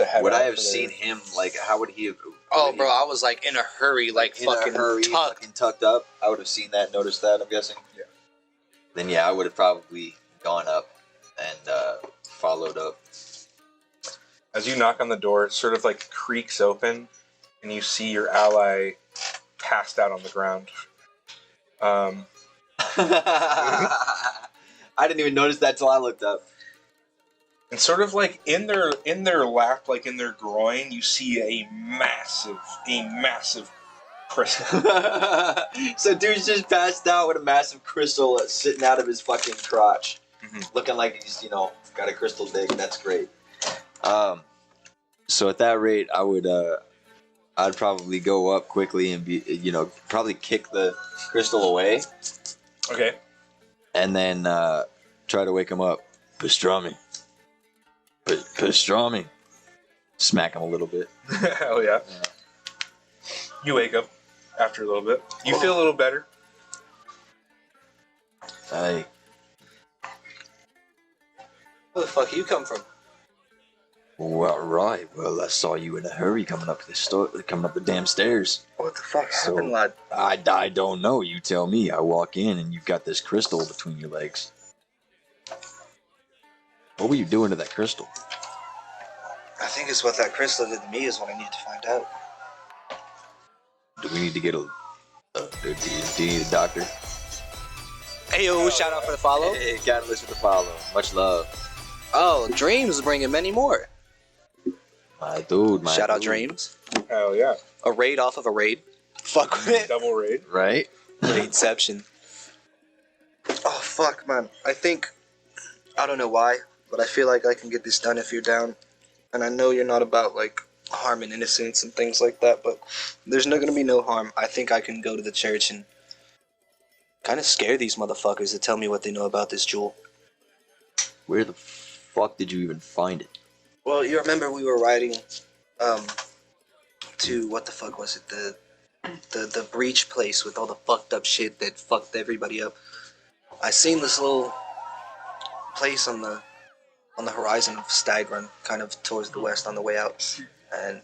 to head Would out I have for seen their- him? Like, how would he have? Oh, would he bro, I was like in a hurry, like in fucking a hurry, tucked. fucking tucked up? I would have seen that, noticed that. I'm guessing. Yeah. Then yeah, I would have probably gone up and followed up. As you knock on the door, it sort of like creaks open, and you see your ally passed out on the ground. I didn't even notice that till I looked up. And sort of like in their lap, like in their groin, you see a massive crystal. So dude's just passed out with a massive crystal sitting out of his fucking crotch, looking like he's got a crystal dick. That's great. So at that rate, I'd probably go up quickly and probably kick the crystal away. Okay. And then try to wake him up. Pastrami. Pastrami. Smack him a little bit. Hell yeah. You wake up after a little bit. You feel a little better. Hey. Where the fuck you come from? Well, right. Well, I saw you in a hurry coming up the damn stairs. What the fuck So, happened, lad? I don't know. You tell me. I walk in and you've got this crystal between your legs. What were you doing to that crystal? I think it's what that crystal did to me is what I need to find out. Do we need to get do you need a doctor? Hey, yo, shout out for the follow. Hey, Catalyst for the follow. Much love. Oh, Dreams bringing many more. My dude, Shout out Dreams. Hell yeah. A raid off of a raid. Fuck with it. Double raid. Right? Raidception. Oh, fuck, man. I don't know why, but I feel like I can get this done if you're down. And I know you're not about, like, harm and innocence and things like that, but there's not gonna be no harm. I think I can go to the church and kind of scare these motherfuckers to tell me what they know about this jewel. Where the fuck did you even find it? Well, you remember we were riding to, what the fuck was it, the breach place with all the fucked up shit that fucked everybody up. I seen this little place on the horizon of Stag Run, kind of towards the west on the way out, and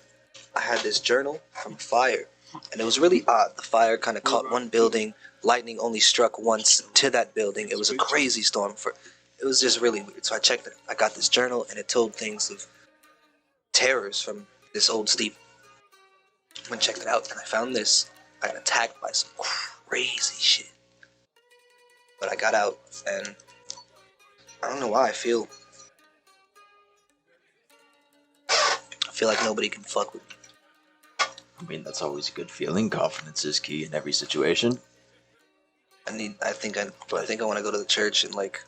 I had this journal from a fire, and it was really odd. The fire kind of caught one building, lightning only struck once to that building. It was a crazy storm. It was just really weird. So I checked it. I got this journal, and it told things of terrors from this old steeple. I went and checked it out, and I found this. I got attacked by some crazy shit. But I got out, and I don't know why I feel like nobody can fuck with me. I mean, that's always a good feeling. Confidence is key in every situation. I think I want to go to the church and like.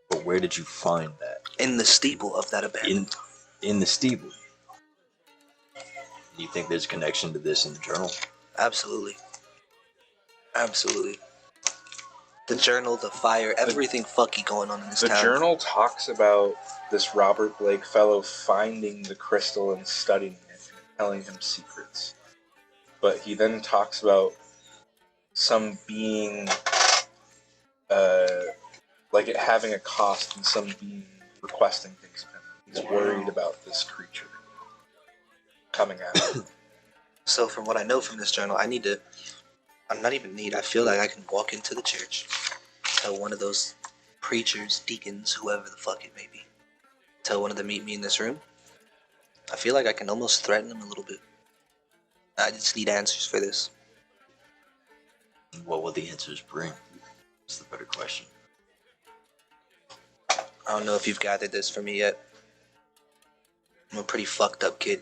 But where did you find that? In the steeple of that abandoned. In the steeple. Do you think there's a connection to this in the journal? Absolutely. Absolutely. The journal, the fire, everything fucky going on in this The town. journal talks about this Robert Blake fellow finding the crystal and studying it and telling him secrets. But he then talks about some being, like it having a cost and some being requesting things from him. He's worried about this creature coming at him. So from what I know from this journal, I feel like I can walk into the church, tell one of those preachers, deacons, whoever the fuck it may be, tell one of them to meet me in this room. I feel like I can almost threaten them a little bit. I just need answers for this. What will the answers bring? That's the better question. I don't know if you've gathered this for me yet. I'm a pretty fucked up kid.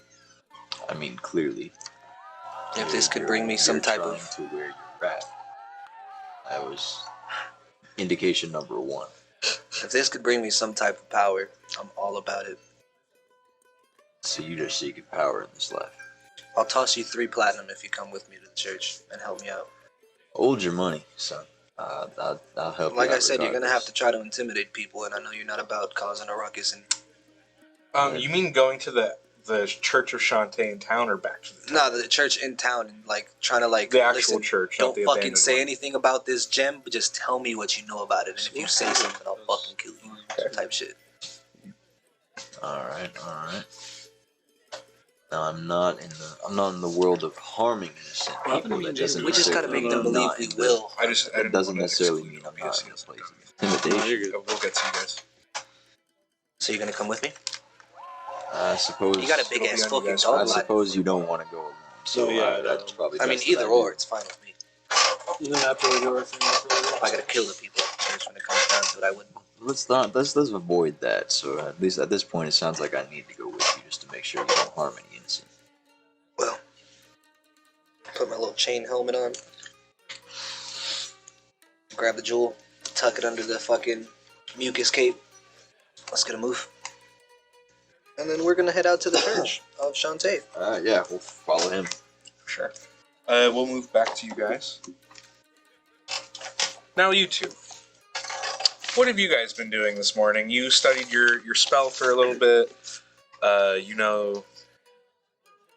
I mean, clearly. If this could bring me some type of... to where you're at. That was indication number one. If this could bring me some type of power, I'm all about it. So you just seeking power in this life. I'll toss you 3 platinum if you come with me to the church and help me out. Hold your money, son. I'll help you. Like out I said, you're gonna have regardless. to try to intimidate people, and I know you're not about causing a ruckus. And You mean going to the Church of Shantae in town or back to the town? no, the church in town, and like trying to like The actual listen, church, not don't the fucking abandoned say one. anything about this gem, but just tell me what you know about it. And if you say something, I'll fucking kill you. Okay. Type shit. All right. No, I'm not in the world of harming innocent people. That doesn't We just gotta make them necessarily mean believe I'm we not in will. I just I That didn't doesn't want to necessarily exclude mean I'm obvious not in a yes. place of intimidation. We'll get to you guys. So you're gonna come with me? I suppose. You got a big It'll be ass on you fucking guys. dog. I suppose you don't want to go alone. So yeah, that's probably I mean, best that either do. or, it's fine with me. Then after we do our thing, If I gotta kill the people, that's when it comes down to it, I wouldn't. Let's avoid that. So at least at this point, it sounds like I need to go with you just to make sure you don't harm any innocent. Well, put my little chain helmet on, grab the jewel, tuck it under the fucking mucus cape. Let's get a move. And then we're gonna head out to the church of Shantae. Yeah, we'll follow him. Sure. We'll move back to you guys. Now, you two. What have you guys been doing this morning? You studied your spell for a little bit. You know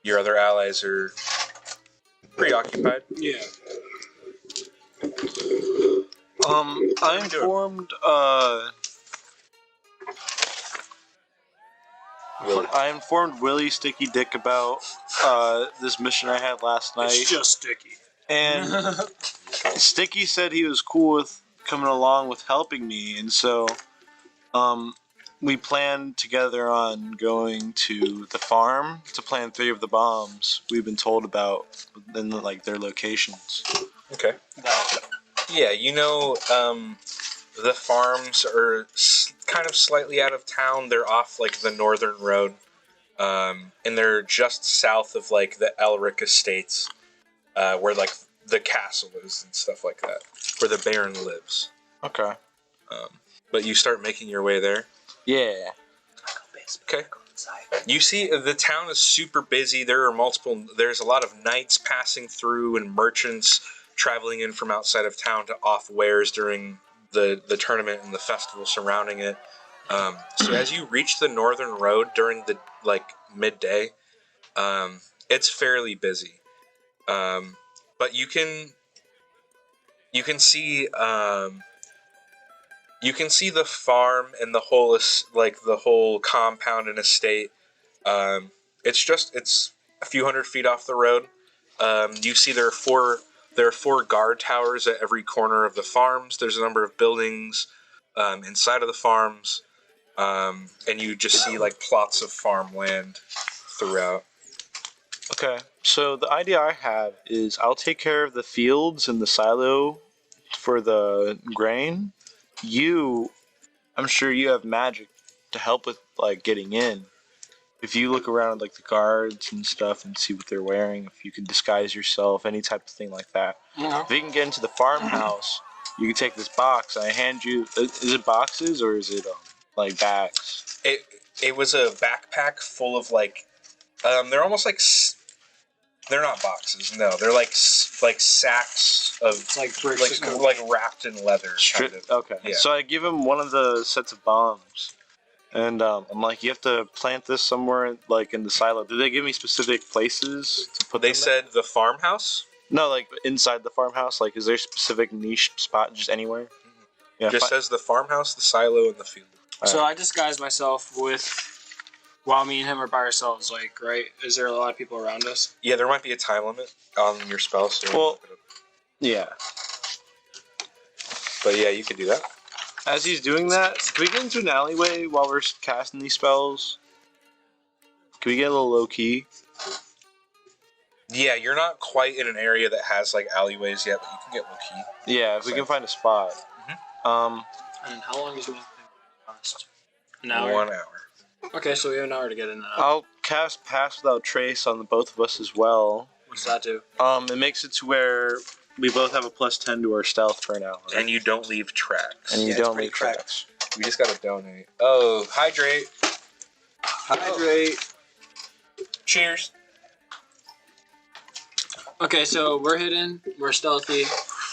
your other allies are preoccupied. Yeah. I informed Willie Sticky Dick about this mission I had last night. it's just sticky. And Sticky said he was cool with coming along with helping me, and so we planned together on going to the farm to plant 3 of the bombs we've been told about in like their locations. Okay. Yeah, you know, the farms are kind of slightly out of town. They're off like the northern road, and they're just south of like the Elrich estates, where like the castle is and stuff like that, where the Baron lives. Okay. But you start making your way there. Yeah. Okay. You see, the town is super busy. There's a lot of knights passing through and merchants traveling in from outside of town to off wares during the tournament and the festival surrounding it. So as you reach the northern road during the like midday, it's fairly busy. But you can see the farm and the whole compound and estate. It's a few hundred feet off the road. You see there are four guard towers at every corner of the farms. There's a number of buildings inside of the farms, and you just see like plots of farmland throughout. Okay. So the idea I have is I'll take care of the fields and the silo for the grain. I'm sure you have magic to help with like getting in. If you look around at like the guards and stuff and see what they're wearing, if you can disguise yourself, any type of thing like that. Yeah. If you can get into the farmhouse, you can take this box and I hand you. Is it boxes or is it like bags? It was a backpack full of like they're almost like they're not boxes. No, they're like sacks of It's like bricks of like wrapped in leather. Kind of. Okay. Yeah. So I give him one of the sets of bombs. And I'm like, you have to plant this somewhere, like in the silo. Did they give me specific places to put? They said the farmhouse. No, like inside the farmhouse. Like, is there a specific niche spot just anywhere? Mm-hmm. Yeah, Just says the farmhouse, the silo, and the field. So I disguise myself while me and him are by ourselves. Like, right? Is there a lot of people around us? Yeah, there might be a time limit on your spell. So Well, yeah. but yeah, you could do that. As he's doing that, can we get into an alleyway while we're casting these spells? Can we get a little low key? Yeah, you're not quite in an area that has like alleyways yet, but you can get low key. Yeah, if we can find a spot. And how long is the thing last? An hour? 1 hour. Okay, so we have an hour to get in and out. I'll cast Pass Without Trace on the both of us as well. What does that do? It makes it to where we both have a +10 to our stealth for an hour. And you don't leave tracks. And you it's don't pretty leave tracks. We just gotta donate. Oh, hydrate. Hydrate. Cheers. Okay, so we're hidden. We're stealthy.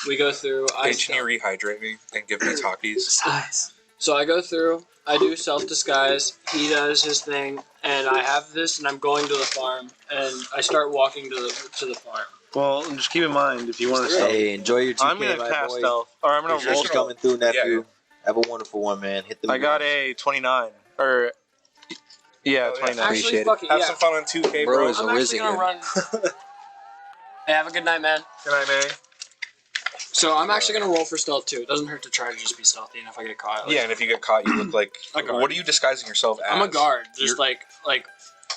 We go through. Hey, can you rehydrate me and give me talkies? So I go through. I do self-disguise. He does his thing, and I have this, and I'm going to the farm, and I start walking to the farm. Well, just keep in mind if you want to. Hey, enjoy your 2K, I'm gonna my cast boy. stealth, or I'm gonna Your roll shit's stealth. coming through, nephew. Yeah. Have a wonderful one, man. Hit the. I got a 29, or Yeah, Oh, yeah. 29. Actually, Appreciate fuck it, Have yeah. some fun on 2K, Bro bro. is a I'm actually wizard. gonna run. Hey, have a good night, man. Good night, man. So I'm actually gonna roll for stealth too. It doesn't hurt to try to just be stealthy, and if I get caught, like, Yeah, and if you get caught, you look like. A guard. What are you disguising yourself as? I'm a guard, just You're like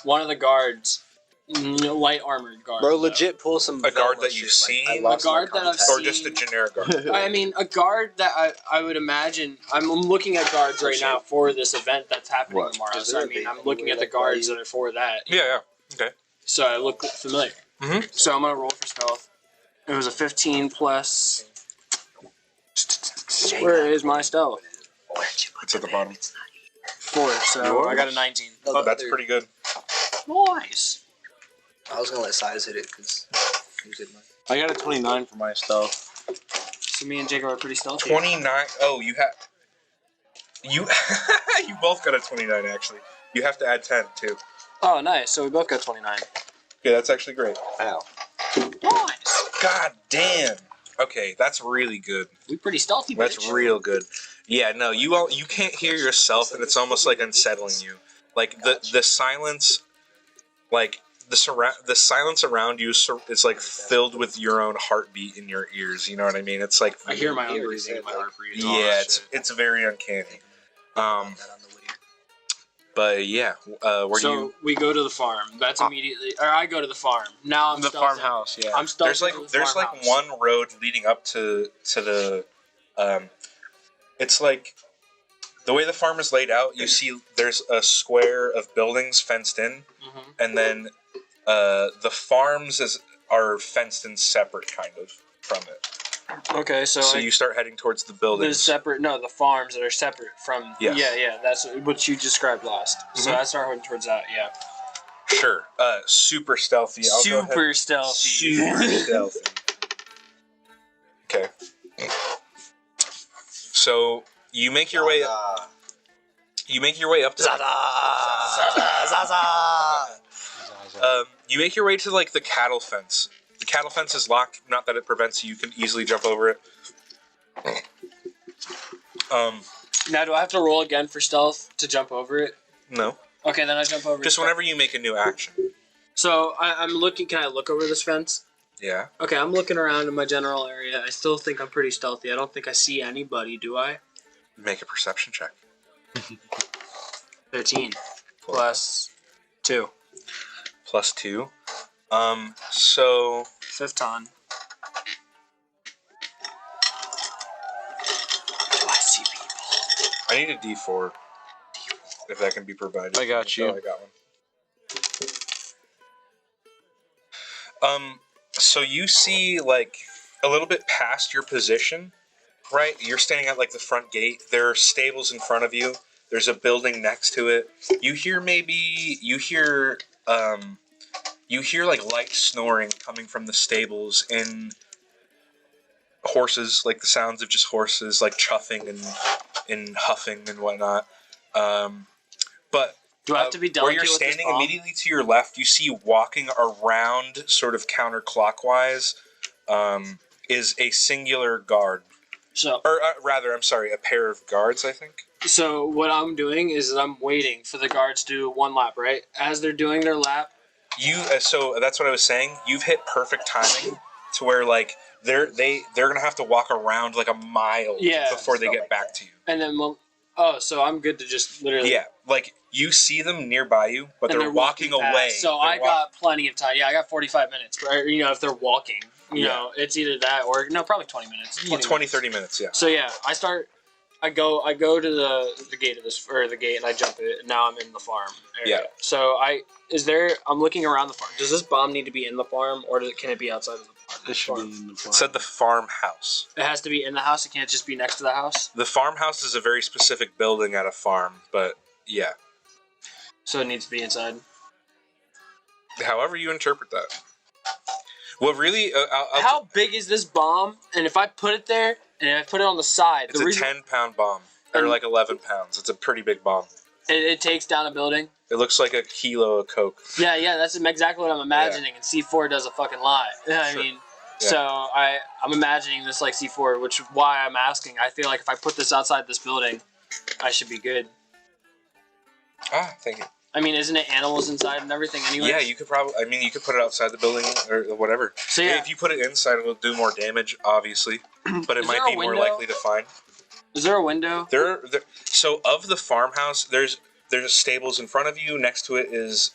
one of the guards, light armored guard. Bro, legit pull some a guard Velma that you've shit, like, I seen? lost A guard my that I've contact. Or just a generic guard? I mean, a guard that I would imagine. I'm looking at guards right now for this event that's happening What? tomorrow. Is So there I a mean, bait I'm looking at the anywhere, like, guards that are for that. Yeah. So I look familiar. Mhm. So I'm gonna roll for stealth. It was a 15 plus. Where is my stealth? It's at the bottom. 4. So I got a 19. Oh, that's pretty good. Nice. I was gonna let Size hit it because he did mine. I got a 29 for my stealth. So me and Jacob are pretty stealthy. 29. Oh, you have. You you both got a 29 actually. You have to add 10 too. Oh, nice. So we both got 29. Yeah, that's actually great. Ow. Nice. God damn. Okay, that's really good. We pretty stealthy. That's bitch. real good. Yeah, no, you can't hear yourself, and it's almost like unsettling you. Like the silence, like the silence around you is like filled with your own heartbeat in your ears. You know what I mean? It's like I hear my own breathing and my heart breathing. yeah, it's very uncanny. But yeah, where do So you? we go to the farm. That's immediately, or I go to the farm. Now I'm The stealthing. farmhouse, yeah. I'm stealthing. There's like one road leading up to the it's like the way the farm is laid out. You see, there's a square of buildings fenced in, and then the farms are fenced in separate, kind of from it. Okay, so You start heading towards the the buildings. the farms that are separate from. Yes. Yeah. That's what you described last. So I start heading towards that. Yeah. Sure. Super stealthy. I'll go ahead. Super stealthy. Super stealthy. Okay. So you make your way. You make your way up to. You make your way to like the cattle fence. The cattle fence is locked. Not that it prevents you. You can easily jump over it. Now, do I have to roll again for stealth to jump over it? No. Okay, then I jump over. Just it. whenever you make a new action. So I'm looking. Can I look over this fence? Yeah. Okay, I'm looking around in my general area. I still think I'm pretty stealthy. I don't think I see anybody. Do I? Make a perception check. 13 plus 2. Plus 2. So 15. Do I see people? I need a D4. If that can be provided. I got you. Oh, I got one. So you see, like, a little bit past your position, right? You're standing at, like, the front gate. There are stables in front of you. There's a building next to it. You hear, like, light snoring coming from the stables and horses, like, the sounds of just horses, like, chuffing and huffing and whatnot. But Do I have to be delicate where you're with this standing bomb? immediately to your left, you see walking around, sort of counterclockwise, is a singular guard. So, Or rather, I'm sorry, a pair of guards, I think. so what I'm doing is I'm waiting for the guards to do one lap, right? As they're doing their lap, So that's what I was saying. You've hit perfect timing to where, like, they're gonna have to walk around like a mile before they get back to you. and then so I'm good to just literally. Yeah, like you see them nearby you, but And they're walking past. away. So I got plenty of time. Yeah, I got 45 minutes. Right? You know, if they're walking, you know, it's either that or no, probably 20 minutes. 20, 30 minutes, yeah. So yeah, I go to the gate of this, or the gate, and I jump it. And now I'm in the farm area. Yeah. So I'm looking around the farm. Does this bomb need to be in the farm, or can it be outside of the farm? It should be in the It farm. said the farmhouse. It has to be in the house. It can't just be next to the house. The farmhouse is a very specific building at a farm, but yeah. So it needs to be inside. However you interpret that. What really... How big is this bomb? And if I put it there, and I put it on the side, It's a 10-pound bomb. Or like 11 pounds. It's a pretty big bomb. it takes down a building. It looks like a kilo of Coke. Yeah, that's exactly what I'm imagining, and C4 does a fucking lot. I Sure. mean, Yeah. so I'm imagining this like C4, which is why I'm asking. I feel like if I put this outside this building, I should be good. Thank you. I mean, isn't it animals inside and everything anyway? Yeah, you could probably. I mean, you could put it outside the building or whatever. So yeah, If you put it inside, it'll do more damage, obviously, but it might be more likely to find. Is there a window? So of the farmhouse, there's stables in front of you. Next to it is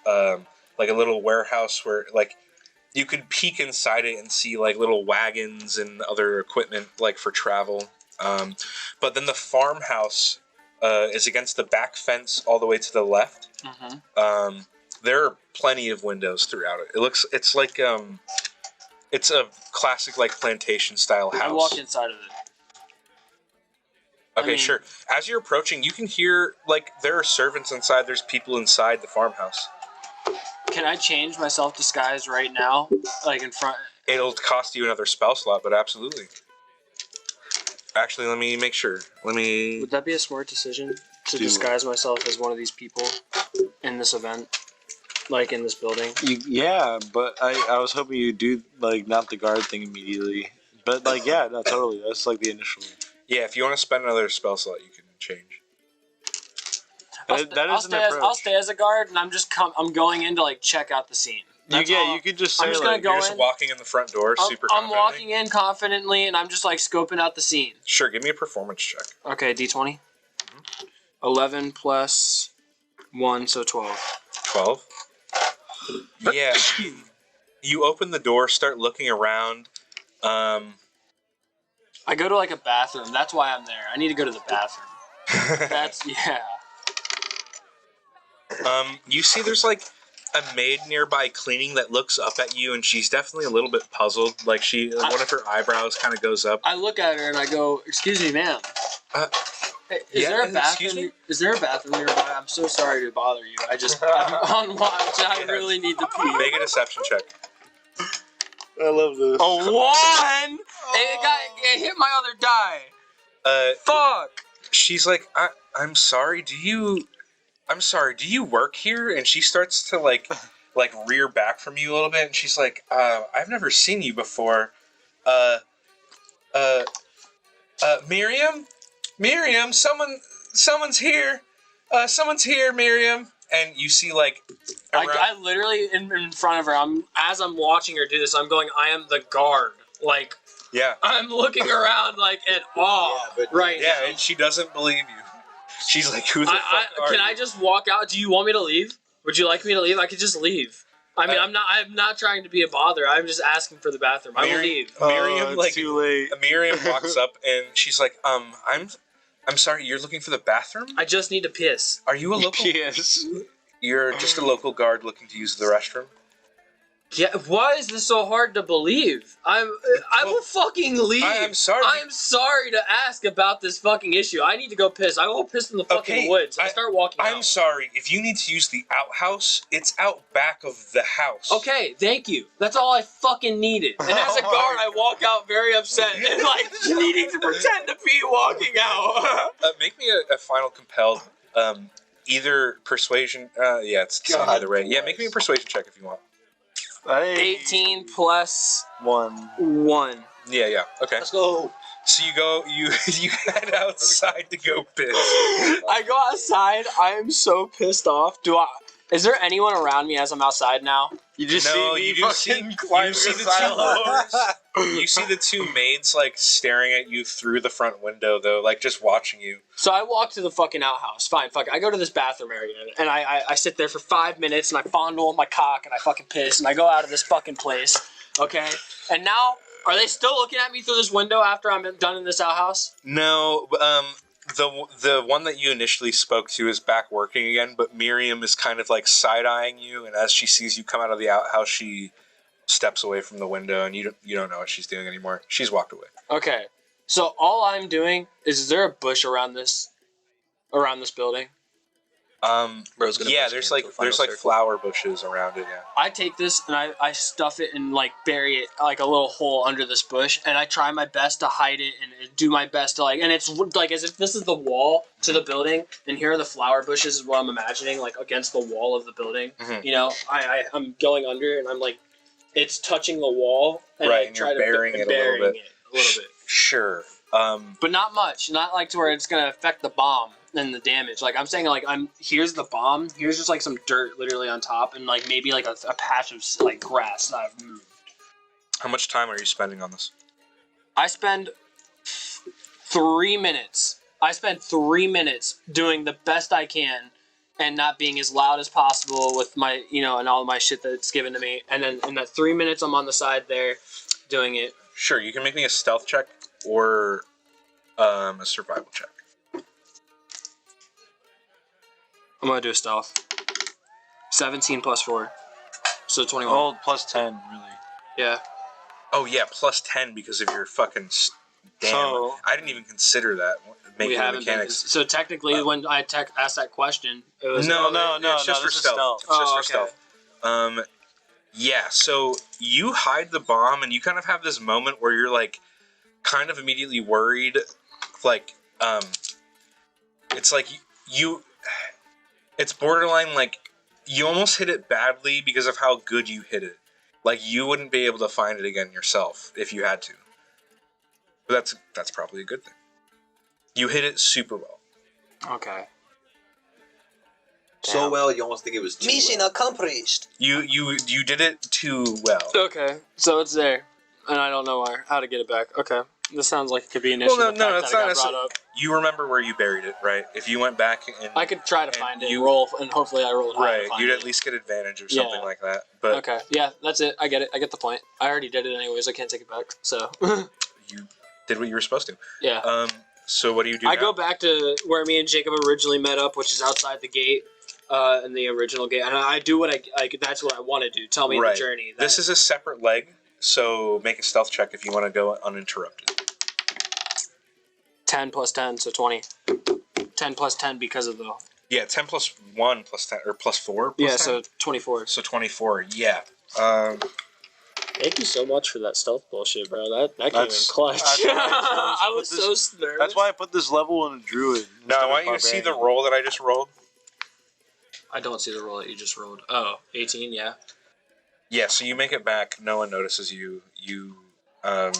like a little warehouse where like you could peek inside it and see like little wagons and other equipment like for travel. But then the farmhouse is against the back fence all the way to the left. Mm-hmm. There are plenty of windows throughout it. It's like it's a classic like plantation style house. I walk inside of it. Okay, sure. As you're approaching, you can hear, like, there are servants inside. There's people inside the farmhouse. Can I change my self-disguise right now? Like, in front... It'll cost you another spell slot, but absolutely. Actually, let me make sure. Would that be a smart decision? To disguise myself as one of these people in this event? Like, in this building? Yeah, but I was hoping you'd do, like, not the guard thing immediately. But, like, yeah, no, totally. That's, like, the initial... Yeah, if you want to spend another spell slot, you can change. I'll stay as a guard, and I'm going in to like check out the scene. You could just say you're just walking in the front door, super I'm confidently. walking in confidently, and I'm just like scoping out the scene. Sure, give me a performance check. Okay, D20. 11 plus 1, so 12. 12? Yeah. You open the door, start looking around. I go to like a bathroom. That's why I'm there. I need to go to the bathroom. You see there's like a maid nearby cleaning that looks up at you, and she's definitely a little bit puzzled. Like one of her eyebrows kind of goes up. I look at her and I go, "Excuse me, ma'am. Is there a bathroom? Is there a bathroom nearby? I'm so sorry to bother you. I'm on watch. I really need to pee." Make a deception check. I love this. A 1! It hit my other die. Fuck. She's like, I'm sorry. Do you work here? And she starts to like rear back from you a little bit, and she's like, I've never seen you before. Miriam, someone's here. Someone's here, Miriam. And you see like I literally in front of her. As I'm watching her do this, I'm going, I am the guard. Like, yeah, I'm looking around like in awe right now. Yeah, and she doesn't believe you. She's like, who the fuck are Can you? I just walk out? Do you want me to leave? Would you like me to leave? I could just leave. I mean, I'm not trying to be a bother. I'm just asking for the bathroom. I will leave. Miriam, too late. Miriam walks up and she's like, I'm sorry, you're looking for the bathroom? I just need to piss. Are you a local? Yes. You're just a local guard looking to use the restroom? Yeah, why is this so hard to believe? I will fucking leave. I'm sorry. I'm sorry to ask about this fucking issue. I need to go piss. I will piss in the fucking woods. I start walking out. I'm sorry. If you need to use the outhouse, it's out back of the house. Okay, thank you. That's all I fucking needed. And as a guard, I walk out very upset and like needing to pretend to be walking out. Make me a final compelled, either persuasion. It's either way. Yeah, make me a persuasion check if you want. 18 plus 1. Yeah. Okay. Let's go. So you head outside to go piss. I go outside. I am so pissed off. Is there anyone around me as I'm outside now? You just see the two maids like staring at you through the front window though, like just watching you. So I walk to the fucking outhouse. Fine, fuck it. I go to this bathroom area and I sit there for 5 minutes and I fondle my cock and I fucking piss and I go out of this fucking place. Okay? And now, are they still looking at me through this window after I'm done in this outhouse? No, the one that you initially spoke to is back working again, but Miriam is kind of like side-eyeing you, and as she sees you come out of the outhouse, she steps away from the window, and you don't know what she's doing anymore. She's walked away. Okay, so all I'm doing is there a bush around this building? There's like flower bushes around it. Yeah. I take this and I stuff it and like bury it like a little hole under this bush, and I try my best to hide it and do my best to like, and it's like as if this is the wall to the building, and here are the flower bushes is what I'm imagining like against the wall of the building. Mm-hmm. You know, I'm going under and I'm like, it's touching the wall, and I and try you're burying it a little bit. A little bit. Sure. But not much. Not like to where it's gonna affect the bomb and the damage. Like I'm saying, like here's the bomb. Here's just like some dirt literally on top, and like maybe like a patch of like grass that I've moved. How much time are you spending on this? I spend 3 minutes. I spend 3 minutes doing the best I can, and not being as loud as possible with my, and all my shit that's given to me. And then in that 3 minutes, I'm on the side there, doing it. Sure, you can make me a stealth check or a survival check. I'm gonna do a stealth. 17 plus 4, so 21. Oh, plus 10, really. Yeah. Oh yeah, plus 10 because of your fucking. Damn, So- I didn't even consider that. We Making the haven't been. mechanics. So technically, when I asked that question, it was No, this it's just for is stealth. stealth. It's just for okay. stealth. Yeah. So you hide the bomb, and you kind of have this moment where you're like, kind of immediately worried, like, it's like you. It's borderline like you almost hit it badly because of how good you hit it. Like you wouldn't be able to find it again yourself if you had to. But that's probably a good thing. You hit it super well. Okay. So well, you almost think it was too Mission well. accomplished. You did it too well. Okay, so it's there, and I don't know how to get it back. Okay, this sounds like it could be an issue. Well, the no, fact it's that not it got necessarily. brought up. You remember where you buried it, right? If you went back and I could try to and find it, you- roll, and hopefully I rolled high. right, to find you'd it. at least get advantage or something like that. But Okay, yeah, that's it. I get it. I get the point. I already did it anyways. I can't take it back. So you did what you were supposed to. yeah. So what do you do? I now? go back to where me and Jacob originally met up, which is outside the gate, in the original gate, and I do what I that's what I want to do. Tell me Right. the journey. This is a separate leg, so make a stealth check if you want to go uninterrupted. 10 plus 10, so 20. 10 plus 10 because of the... Yeah, 10 plus 1 plus 10, or plus 4 plus Yeah, 10? so 24. So 24, yeah. Thank you so much for that stealth bullshit, bro. That came in That's- clutch. that's why I was put so nervous. That's why I put this level in a druid. Now, I instead want of you to see the barbarian. roll that I just rolled. I don't see the roll that you just rolled. Oh, 18, yeah. Yeah, so you make it back. No one notices you. Thank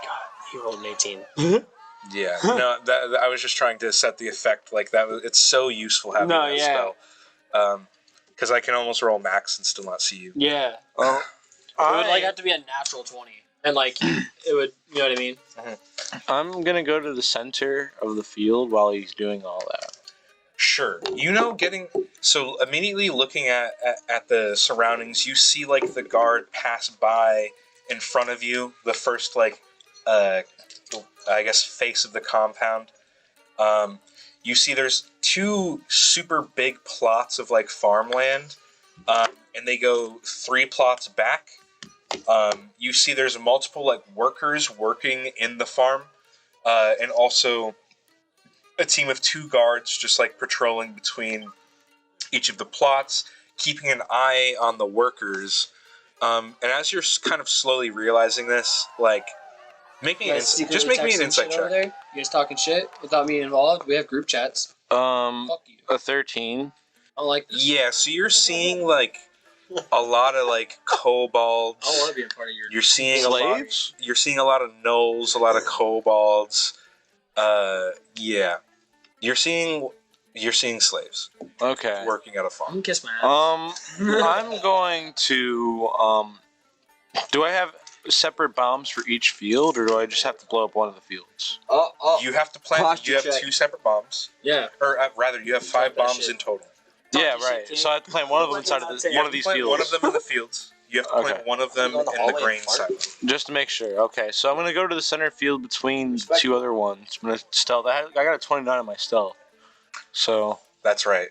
God. You rolled an 18. Yeah. No, that I was just trying to set the effect like that. It's so useful having No, that yeah. spell. Because I can almost roll max and still not see you. Yeah. Oh, It would have to be a natural 20. And it would, you know what I mean? I'm gonna go to the center of the field while he's doing all that. Sure. So immediately looking at the surroundings, you see like the guard pass by in front of you, the first I guess face of the compound. You see there's 2 super big plots of like farmland, and they go 3 plots back. You see there's multiple like workers working in the farm, and also a team of 2 guards just like patrolling between each of the plots, keeping an eye on the workers. And as you're kind of slowly realizing this, like, make me an insight check. Over there? You guys talking shit without me involved? We have group chats. Fuck you. A 13. I don't like this. Yeah, so you're seeing like a lot of like kobolds. I don't want to be a part of your... You're seeing Slaves? You're seeing a lot of gnolls, a lot of kobolds. Yeah, you're seeing slaves Okay. working at a You farm. can kiss my ass. I'm going to do I have separate bombs for each field, or do I just have to blow up one of the fields? You have to plant. Posture You have check. 2 separate bombs, Yeah. or rather, you have 5 that bombs shit. in total. Yeah, Talk your right. shit, So I have to plant one of them Like inside we're of not the, taking- one of these Plant fields. one of them in the fields. You have to plant Okay. one of them You go in the in the hallway grain and fart? silo. Just to make sure. Okay, so I'm gonna go to the center field between 2 other ones. I'm gonna stealth. I got a 29 on my stealth. So That's right.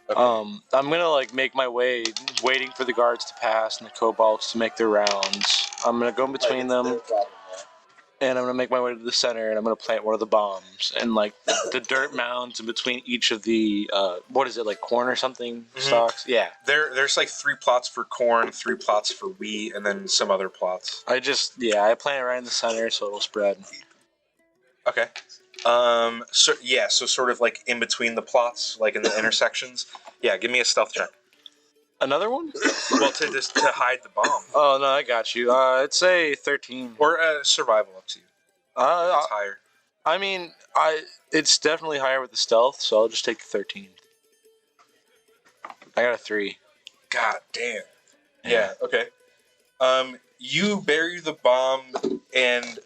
Okay. I'm gonna like make my way, waiting for the guards to pass and the kobolds to make their rounds. I'm gonna go in between them, and I'm gonna make my way to the center, and I'm gonna plant one of the bombs. And like the dirt mounds in between each of the what is it, like corn or something stalks? Yeah. There's like 3 plots for corn, 3 plots for wheat, and then some other plots. I plant it right in the center so it'll spread. Okay. So sort of like in between the plots, like in the intersections. Yeah, give me a stealth check. Another one? Well, to hide the bomb, Oh no, I got you. It's a 13. or survival, up to you. It's higher. I mean, it's definitely higher with the stealth, so I'll just take the 13. I got a 3. God damn. Yeah. Okay. You bury the bomb, and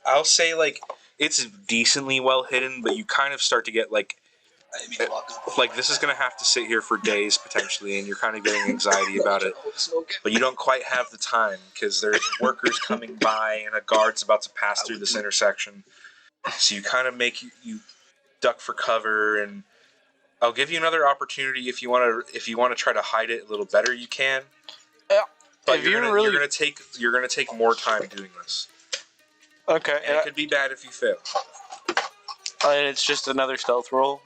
I'll say like it's decently well hidden, but you kind of start to get like this is gonna have to sit here for days potentially, and you're kind of getting anxiety about it. But you don't quite have the time because there's workers coming by and a guard's about to pass through this intersection. So you kind of you duck for cover, and I'll give you another opportunity if you want to try to hide it a little better. You can. But you're gonna take more time doing this. Okay. And it could be bad if you fail. And it's just another stealth roll.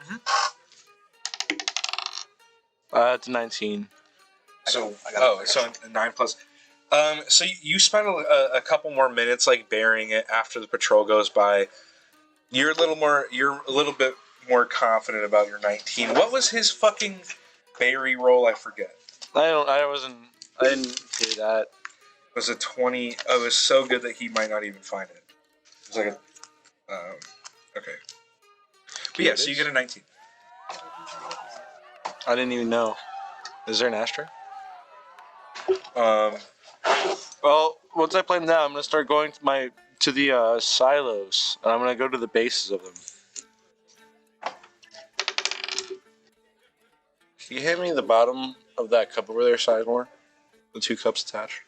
It's 19. So 9 plus. So you spend a couple more minutes like burying it after the patrol goes by. You're a little bit more confident about your 19. What was his fucking bury roll? I forget. I didn't do that. It was a 20. Oh, it was so good that he might not even find it. It was like a. Okay. But yeah, so you get a 19. I didn't even know. Is there an ashtray? Well, once I play them now, I'm gonna start going to the silos, and I'm gonna go to the bases of them. Can you hand me the bottom of that cup over there, Sizemore? The 2 cups attached.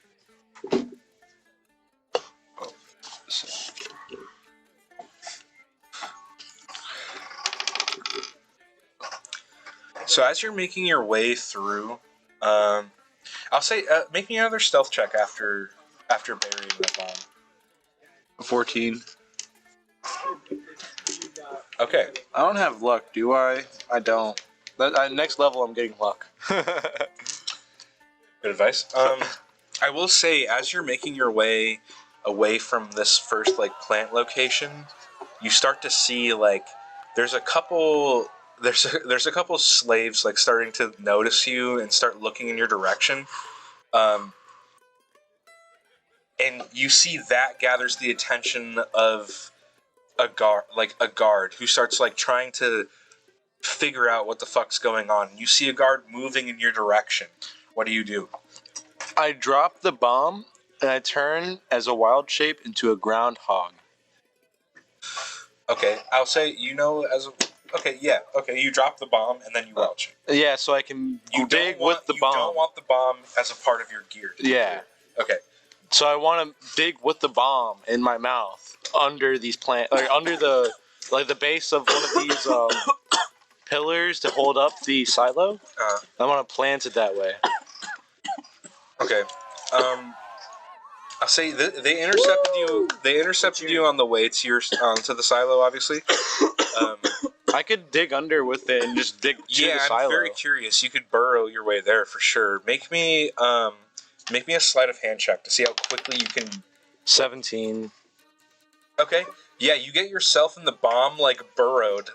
So as you're making your way through, I'll say make me another stealth check after burying that bomb. 14. Okay. I don't have luck, do I? I don't. Next level, I'm getting luck. Good advice. I will say, as you're making your way away from this first plant location, you start to see there's a couple slaves starting to notice you and start looking in your direction. And you see that gathers the attention of a guard who starts trying to figure out what the fuck's going on. You see a guard moving in your direction. What do you do? I drop the bomb and I turn as a wild shape into a groundhog. Okay, I'll say you drop the bomb and then you wild shape. Yeah, so I can dig with the bomb. You don't want the bomb as a part of your gear. Yeah. Okay. So I want to dig with the bomb in my mouth under these plants, under the base of one of these pillars to hold up the silo. I want to plant it that way. Okay. I'll say they intercepted you. They intercepted you on the way to the silo. Obviously. I could dig under with it and just dig to the silo. I'm very curious. You could burrow your way there for sure. Make me a sleight of hand check to see how quickly you can. 17. Okay. Yeah, you get yourself in the bomb burrowed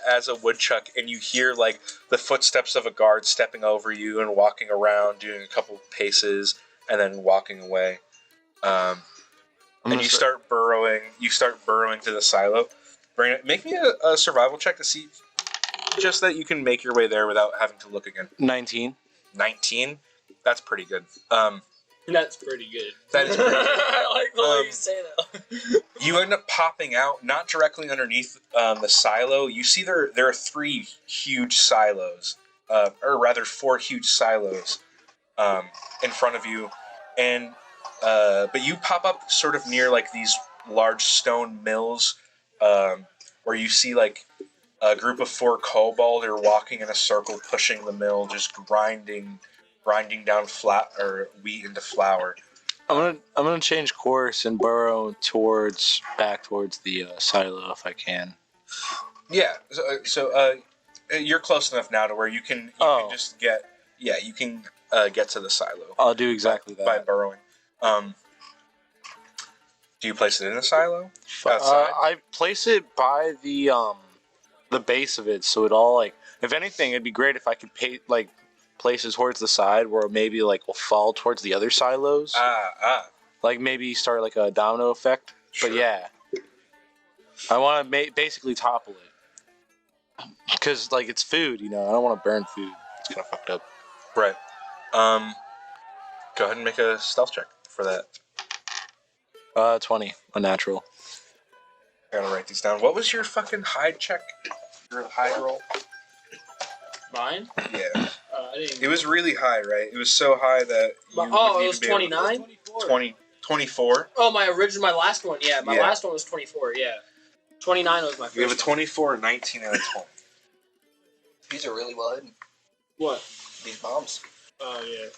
as a woodchuck, and you hear the footsteps of a guard stepping over you and walking around, doing a couple paces, and then walking away. And you start burrowing. You start burrowing to the silo. Make me a survival check to see just that you can make your way there without having to look again. 19. 19? That's pretty good. That's pretty good. That is pretty good. I like the way you say that. You end up popping out, not directly underneath the silo. You see there are 3 huge silos, or rather 4 huge silos in front of you, and but you pop up sort of near these large stone mills, where you see a group of 4 kobold are walking in a circle, pushing the mill, just grinding down wheat into flour. I'm gonna change course and burrow back towards the silo if I can. Yeah. So you're close enough now to where you can just get to the silo. I'll do exactly that by burrowing. Do you place it in a silo? Outside? I place it by the base of it, so it all if anything, it'd be great if I could place it towards the side where maybe will fall towards the other silos. Maybe start a domino effect. Sure. But yeah. I want to basically topple it. Because, like, it's food, you know. I don't want to burn food. It's kind of fucked up. Right. Go ahead and make a stealth check for that. 20. Unnatural. I gotta write these down. What was your fucking hide check? Your hide roll? Mine? Yeah. I didn't. It was really high, right? It was so high that you It wouldn't was even be able to- 29. 24. Oh, my last one. Yeah, my last one was 24. Yeah, 29 was my first. You have a one. 24, 19, and a 20. These are really well hidden. What? These bombs. Oh yeah.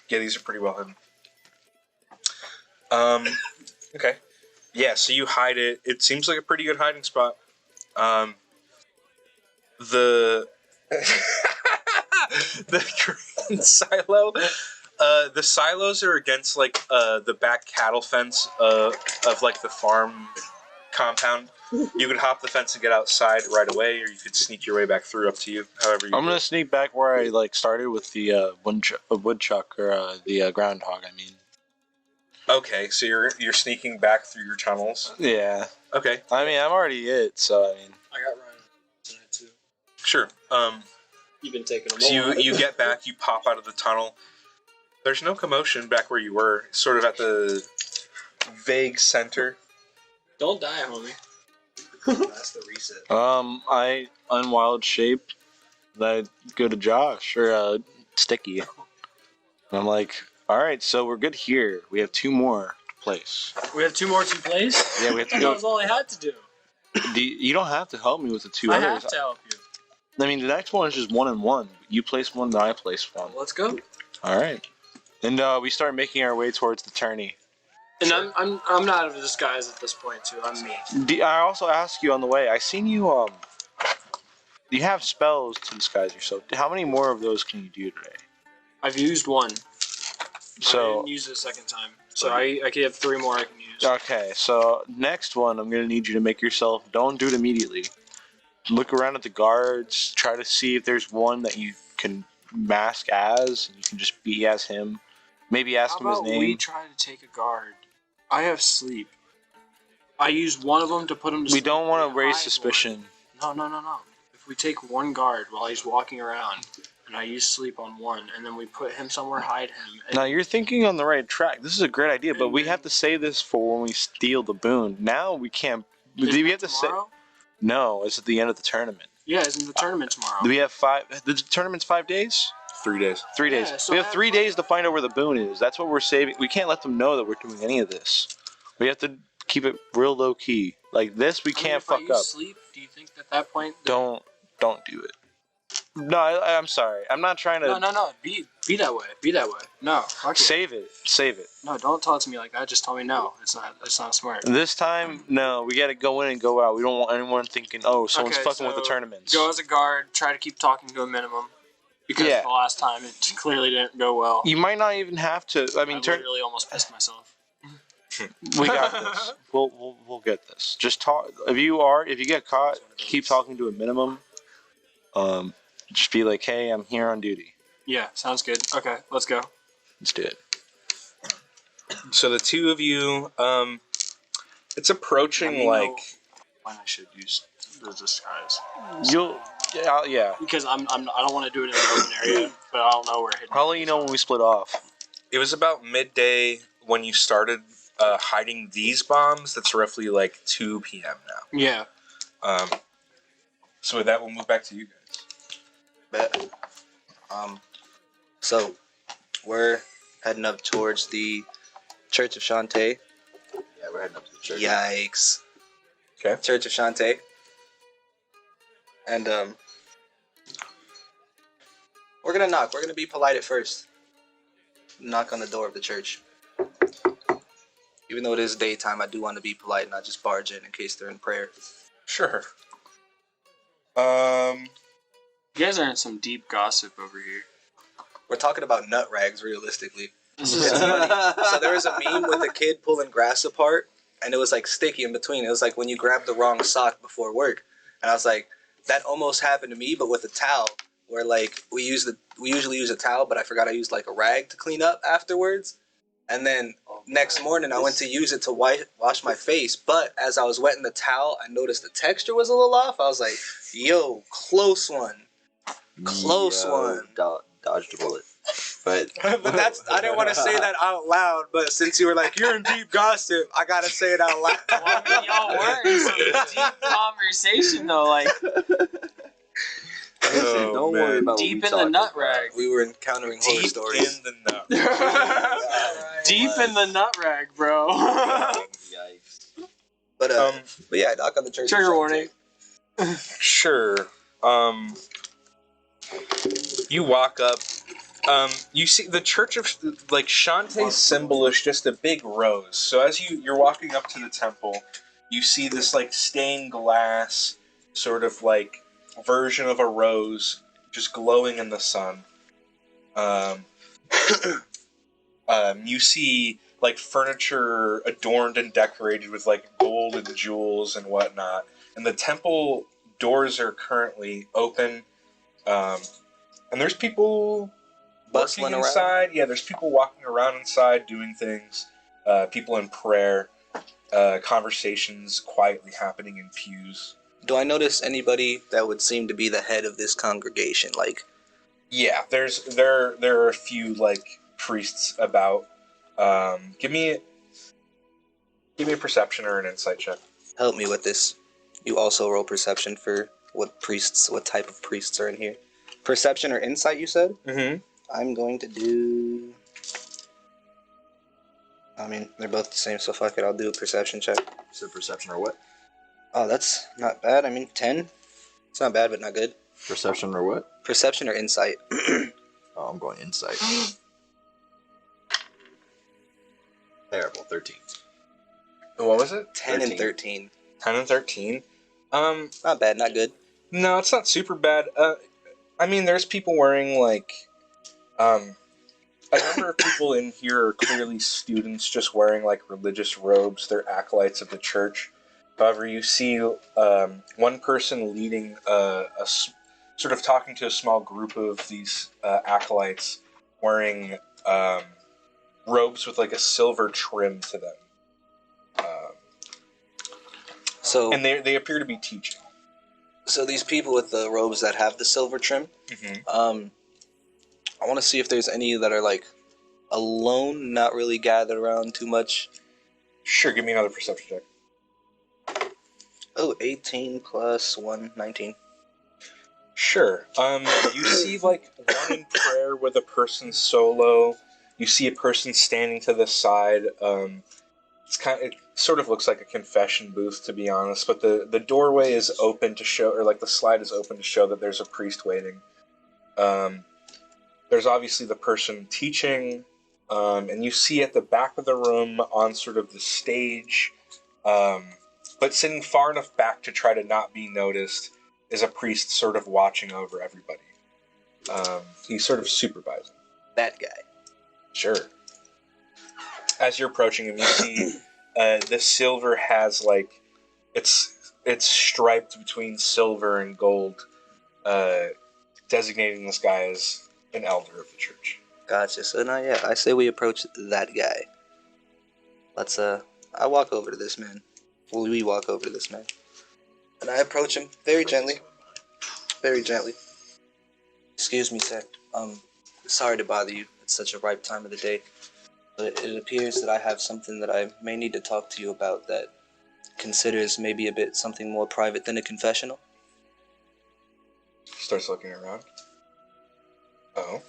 Yeah, these are pretty well hidden. Okay. Yeah, so you hide it. It seems like a pretty good hiding spot. The grain silo. The silos are against like the back cattle fence of like the farm compound. You could hop the fence and get outside right away, or you could sneak your way back through. Up to you. However, I'm gonna sneak back where I like started with the woodchuck or the groundhog. I mean. Okay, so you're sneaking back through your tunnels. Yeah. Okay. I mean, I'm already it, so I mean. I got Ryan tonight too. Sure. You've been taking them. So you get back, you pop out of the tunnel. There's no commotion back where you were, sort of at the vague center. Don't die, homie. That's the reset. I unwild shape. I go to Josh or Sticky. And I'm like, all right, so we're good here. We have 2 more to place. We have 2 more to place. Yeah, we have to That go. was all I had to do. You don't have to help me with the 2 I others. have to help you. I mean, the next one is just 1 and 1. You place 1, then I place 1. Let's go. All right. And we start making our way towards the tourney. And I'm not out of disguise at this point too. I'm me. I also asked you on the way. I seen you. You have spells to disguise yourself. How many more of those can you do today? I've used 1. I So didn't use it a second time. So I could have 3 more I can use. okay. So next one, I'm gonna need you to make yourself. Don't do it immediately. Look around at the guards. Try to see if there's one that you can mask as, and you can just be as him. Maybe ask him his name. We try to take a guard? I have sleep. I used 1 of them to put him to sleep. We don't want to raise Hide suspicion. one. No. If we take 1 guard while he's walking around, and I use sleep on 1, and then we put him somewhere, hide him. And Now you're thinking on the right track. This is a great idea, but we have to say this for when we steal the boon. Now we can't. We have to say. tomorrow? No, it's at the end of the tournament. Yeah, isn't the tournament tomorrow? Do we have 5? The tournament's 5 days. 3 days. 3 days. Yeah, so we I have have 3 fun. days to find out where the boon is. That's what we're saving. We can't let them know that we're doing any of this. We have to keep it real low key. Like this, we can't if I fuck use up. Sleep, do you think at that point? Don't do it. No, I'm sorry. I'm not trying to. No. Be that way. Be that way. No. Fuck it. Save it. No, don't tell it to me like that. Just tell me no. It's not smart. This time, no. We got to go in and go out. We don't want anyone thinking, oh, someone's Okay, fucking with the so tournaments. Go as a guard. Try to keep talking to a minimum. Because Yeah. the last time it clearly didn't go well. You might not even have to. I mean, I literally almost pissed myself. we got this. We'll get this. Just talk. If you get caught, keep talking to a minimum. Just be like, hey, I'm here on duty. Yeah, sounds good. Okay, let's go. Let's do it. So the 2 of you, it's approaching Let me like. know when I should use the disguise. Yeah. Because I don't want to do it in an open area, but I don't know where hidden. I'll let you know when we split off. It was about midday when you started hiding these bombs. That's roughly like 2 p.m. now. Yeah. So with that, we'll move back to you guys. Bet. So we're heading up towards the Church of Shantae. Yeah, we're heading up to the church. Yikes. Okay. Church of Shantae. And we're gonna knock. We're gonna be polite at first. Knock on the door of the church. Even though it is daytime, I do want to be polite and not just barge in case they're in prayer. Sure. You guys are in some deep gossip over here. We're talking about nut rags, realistically. This It's is funny. So there was a meme with a kid pulling grass apart, and it was like sticky in between. It was like when you grab the wrong sock before work, and I was like, that almost happened to me, but with a towel. Where like we usually use a towel, but I forgot I used like a rag to clean up afterwards, and then oh next morning I went to use it to wash my face, but as I was wetting the towel, I noticed the texture was a little off. I was like, yo, close one. Close one. Dodged a bullet. But But I didn't want to say that out loud, but since you were like, you're in deep gossip, I gotta say it out loud. Well, I mean, y'all were in some deep conversation though, like listen, don't worry about deep what in we the nut talking rag. We were encountering horror Deep stories. in the nut. Deep in the nut rag, bro. Yikes. But yeah, knock on the church. Trigger warning. Sure. You walk up. You see the church of like Shantae's symbol is just a big rose. So as you're walking up to the temple, you see this like stained glass sort of like version of a rose just glowing in the sun. You see like furniture adorned and decorated with like gold and jewels and whatnot. And the temple doors are currently open. And there's people Bustling working around? inside. Yeah, there's people walking around inside doing things. People in prayer. Conversations quietly happening in pews. Do I notice anybody that would seem to be the head of this congregation? Like, Yeah, there are a few like priests about. Give me a perception or an insight check. help me with this. You also roll perception for what type of priests are in here. Perception or insight, you said? Mm-hmm. I'm going to do... I mean, they're both the same, so fuck it. I'll do a perception check. So perception or what? Oh, that's not bad. I mean, 10. It's not bad, but not good. Perception or what? Perception or insight. Oh, I'm going insight. Terrible. 13. What was it? 10 and 13. 10 and 13. Not bad, not good. No, it's not super bad. I mean, there's people wearing like, a number of people in here are clearly students, just wearing like religious robes. They're acolytes of the church. However, you see one person leading sort of talking to a small group of these acolytes, wearing robes with like a silver trim to them. And they appear to be teaching. So these people with the robes that have the silver trim, Mm-hmm. I want to see if there's any that are like alone, not really gathered around too much. Sure, give me another perception check. Oh, 18 plus 1, 19. Sure. You see like one in prayer with a person solo. You see a person standing to the side. It sort of looks like a confession booth, to be honest, but the doorway is open to show, or like the slide is open to show that there's a priest waiting. There's obviously the person teaching, and you see at the back of the room on sort of the stage, but sitting far enough back to try to not be noticed, is a priest sort of watching over everybody. He's sort of supervising. That guy. Sure. As you're approaching him, you see the silver has like it's striped between silver and gold, designating this guy as an elder of the church. Gotcha. So now, yeah, I say we approach that guy. Let's I walk over to this man. Well, we walk over to this man, and I approach him very gently. Very gently. Excuse me, sir. Sorry to bother you. It's such a ripe time of the day. But it appears that I have something that I may need to talk to you about that considers maybe a bit something more private than a confessional. Starts looking around. Oh.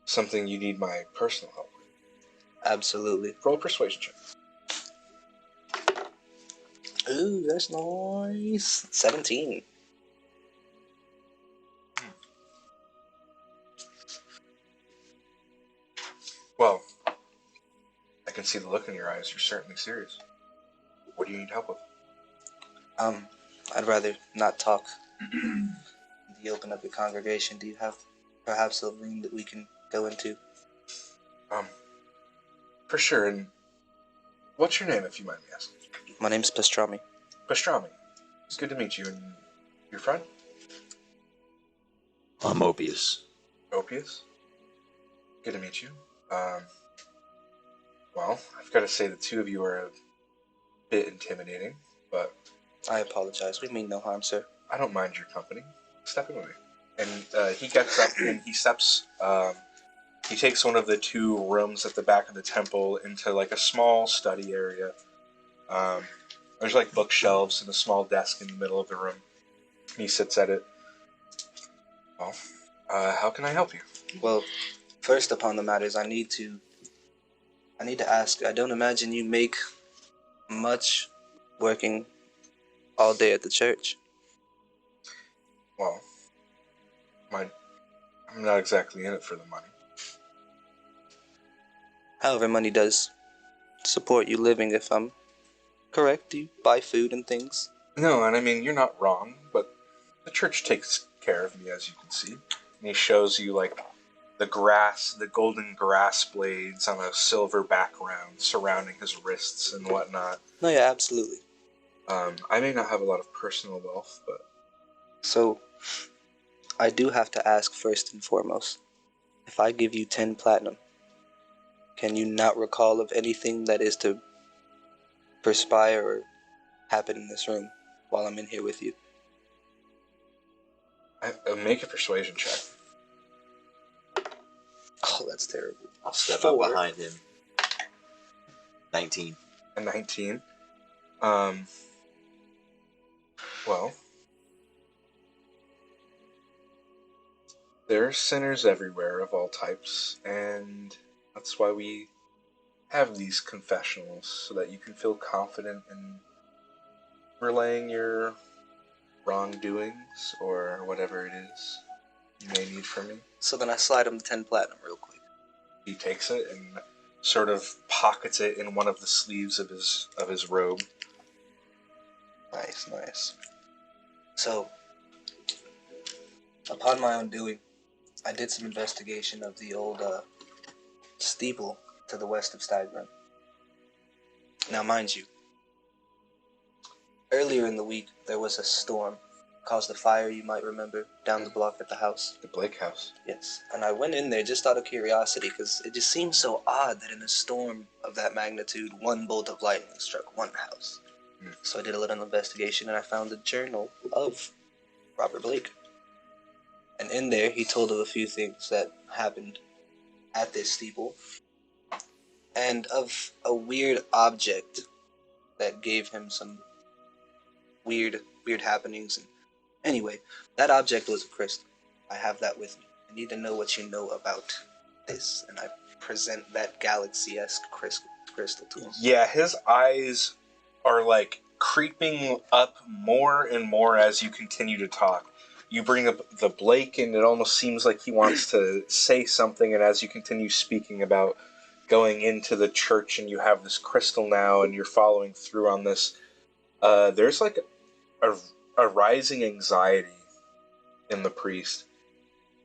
Something you need my personal help with. Absolutely. Roll a persuasion check. Ooh, that's nice. 17. Well, I can see the look in your eyes. You're certainly serious. What do you need help with? I'd rather not talk in the open of the congregation. Do you have perhaps a room that we can go into? For sure. And what's your name, if you mind me asking? My name's Pastrami. Pastrami. It's good to meet you. And your friend? I'm Opius. Opius. Good to meet you. Well, I've got to say the two of you are a bit intimidating, but I apologize. We mean no harm, sir. I don't mind your company. Step in with me. And he gets up and he steps. He takes one of the two rooms at the back of the temple into like a small study area. There's like bookshelves and a small desk in the middle of the room. He sits at it. Well, how can I help you? Well, first upon the matters, I need to ask. I don't imagine you make much working all day at the church. Well, I'm not exactly in it for the money. However, money does support you living, if I'm correct. You buy food and things. No, and I mean, you're not wrong, but the church takes care of me, as you can see. And he shows you, like, the golden grass blades on a silver background surrounding his wrists and whatnot. No, yeah, absolutely. I may not have a lot of personal wealth, but... So, I do have to ask first and foremost, if I give you 10 platinum, can you not recall of anything that is to perspire or happen in this room while I'm in here with you? Make a persuasion check. Oh, that's terrible. I'll step 4. up behind him. 19. A 19. Well... There are sinners everywhere of all types, and that's why we have these confessionals, so that you can feel confident in relaying your wrongdoings or whatever it is you may need from me. So then I slide him 10 platinum real quick. He takes it and sort of pockets it in one of the sleeves of his robe. Nice, nice. So, upon my own doing, I did some investigation of the old steeple to the west of Stagburn. Now, mind you, earlier in the week, there was a storm. Caused a fire, you might remember, down the block at the house. The Blake house. Yes, and I went in there just out of curiosity, because it just seems so odd that in a storm of that magnitude, one bolt of lightning struck one house. So I did a little investigation, and I found the journal of Robert Blake. And in there, he told of a few things that happened at this steeple, and of a weird object that gave him some weird happenings. And anyway, that object was a crystal. I have that with me. I need to know what you know about this, and I present that galaxy-esque crystal to him. Yeah, his eyes are like creeping up more and more as you continue to talk. You bring up the Blake, and it almost seems like he wants to say something, and as you continue speaking about going into the church, and you have this crystal now, and you're following through on this, there's like a rising anxiety in the priest.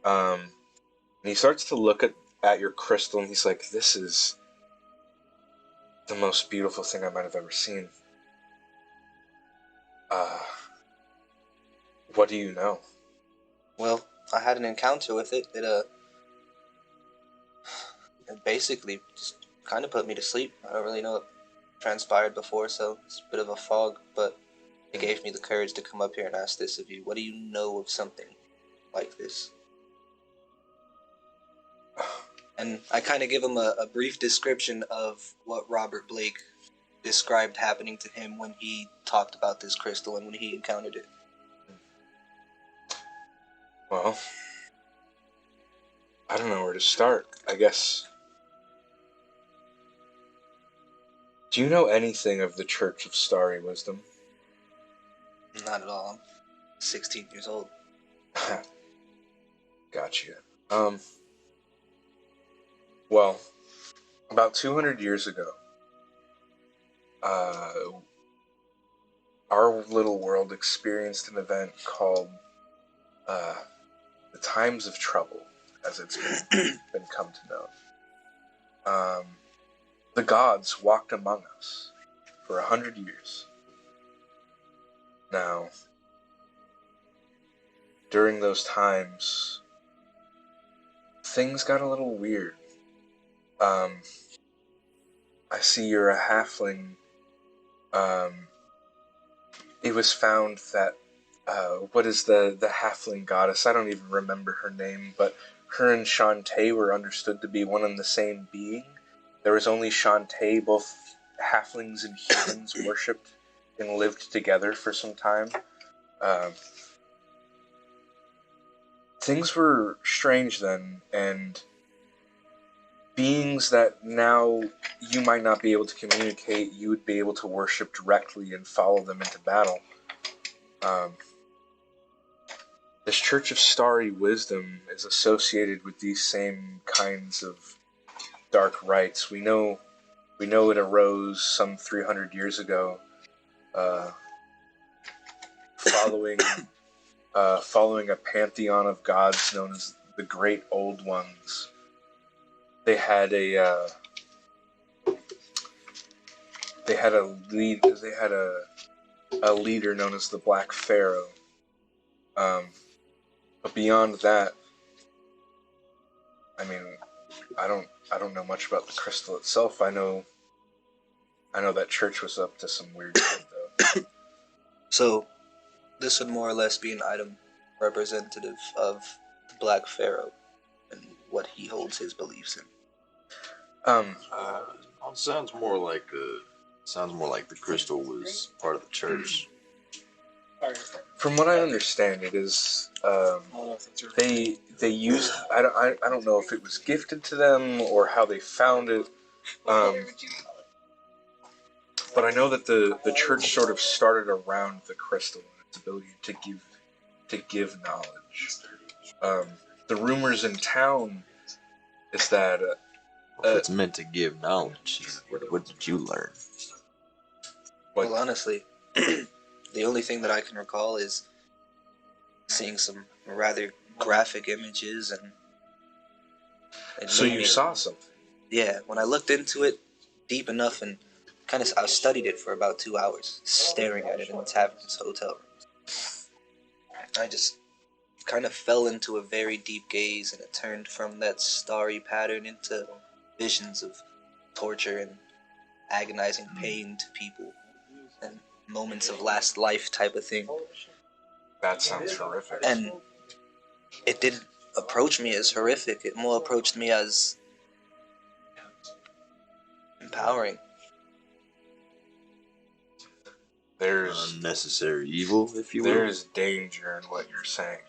And he starts to look at your crystal, and he's like, this is the most beautiful thing I might have ever seen. What do you know? Well, I had an encounter with it. It basically just kind of put me to sleep. I don't really know what transpired before, so it's a bit of a fog, but it gave me the courage to come up here and ask this of you. What do you know of something like this? And I kind of give him a brief description of what Robert Blake described happening to him when he talked about this crystal and when he encountered it. Well, I don't know where to start. I guess... Do you know anything of the Church of Starry Wisdom? Not at all. I'm 16 years old. Gotcha. Well, about 200 years ago, our little world experienced an event called the Times of Trouble, as it's been come to know. The gods walked among us for 100 years. Now, during those times, things got a little weird. I see you're a halfling. It was found that, what is the halfling goddess? I don't even remember her name, but her and Shantae were understood to be one and the same being. There was only Shantae, both halflings and humans worshipped and lived together for some time. Things were strange then, and beings that now you might not be able to communicate, you would be able to worship directly and follow them into battle. This Church of Starry Wisdom is associated with these same kinds of dark rites. We know it arose some 300 years ago, following a pantheon of gods known as the Great Old Ones. They had a leader known as the Black Pharaoh. But beyond that, I mean, I don't know much about the crystal itself. I know that church was up to some weird shit though. So, this would more or less be an item representative of the Black Pharaoh and what he holds his beliefs in. Sounds more like the crystal was part of the church. From what I understand, it is they used. I don't know if it was gifted to them or how they found it. But I know that the church sort of started around the crystal and its ability to give knowledge. The rumors in town is that If it's meant to give knowledge, what did you learn? Well, honestly, the only thing that I can recall is seeing some rather graphic images and So you saw something? Yeah, when I looked into it deep enough and I studied it for about 2 hours, staring at it in the tavern's hotel room. I just kind of fell into a very deep gaze, and it turned from that starry pattern into visions of torture and agonizing pain to people and moments of last life type of thing. That sounds horrific. And it didn't approach me as horrific. It more approached me as empowering. There's unnecessary evil, if you will. There's danger in what you're saying.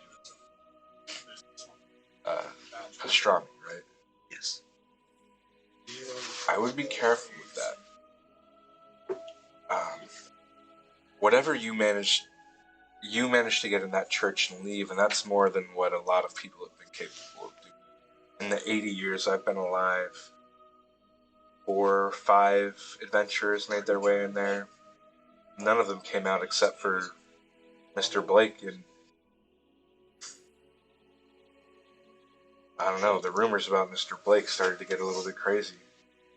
Pastrami, right? Yes. I would be careful with that. Whatever you managed to get in that church and leave, and that's more than what a lot of people have been capable of doing. In the 80 years I've been alive, 4 or 5 adventurers made their way in there. None of them came out except for Mr. Blake, and I don't know, the rumors about Mr. Blake started to get a little bit crazy.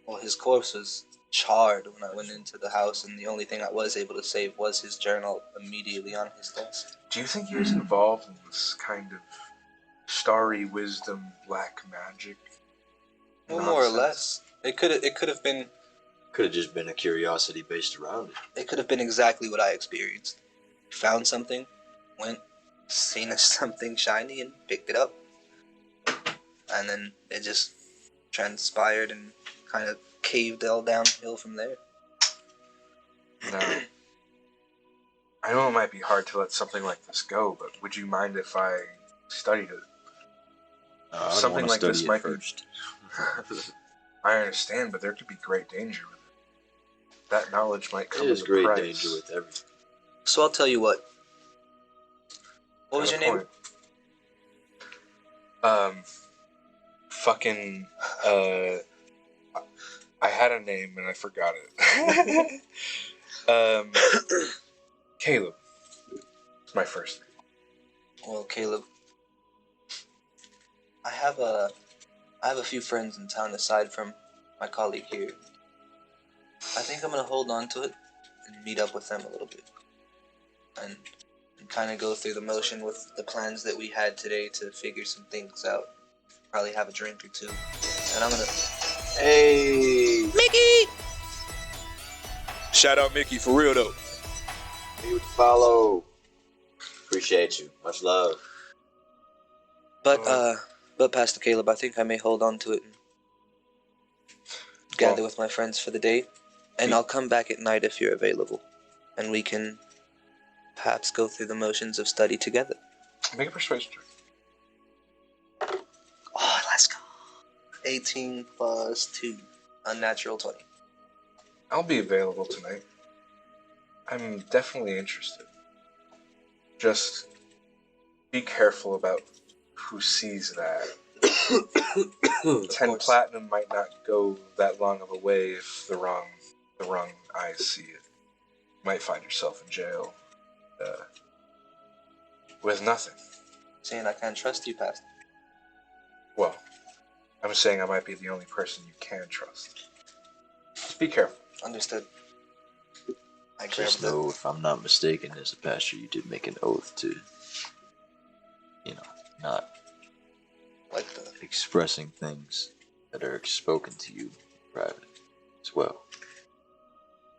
Well, his corpse was charred when I went into the house, and the only thing I was able to save was his journal immediately on his desk. Do you think he was involved in this kind of starry wisdom, black magic? Well, more or less. It could have been. Could have just been a curiosity based around it. It could have been exactly what I experienced. Found something, went, seen something shiny, and picked it up. And then it just transpired and kind of caved all downhill from there. No. I know it might be hard to let something like this go, but would you mind if I studied it? Something like this might first. I understand, but there could be great danger with it. That knowledge might come There's with a great price. danger with everything. So I'll tell you what. What was your name? I had a name and I forgot it. Caleb. It's my first name. Well, Caleb, I have a few friends in town aside from my colleague here. I think I'm gonna hold on to it and meet up with them a little bit, and kind of go through the motion with the plans that we had today to figure some things out. Probably have a drink or two, and I'm gonna. Hey, Mickey! Shout out Mickey for real though. You would follow. Appreciate you. Much love. But Pastor Caleb, I think I may hold on to it and gather with my friends for the day, and I'll come back at night if you're available, and we can perhaps go through the motions of study together. Make a persuasion check. Oh, let's go. 18 plus 2. Unnatural 20. I'll be available tonight. I'm definitely interested. Just be careful about who sees that. 10 platinum might not go that long of a way if the wrong eyes see it. You might find yourself in jail with nothing. Saying I can't trust you, Pastor. Well, I'm saying I might be the only person you can trust. Just be careful. Understood. I Just know, if I'm not mistaken, as a pastor, you did make an oath to, not like the expressing things that are spoken to you in private as well.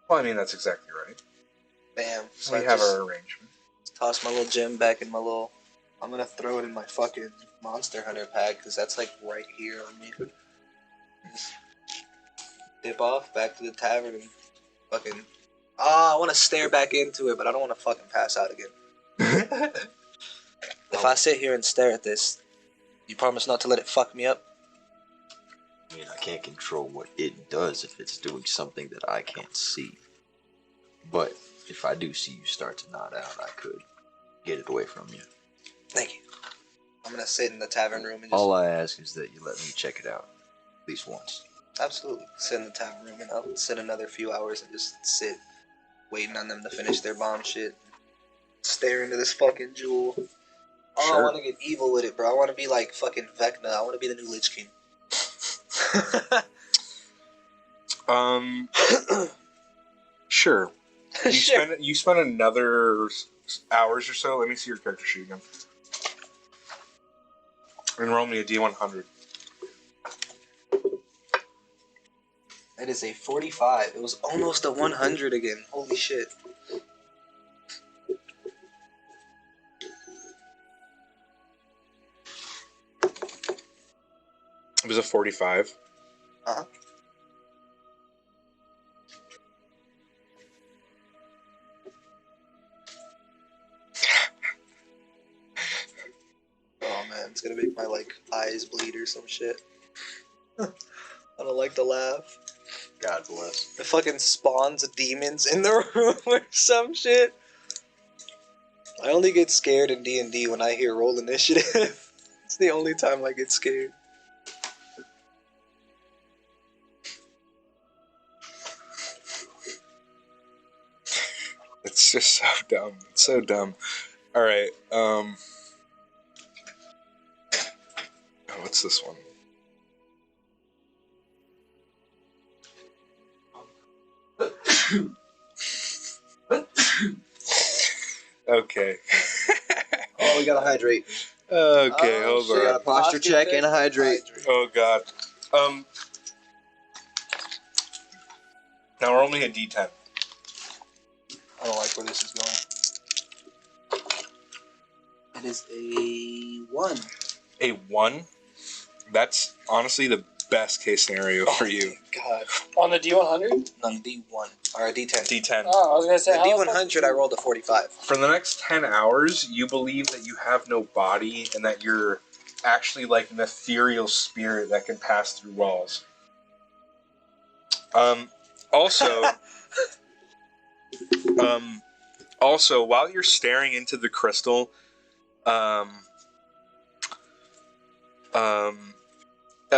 Well, I mean, that's exactly right. Bam. So We have our arrangement. Toss my little gem back in my little... I'm gonna throw it in my fucking Monster Hunter pack, because that's like right here on me. Just dip off, back to the tavern, and fucking... I want to stare back into it, but I don't want to fucking pass out again. If I sit here and stare at this, you promise not to let it fuck me up? I mean, I can't control what it does if it's doing something that I can't see. But if I do see you start to nod out, I could get it away from you. Thank you. I'm gonna sit in the tavern room and just... All I ask is that you let me check it out at least once. Absolutely. Sit in the tavern room and I'll sit another few hours and just sit waiting on them to finish their bomb shit. Stare into this fucking jewel. Oh, sure. I want to get evil with it, bro. I want to be like fucking Vecna. I want to be the new Lich King. Sure. You spend another hours or so. Let me see your character sheet again. And roll me a D100. It is a 45. It was almost a 100 again. Holy shit. It was a 45. Uh-huh. Oh man, it's gonna make my eyes bleed or some shit. I don't like to laugh. God bless. It fucking spawns demons in the room or some shit. I only get scared in D&D when I hear roll initiative. It's the only time I get scared. It's just so dumb. It's so dumb. Alright, what's this one? Okay. Oh, we gotta hydrate. Okay, hold So you got a on. posture check and a hydrate. Oh god. Now we're only at D10. I don't like where this is going. It is a 1. A 1? That's honestly the best case scenario for you. God. On the D100? On D1. Or a D10. D10. Oh, I was gonna say. The D100 I rolled a 45. For the next 10 hours, you believe that you have no body and that you're actually like an ethereal spirit that can pass through walls. Also, while you're staring into the crystal, a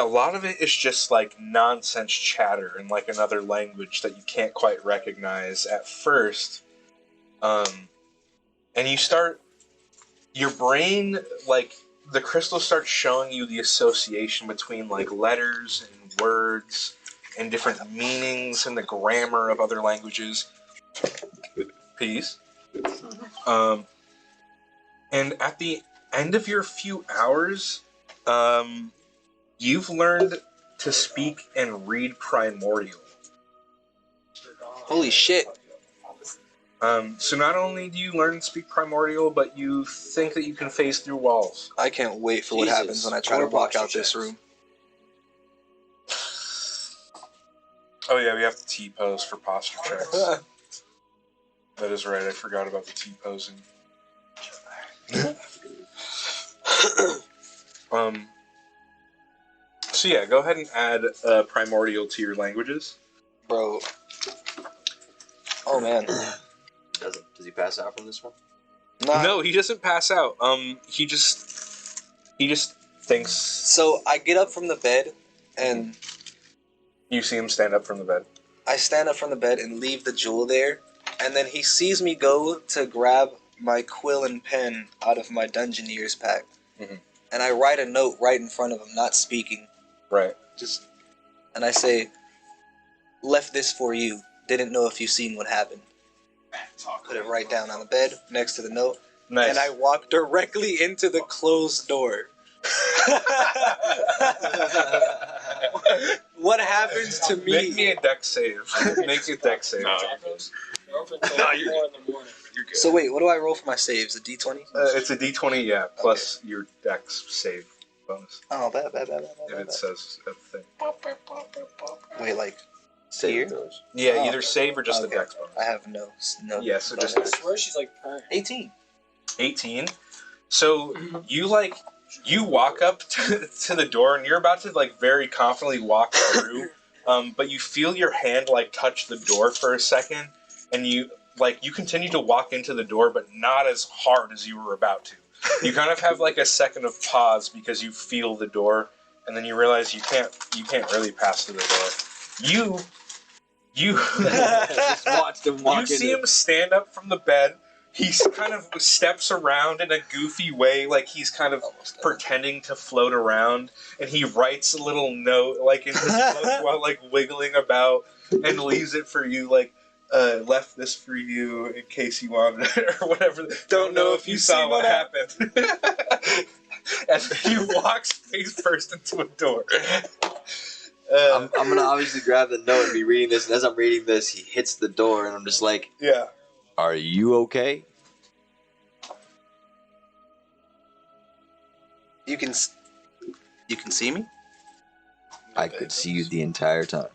lot of it is just like nonsense chatter in like another language that you can't quite recognize at first. And your brain, like, the crystal starts showing you the association between like letters and words and different meanings and the grammar of other languages. Peace. And at the end of your few hours, you've learned to speak and read primordial. Holy shit. So not only do you learn to speak primordial, but you think that you can phase through walls. I can't wait for what Jesus. happens when I try to More walk posture out this checks. room. Oh yeah, we have the T-pose for posture checks. That is right, I forgot about the T-posing. So yeah, go ahead and add primordial to your languages. Bro. Oh man. Does he pass out from this one? No, he doesn't pass out. He just thinks. So I get up from the bed and You see him stand up from the bed. I stand up from the bed and leave the jewel there, and then he sees me go to grab my quill and pen out of my Dungeoneer's pack, and I write a note right in front of him, not speaking. Right. And I say, "Left this for you. Didn't know if you seen what happened." Put it right down on the bed next to the note, Nice. and I walk directly into the closed door. What happens to me? Make me a deck save. Make a deck save. No, you're more in the morning. You're good. So wait, what do I roll for my saves? A D20? It's a D20, yeah, plus your dex save bonus. Oh, bad. If it says a thing. Wait, like Save here? throws. Yeah, Oh. either save or just Okay. the dex bonus. I have no. Yeah, so just I swear she's like purring. 18. 18. So you walk up to the door and you're about to very confidently walk through, but you feel your hand touch the door for a second, and you continue to walk into the door, but not as hard as you were about to. You kind of have a second of pause because you feel the door, and then you realize you can't really pass through the door. You Just watched him walk you see him stand up from the bed. He kind of steps around in a goofy way, like he's kind of pretending to float around, and he writes a little note in his book while wiggling about, and leaves it for you, left this for you in case you wanted it, or whatever. Don't know if you saw what happened. And he walks face first into a door. I'm gonna obviously grab the note and be reading this, and as I'm reading this, he hits the door, and I'm just like, Yeah. "Are you okay?" You can see me? I could see you the entire time.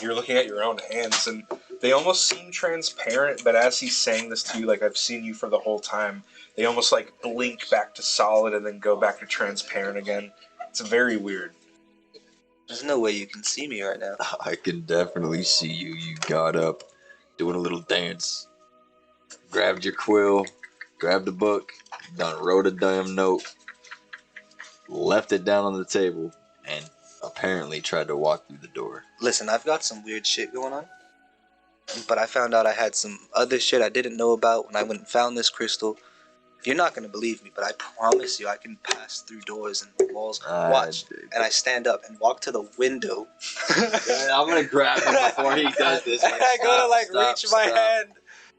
You're looking at your own hands, and they almost seem transparent, but as he's saying this to you, I've seen you for the whole time, they almost blink back to solid and then go back to transparent again. It's very weird. There's no way you can see me right now. I can definitely see you. You got up, doing a little dance, grabbed your quill, grabbed the book, done wrote a damn note, left it down on the table, and apparently tried to walk through the door. Listen, I've got some weird shit going on, but I found out I had some other shit I didn't know about when I went and found this crystal. You're not gonna believe me, but I promise you I can pass through doors and walls. Watch. And I stand up and walk to the window. I'm gonna grab him before he does this. And I go to reach my hand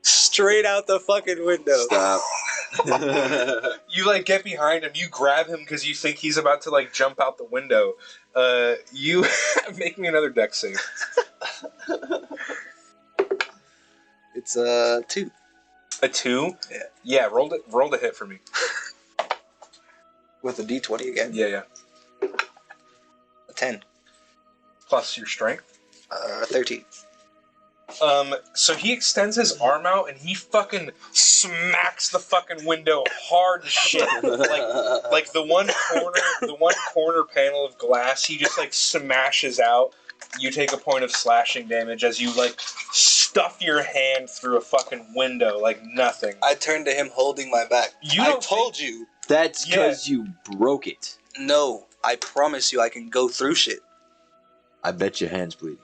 straight out the fucking window. Stop. You get behind him, you grab him because you think he's about to jump out the window. You make me another dex save. It's a 2. A 2? Yeah. Yeah, roll the hit for me. With a D20 again? Yeah. A 10. Plus your strength. 13. So he extends his arm out and he fucking smacks the fucking window hard as shit. like the one corner panel of glass, he just smashes out. You take a point of slashing damage as you stuff your hand through a fucking window like nothing. I turned to him holding my back. I told you. That's because you broke it. No, I promise you I can go through shit. I bet your hand's bleeding.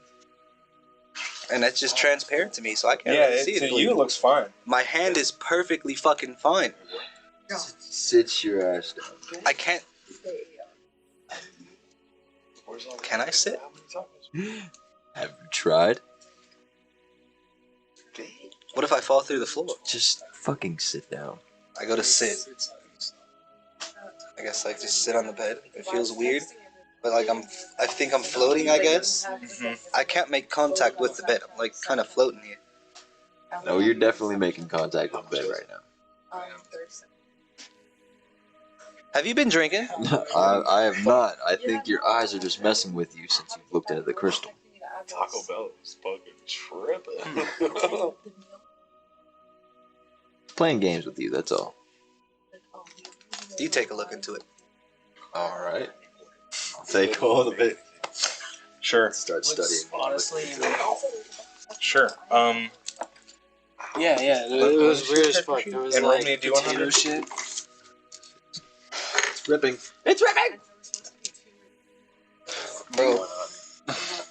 And that's just transparent to me, so I can't really see it. To bleeding. you it looks fine. My hand is perfectly fucking fine. Sit your ass down. I can't. Can I sit? Have you tried? What if I fall through the floor? Just fucking sit down. I go to sit. I guess just sit on the bed. It feels weird, but like I think I'm floating. I guess I can't make contact with the bed. I'm like kind of floating here. No, you're definitely making contact with the bed right now. Have you been drinking? I have not. I think your eyes are just messing with you since you've looked at the crystal. Taco Bell is fucking tripping. Playing games with you, that's all. You take a look into it. All right. I'll take all of it. Sure. Start studying. Honestly, Sure. yeah, it was weird as fuck. There was And roll like me a D100. potato shit. It's ripping. It's ripping! Bro,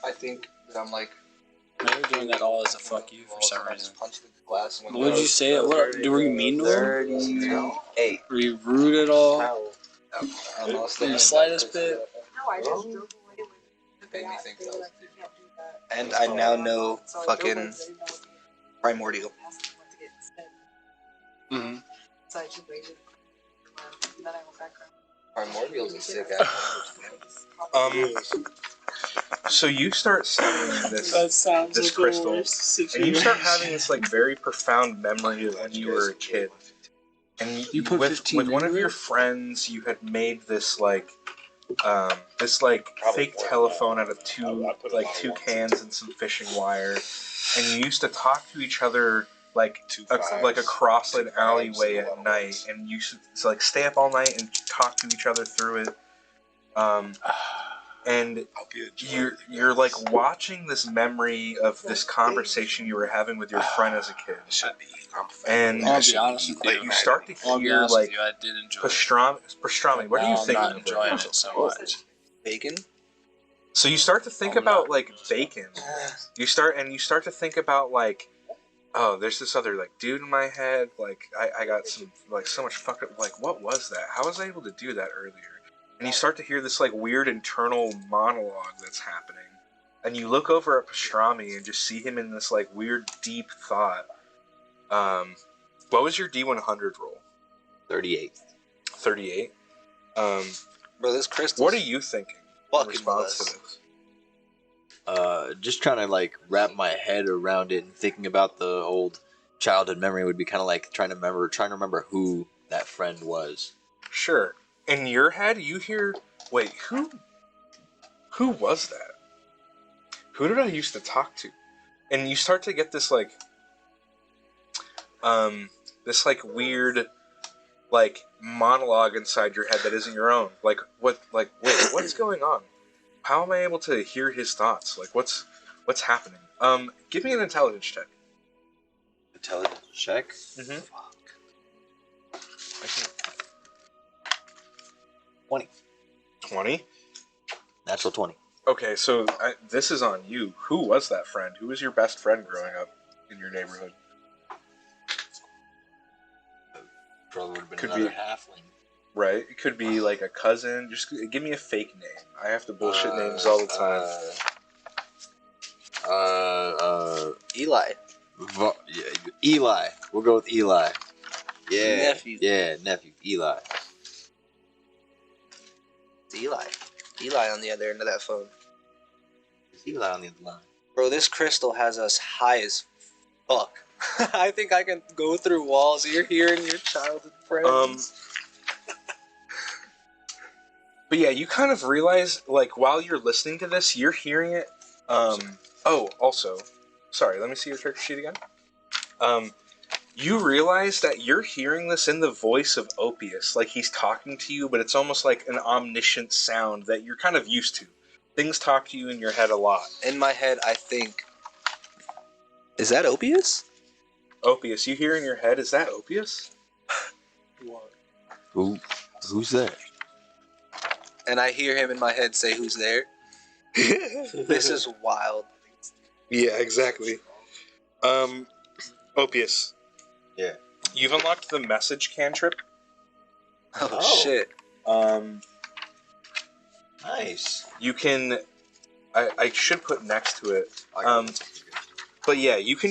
I think that I'm like. They were doing that all as a fuck you for some reason. Punched the glass What did you say? What were you mean to him? 38. Were you rude at all? I'm In the slightest bit? It made me think that I was and I now know fucking primordial. Mm-hmm. Primordial's a sick So you start studying this crystal, and you start having this like very profound memory of when you were a kid. And You put with 15 one of into your it? friends, you had made this like fake telephone out of two cans and some fishing wire, and you used to talk to each other like across an alleyway at night, and you used to like stay up all night and talk to each other through it. And you're like watching this memory of this conversation you were having with your friend as a kid. And I'll be honest with you. you start to hear like I did enjoy it. pastrami. What are you Now I'm thinking? not enjoying it so much. bacon. So you start to think about like bacon. You start to think about like, oh, there's this other like dude in my head. Like I got some like so much fucked up. Like what was that? How was I able to do that earlier? And you start to hear this like weird internal monologue that's happening. And you look over at Pastrami and just see him in this like weird deep thought. What was your D100 roll? 38. 38. Bro, this crystal. What are you thinking in Fucking response to with this? Just trying to like wrap my head around it and thinking about the old childhood memory would be kind of like trying to remember who that friend was. Sure. In your head, you hear, wait, who was that? Who did I used to talk to? And you start to get this weird, like, monologue inside your head that isn't your own. Wait, what's going on? How am I able to hear his thoughts? Like, what's happening? Give me an intelligence check. Intelligence check? Mm-hmm. 20? Natural 20. Okay, so this is on you. Who was that friend? Who was your best friend growing up in your neighborhood? Probably would have been Could another be. halfling. Right? It could be like a cousin. Just give me a fake name. I have to bullshit names all the time. Eli. Eli. We'll go with Eli. Yeah. Nephew. Yeah, nephew. Eli. It's Eli. Eli on the other end of that phone. Is Eli on the other line? Bro, this crystal has us high as fuck. I think I can go through walls. You're hearing your childhood friends. But yeah, you kind of realize, like, while you're listening to this, you're hearing it. Also, sorry, let me see your character sheet again. You realize that you're hearing this in the voice of Opius, like he's talking to you, but it's almost like an omniscient sound that you're kind of used to. Things talk to you in your head a lot. In my head, I think, is that Opius? Opius, you hear in your head, is that Opius? Who's there? And I hear him in my head say, "Who's there?" This is wild. Yeah, exactly. Opius. Yeah. You've unlocked the message cantrip. Oh shit. Nice. You can... I should put next to it. But yeah, you can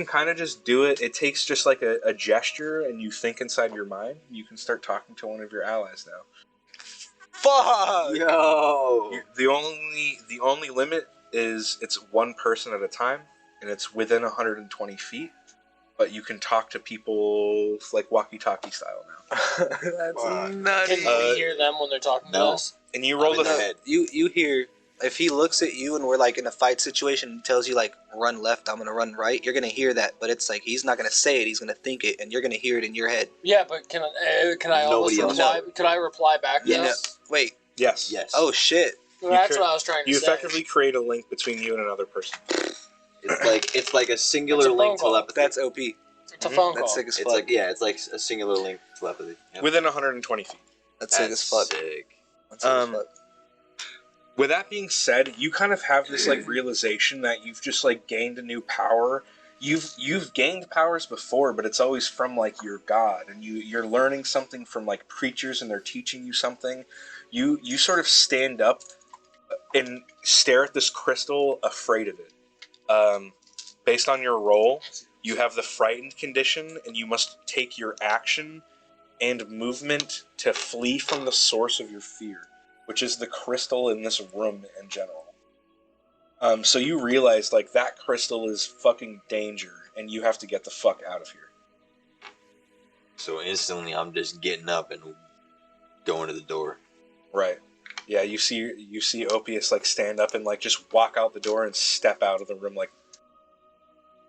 kind of just do it. It takes just like a gesture, and you think inside your mind. You can start talking to one of your allies now. Fuck! Yo. The only limit is it's one person at a time, and it's within 120 feet. But you can talk to people like walkie-talkie style now. That's Can nutty. we hear them when they're talking to no. us? And you rolled I'm in a the head. You hear, if he looks at you and we're like in a fight situation and tells you like run left, I'm gonna run right, you're gonna hear that, but it's like he's not gonna say it, he's gonna think it, and you're gonna hear it in your head. Yeah, but can I almost Nobody else reply? Could I reply back to Yeah. this? Wait. yes. Yes. Oh shit. Well, that's could- what I was trying to You say. effectively create a link between you and another person. It's like a singular It's a phone link call. telepathy. That's OP. It's a phone call. That's sick as It's fuck. like a singular link telepathy. Yep. Within 120 feet. That's sick as fuck. Sick. That's sick as fuck. With that being said, you kind of have this like realization that you've just like gained a new power. You've gained powers before, but it's always from like your god, and you're learning something from like preachers, and they're teaching you something. You sort of stand up and stare at this crystal, afraid of it. Based on your role, you have the frightened condition, and you must take your action and movement to flee from the source of your fear, which is the crystal in this room in general. So you realize, like, that crystal is fucking danger, and you have to get the fuck out of here. So instantly, I'm just getting up and going to the door. Right. Yeah, you see Opius, like, stand up and, like, just walk out the door and step out of the room, like,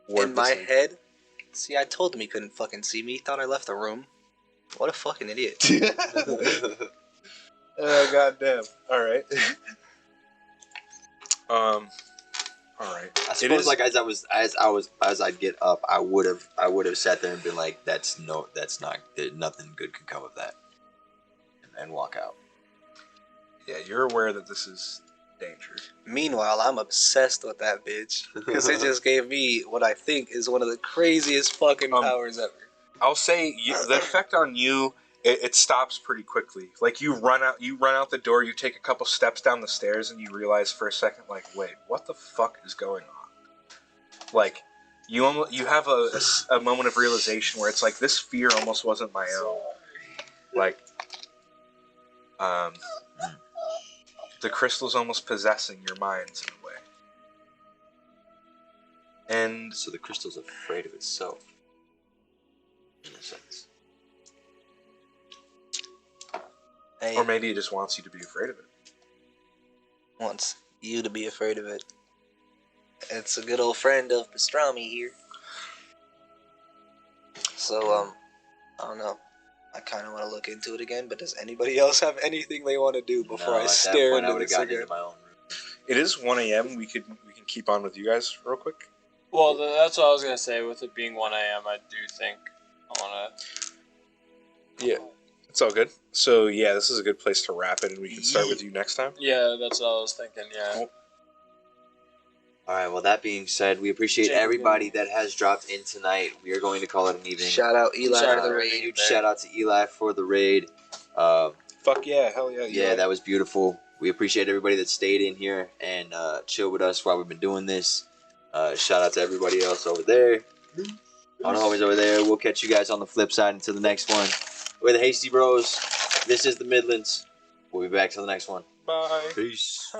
In my wordlessly. head, see, I told him he couldn't fucking see me. He thought I left the room. What a fucking idiot. Oh, goddamn. Alright. Alright. I suppose, like, as I'd get up, I would have sat there and been like, nothing good could come of that, and walk out. Yeah, you're aware that this is danger. Meanwhile, I'm obsessed with that bitch. Because it just gave me what I think is one of the craziest fucking powers ever. I'll say the effect on you, it stops pretty quickly. Like you run out the door, you take a couple steps down the stairs, and you realize for a second, like, wait, what the fuck is going on? Like, you have a moment of realization where it's like, this fear almost wasn't my own. Like, the crystal's almost possessing your minds in a way. And So the crystal's afraid of itself, in a sense. Hey, or maybe it just wants you to be afraid of it. wants you to be afraid of it. It's a good old friend of pastrami here. So, I don't know. I kind of want to look into it again, but does anybody else have anything they want to do before I stare into this again? my own room. It is 1 a.m. We can keep on with you guys real quick. Well, that's what I was gonna say. With it being 1 a.m., I do think I wanna. Yeah, it's all good. So yeah, this is a good place to wrap it, and we can start with you next time. Yeah, that's what I was thinking. Yeah. Cool. All right. Well, that being said, we appreciate everybody that has dropped in tonight. We are going to call it an evening. Shout out Eli Shout for out the to raid. Huge shout out to Eli for the raid. Fuck yeah, hell yeah. Yeah, that was beautiful. We appreciate everybody that stayed in here and chilled with us while we've been doing this. Shout out to everybody else over there. All the homies over there. We'll catch you guys on the flip side until the next one. We're the Hasty Bros. This is the Midlands. We'll be back till the next one. Bye. Peace.